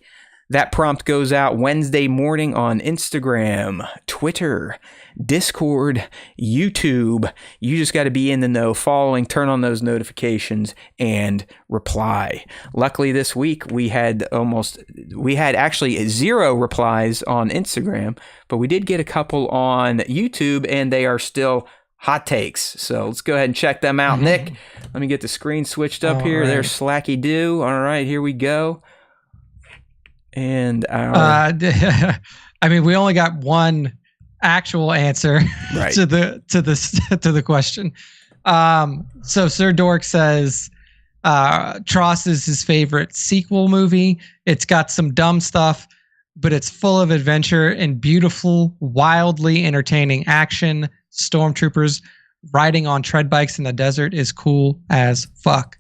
That prompt goes out Wednesday morning on Instagram, Twitter, Discord, YouTube. You just got to be in the know, following, turn on those notifications, and reply. Luckily this week we had actually 0 replies on Instagram, but we did get a couple on YouTube, and they are still hot takes. So let's go ahead and check them out. Nick, let me get the screen switched up here. Right. There's Slacky Doo. All right, here we go. And I mean, we only got one actual answer to the question. So Sir Dork says Tross is his favorite sequel movie. It's got some dumb stuff, but it's full of adventure and beautiful, wildly entertaining action. Stormtroopers riding on tread bikes in the desert is cool as fuck.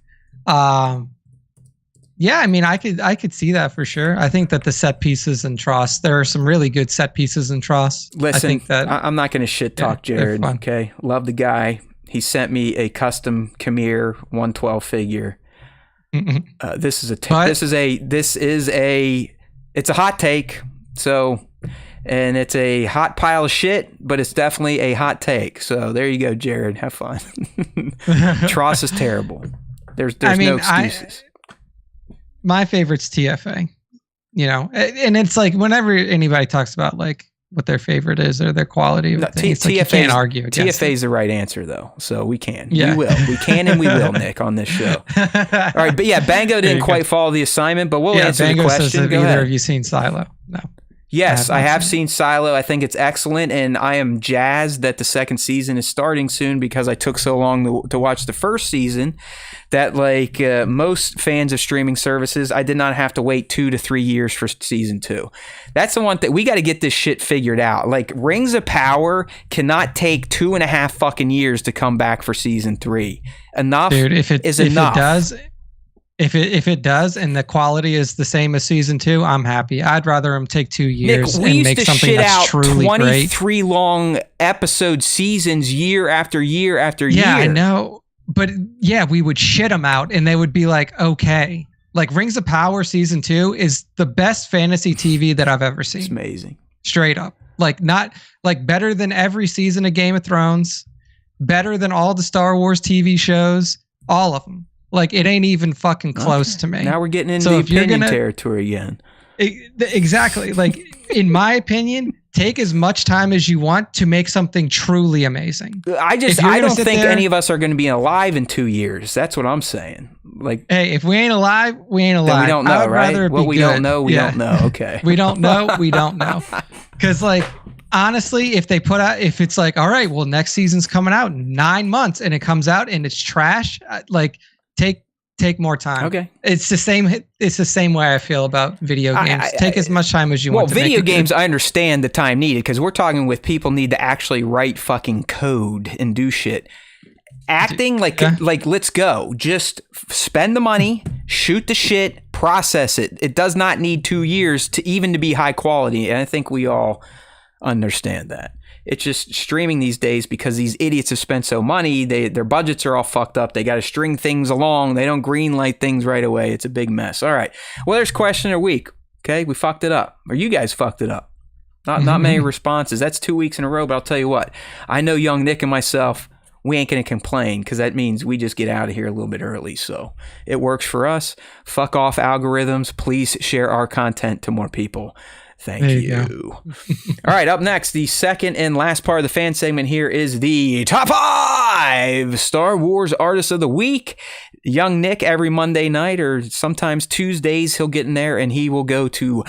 Yeah, I mean, I could see that for sure. I think that the set pieces in Tross, there are some really good set pieces in Tross. Listen, I think that I'm not going to shit talk Jared. Okay, love the guy. He sent me a custom Khmer 112 figure. This is a hot take. So, and it's a hot pile of shit, but it's definitely a hot take. So there you go, Jared. Have fun. Tross is terrible. There's no excuses. My favorite's TFA, and it's like whenever anybody talks about like what their favorite is or their quality of things, you can't argue against TFA is the right answer though, so we can. Yeah. We can and we will, Nick, on this show. All right, but yeah, Bango didn't quite follow the assignment, but we'll answer Bango the question. Says, have either of you seen Silo? No. Yes, I have seen Silo. I think it's excellent, and I am jazzed that the second season is starting soon because I took so long to watch the first season that, like most fans of streaming services, I did not have to wait 2 to 3 years for season 2. That's the one thing. We got to get this shit figured out. Like, Rings of Power cannot take 2.5 fucking years to come back for season 3. Enough, dude. If it does. If it does and the quality is the same as season 2, I'm happy. I'd rather them take 2 years Nick, and make something that's truly 23 great. Long episode seasons year after year after year. Yeah, I know. But yeah, we would shit them out and they would be like, okay. Like Rings of Power season 2 is the best fantasy TV that I've ever seen. It's amazing. Straight up. Like not like better than every season of Game of Thrones, better than all the Star Wars TV shows, all of them. Like, it ain't even fucking close to me. Now we're getting into the opinion territory again. Exactly. Like, in my opinion, take as much time as you want to make something truly amazing. I don't think any of us are going to be alive in 2 yeas. That's what I'm saying. Like, hey, if we ain't alive, we ain't alive. We don't know, right? What we don't know, we don't know. Okay. We don't know, we don't know. Because, like, honestly, if it's like, all right, well, next season's coming out in 9 months and it comes out and it's trash, like, take more time. Okay. It's the same way I feel about video games. Take as much time as you want. Well, video games, I understand the time needed because we're talking with people need to actually write fucking code and do shit. Acting, like let's go. Just spend the money, shoot the shit, process it. It does not need 2 years to be high quality, and I think we all understand that. It's just streaming these days because these idiots have spent so money. Their budgets are all fucked up. They got to string things along. They don't green light things right away. It's a big mess. All right. Well, there's question of the week. Okay, we fucked it up, or you guys fucked it up. Not many responses. That's 2 weeks in a row. But I'll tell you what. I know young Nick and myself, we ain't gonna complain because that means we just get out of here a little bit early. So it works for us. Fuck off algorithms. Please share our content to more people. Thank you. All right, up next, the second and last part of the fan segment here is the top 5 Star Wars artists of the week. Young Nick, every Monday night or sometimes Tuesdays, he'll get in there and he will go to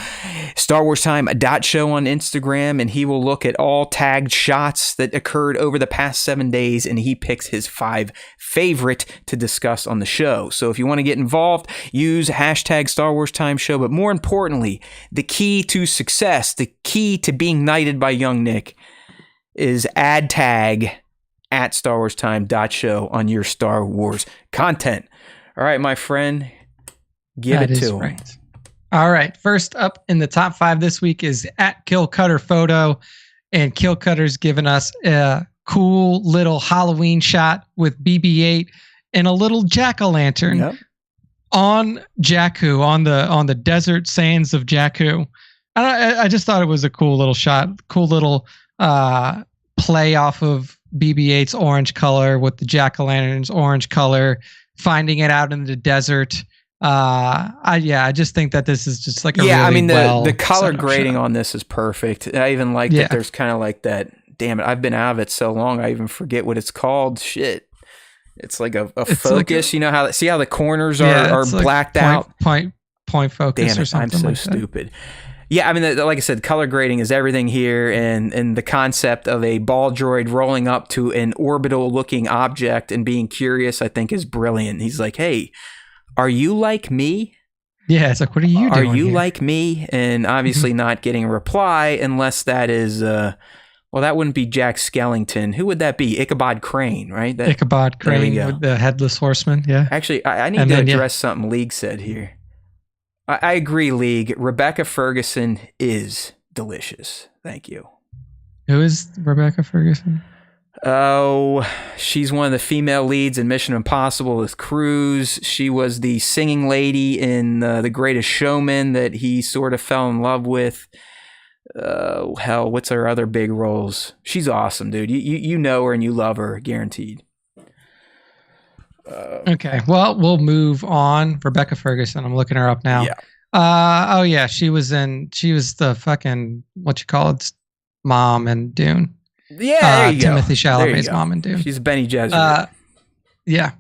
StarWarsTime.show on Instagram and he will look at all tagged shots that occurred over the past 7 days and he picks his 5 favorite to discuss on the show. So if you want to get involved, use hashtag StarWarsTimeShow. But more importantly, the key to success, the key to being knighted by young Nick is add tag at StarWarsTime.show on your Star Wars content. All right, my friend, give it to him. All right, first up in the top 5 this week is at Kill Cutter Photo, and Kill Cutter's given us a cool little Halloween shot with BB-8 and a little jack-o'-lantern. Yep. on Jakku, on the desert sands of Jakku. I just thought it was a cool little shot, cool little play off of BB-8's orange color with the jack-o'-lantern's orange color, finding it out in the desert. I just think that this is just like a really I mean well the color grading shot. on this is perfect. I even like that there's kind of like that. Damn it, I've been out of it so long I even forget what it's called. Shit. It's like a focus, like you know how the corners are blacked out. Point focus. Damn it, or something. I'm so like stupid. Yeah, I mean, like I said, color grading is everything here, and the concept of a ball droid rolling up to an orbital-looking object and being curious, I think, is brilliant. He's like, "Hey, are you like me?" Yeah, it's like, what are you doing? Are you here? like me? And obviously not getting a reply unless that is, well, that wouldn't be Jack Skellington. Who would that be? Ichabod Crane, right? Ichabod Crane with the headless horseman. Yeah. Actually, I need to address something League said here. I agree, League. Rebecca Ferguson is delicious. Thank you. Who is Rebecca Ferguson? Oh, she's one of the female leads in Mission Impossible with Cruise. She was the singing lady in The Greatest Showman that he sort of fell in love with. Hell, what's her other big roles? She's awesome, dude. You know her and you love her, guaranteed. Okay, well, we'll move on. Rebecca Ferguson. I'm looking her up now. Yeah. She was the fucking mom in Dune. Yeah, there you Timothy go. Chalamet's mom in Dune. She's Benny Gesserit. Yeah.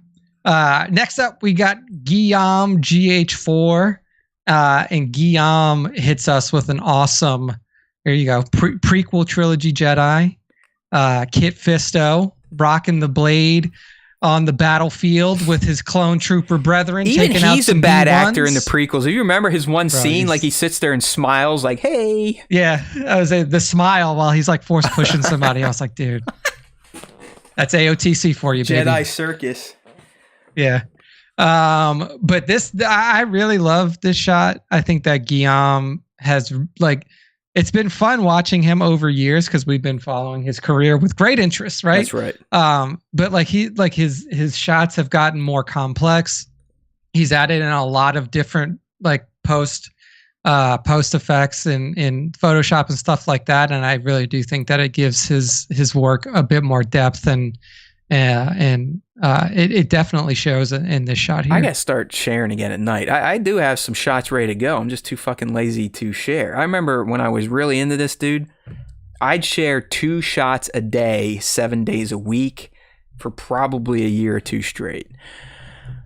Next up, we got Guillaume GH4, and Guillaume hits us with an awesome. There you go. Prequel trilogy Jedi. Kit Fisto rocking the blade on the battlefield with his clone trooper brethren. Even taking out he's a some bad B1s. actor in the prequels. Do you remember his one scene? Like he sits there and smiles, like, "Hey." Yeah, I was the smile while he's like force pushing somebody. I was like, dude, that's AOTC for you, baby. Jedi circus. Yeah. But I really love this shot. I think that Guillaume has it's been fun watching him over years because we've been following his career with great interest, right? That's right. But his shots have gotten more complex. He's added in a lot of different post effects in Photoshop and stuff like that, and I really do think that it gives his work a bit more depth and it definitely shows in this shot here. I gotta start sharing again at night. I do have some shots ready to go. I'm just too fucking lazy to share. I remember when I was really into this, dude, I'd share 2 shots a day, 7 days a week for probably a year or 2 straight.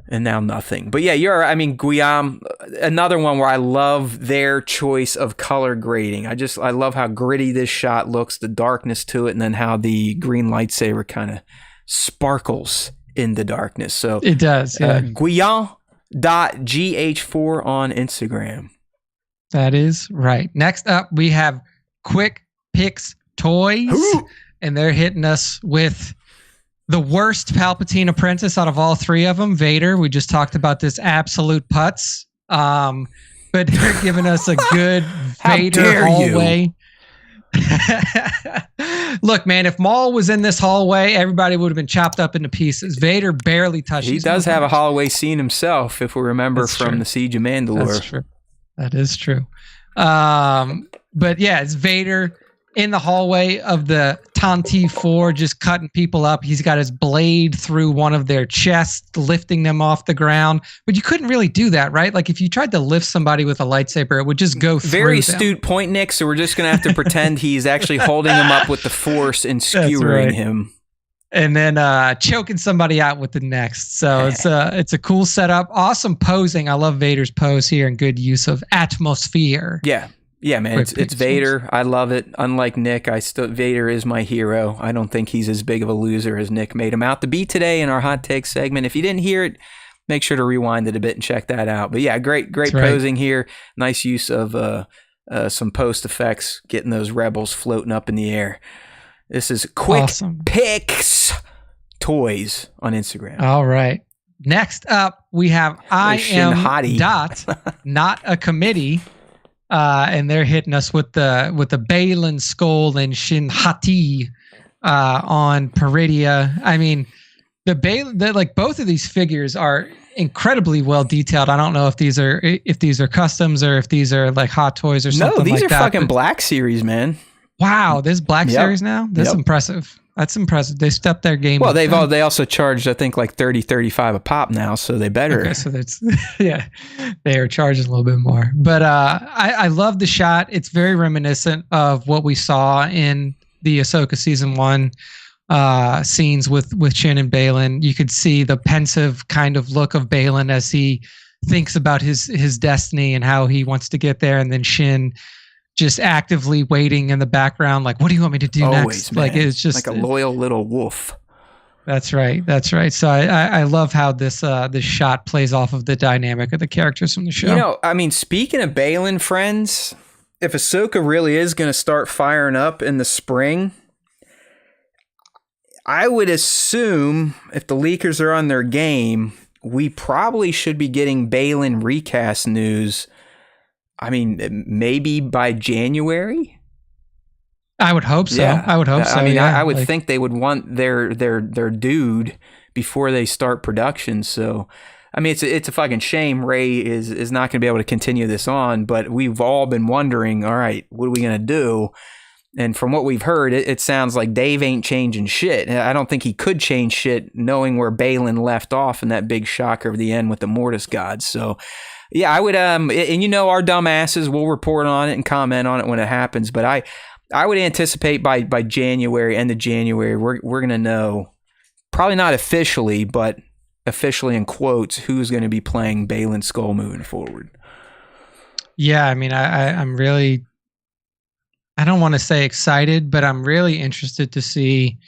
And now nothing. But yeah, Guillaume, another one where I love their choice of color grading. I love how gritty this shot looks, the darkness to it, and then how the green lightsaber kind of sparkles in the darkness. So it does. Yeah. Guillaume.gh4 on Instagram. That is right. Next up, we have Quick Picks Toys, and they're hitting us with the worst Palpatine apprentice out of all 3 of them, Vader. We just talked about this absolute putz. But they're giving us a good Vader hallway. Look, man, if Maul was in this hallway, everybody would have been chopped up into pieces. Vader barely touches. He does have a hallway scene himself, if we remember from the Siege of Mandalore. That's true. That is true. But yeah, it's Vader in the hallway of the Tantive 4, just cutting people up. He's got his blade through one of their chests, lifting them off the ground. But you couldn't really do that, right? Like if you tried to lift somebody with a lightsaber, it would just go through Very them. astute point, Nick. So we're just going to have to pretend he's actually holding him up with the Force and skewering him. And then choking somebody out with the next. So it's a cool setup. Awesome posing. I love Vader's pose here and good use of atmosphere. Yeah, man, it's Vader. I love it. Unlike Nick, Vader is my hero. I don't think he's as big of a loser as Nick made him out to be today in our hot take segment. If you didn't hear it, make sure to rewind it a bit and check that out. But yeah, great posing here. Nice use of some post effects, getting those rebels floating up in the air. This is Quick Picks Toys on Instagram. All right. Next up, we have I Am Dot, Not a Committee. And they're hitting us with the Balin Skull and Shin Hati on Peridia. I mean, both of these figures are incredibly well detailed. I don't know if these are customs or if these are like hot toys or something. No, these like are that, fucking Black Series, man. Wow, this Black Yep. Series now? That's Yep. impressive. That's impressive. They stepped their game Well, up. they also charged, I think, like 30, 35 a pop now, so they better. Okay, so that's yeah, they are charging a little bit more. But I love the shot. It's very reminiscent of what we saw in the Ahsoka season 1 scenes with Shin and Balin. You could see the pensive kind of look of Balin as he thinks about his destiny and how he wants to get there, and then Shin just actively waiting in the background, like, what do you want me to do next? Man. Like, it's just like a loyal little wolf. That's right. So I love how this shot plays off of the dynamic of the characters from the show. You know, I mean, speaking of Balin, friends, if Ahsoka really is going to start firing up in the spring, I would assume if the leakers are on their game, we probably should be getting Balin recast news. I mean, maybe by January. I would hope so. Yeah. I would hope so. I mean, yeah. I would think they would want their dude before they start production. So, I mean, it's a fucking shame Ray is not going to be able to continue this on. But we've all been wondering, all right, what are we going to do? And from what we've heard, it sounds like Dave ain't changing shit. I don't think he could change shit knowing where Balin left off in that big shocker of the end with the Mortis gods. So, yeah, I would, and you know, our dumbasses will report on it and comment on it when it happens. But I would anticipate by January, end of January, we're going to know, probably not officially, but officially in quotes, who's going to be playing Balin Skull moving forward. Yeah, I mean, I'm really, I don't want to say excited, but I'm really interested to see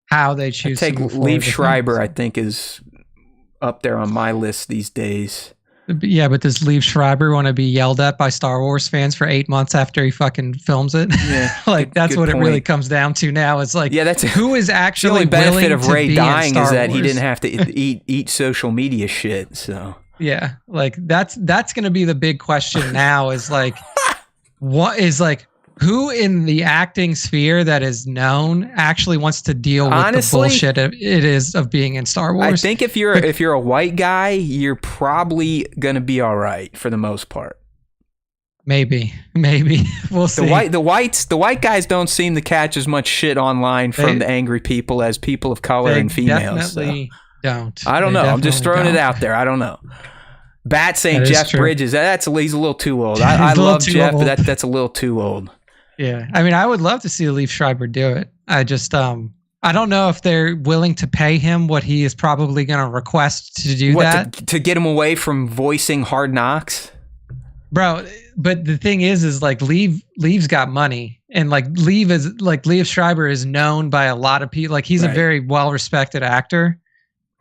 how they choose to move forward. Liev Schreiber, I think, is up there on my list these days. Yeah, but does Liev Schreiber want to be yelled at by Star Wars fans for 8 months after he fucking films it? Yeah, like that's good what point. It really comes down to now. It's like, yeah, that's who is the actually only benefit of Ray dying is that Wars? he didn't have to eat social media shit. So yeah, like that's going to be the big question now. Is like, what is like. Who in the acting sphere that is known actually wants to deal with the bullshit it is of being in Star Wars? I think if you're a white guy, you're probably gonna be all right for the most part. Maybe we'll see. The white guys don't seem to catch as much shit online from the angry people as people of color and females. Definitely don't. I don't know. I'm just throwing it out there. I don't know. Bat saying Jeff Bridges. He's a little too old. I love Jeff, but that's a little too old. Yeah, I mean, I would love to see Liev Schreiber do it. I just, I don't know if they're willing to pay him what he is probably going to request to do that. To get him away from voicing Hard Knocks? Bro, but the thing is like Liev's got money, and like Liev Schreiber is known by a lot of people. Like he's a very well-respected actor.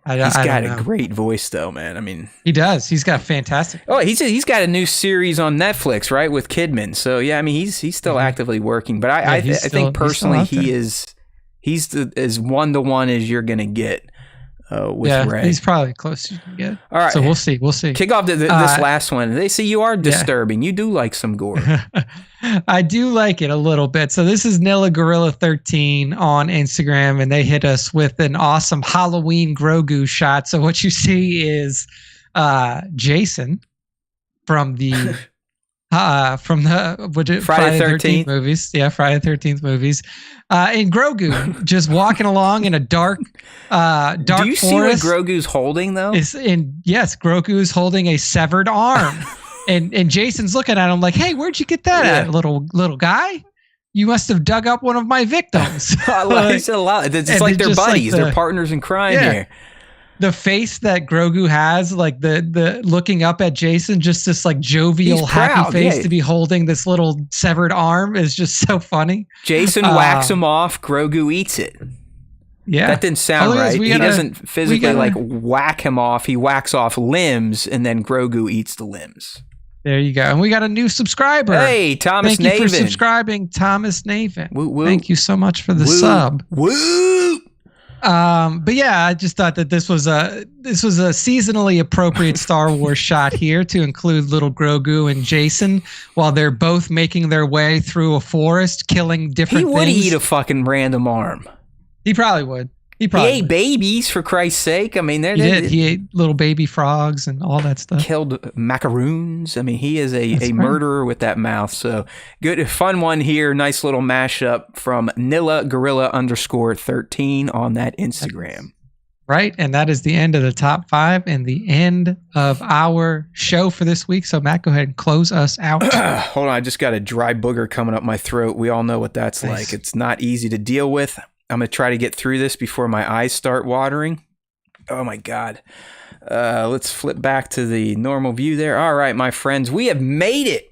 He's got a great voice, though, man. I mean, he does. He's got fantastic. Oh, he's got a new series on Netflix, right, with Kidman. So yeah, I mean, he's still actively working. But I think personally, he's as one-to-one as you're gonna get with Ray. He's probably close to get. All right, so we'll see. Kick off this last one. They see you are disturbing. You do like some gore. I do like it a little bit. So this is Nilla Gorilla 13 on Instagram, and they hit us with an awesome Halloween Grogu shot. So what you see is Jason from the Friday the 13th movies. Yeah, Friday the 13th movies. And Grogu just walking along in a dark forest. Do you see what Grogu's holding though? Yes, Grogu is holding a severed arm. And Jason's looking at him like, "Hey, where'd you get that at, little guy? You must have dug up one of my victims." He said a lot. It's like they're buddies. They're partners in crime here. The face that Grogu has, like the looking up at Jason, just this like jovial, happy face to be holding this little severed arm is just so funny. Jason whacks him off. Grogu eats it. Yeah, that didn't sound right. He doesn't physically like whack him off. He whacks off limbs, and then Grogu eats the limbs. There you go. And we got a new subscriber. Hey, Thomas Naven. Thank you for subscribing, Thomas Naven. Woo, woo. Thank you so much for the sub. Woo! But yeah, I just thought that this was a seasonally appropriate Star Wars shot here to include little Grogu and Jason while they're both making their way through a forest, killing different things. He would eat a fucking random arm. He probably would. He probably ate babies, for Christ's sake. I mean, he did. He ate little baby frogs and all that stuff. Killed macaroons. I mean, he is a murderer with that mouth. So good, fun one here. Nice little mashup from Nilla Gorilla _13 on that Instagram. Right, and that is the end of the top 5 and the end of our show for this week. So, Matt, go ahead and close us out. Hold on, I just got a dry booger coming up my throat. We all know what that's like. It's not easy to deal with. I'm going to try to get through this before my eyes start watering. Oh, my God. Let's flip back to the normal view there. All right, my friends, we have made it.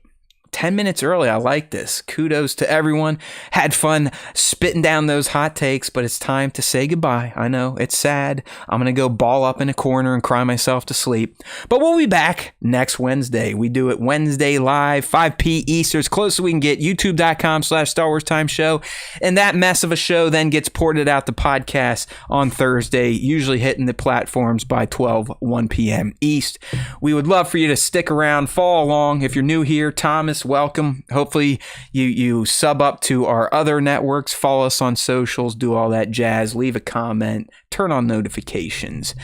10 minutes early. I like this. Kudos to everyone. Had fun spitting down those hot takes, but it's time to say goodbye. I know it's sad. I'm going to go ball up in a corner and cry myself to sleep. But we'll be back next Wednesday. We do it Wednesday live, 5 p. Eastern, as close as we can get. YouTube.com/Star Wars Time Show. And that mess of a show then gets ported out to podcast on Thursday, usually hitting the platforms by 1 p.m. East. We would love for you to stick around, follow along. If you're new here, Thomas, welcome. Hopefully you sub up to our other networks, follow us on socials, do all that jazz, leave a comment, turn on notifications.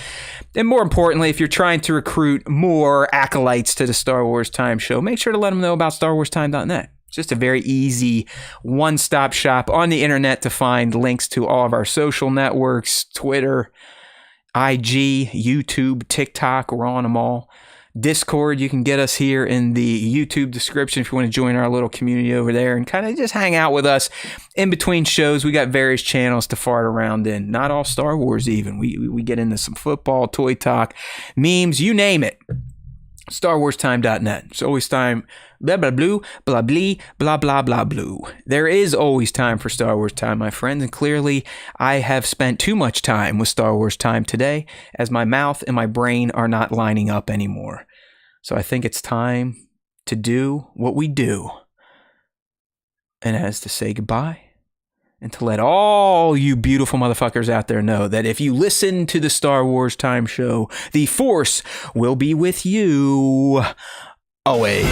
And more importantly, if you're trying to recruit more acolytes to the Star Wars Time Show, make sure to let them know about StarWarsTime.net. It's just a very easy one-stop shop on the internet to find links to all of our social networks, Twitter, IG, YouTube, TikTok, we're on them all. Discord, you can get us here in the YouTube description if you want to join our little community over there and kind of just hang out with us in between shows. We got various channels to fart around in. Not all Star Wars even. We get into some football, toy talk, memes, you name it. StarWarsTime.net. It's always time, blah, blah, blue, blah, blee, blah, blah, blah, blue. There is always time for Star Wars Time, my friends, and clearly I have spent too much time with Star Wars Time today, as my mouth and my brain are not lining up anymore. So I think it's time to do what we do, and that is to say goodbye. And to let all you beautiful motherfuckers out there know that if you listen to the Star Wars Time Show, the Force will be with you always.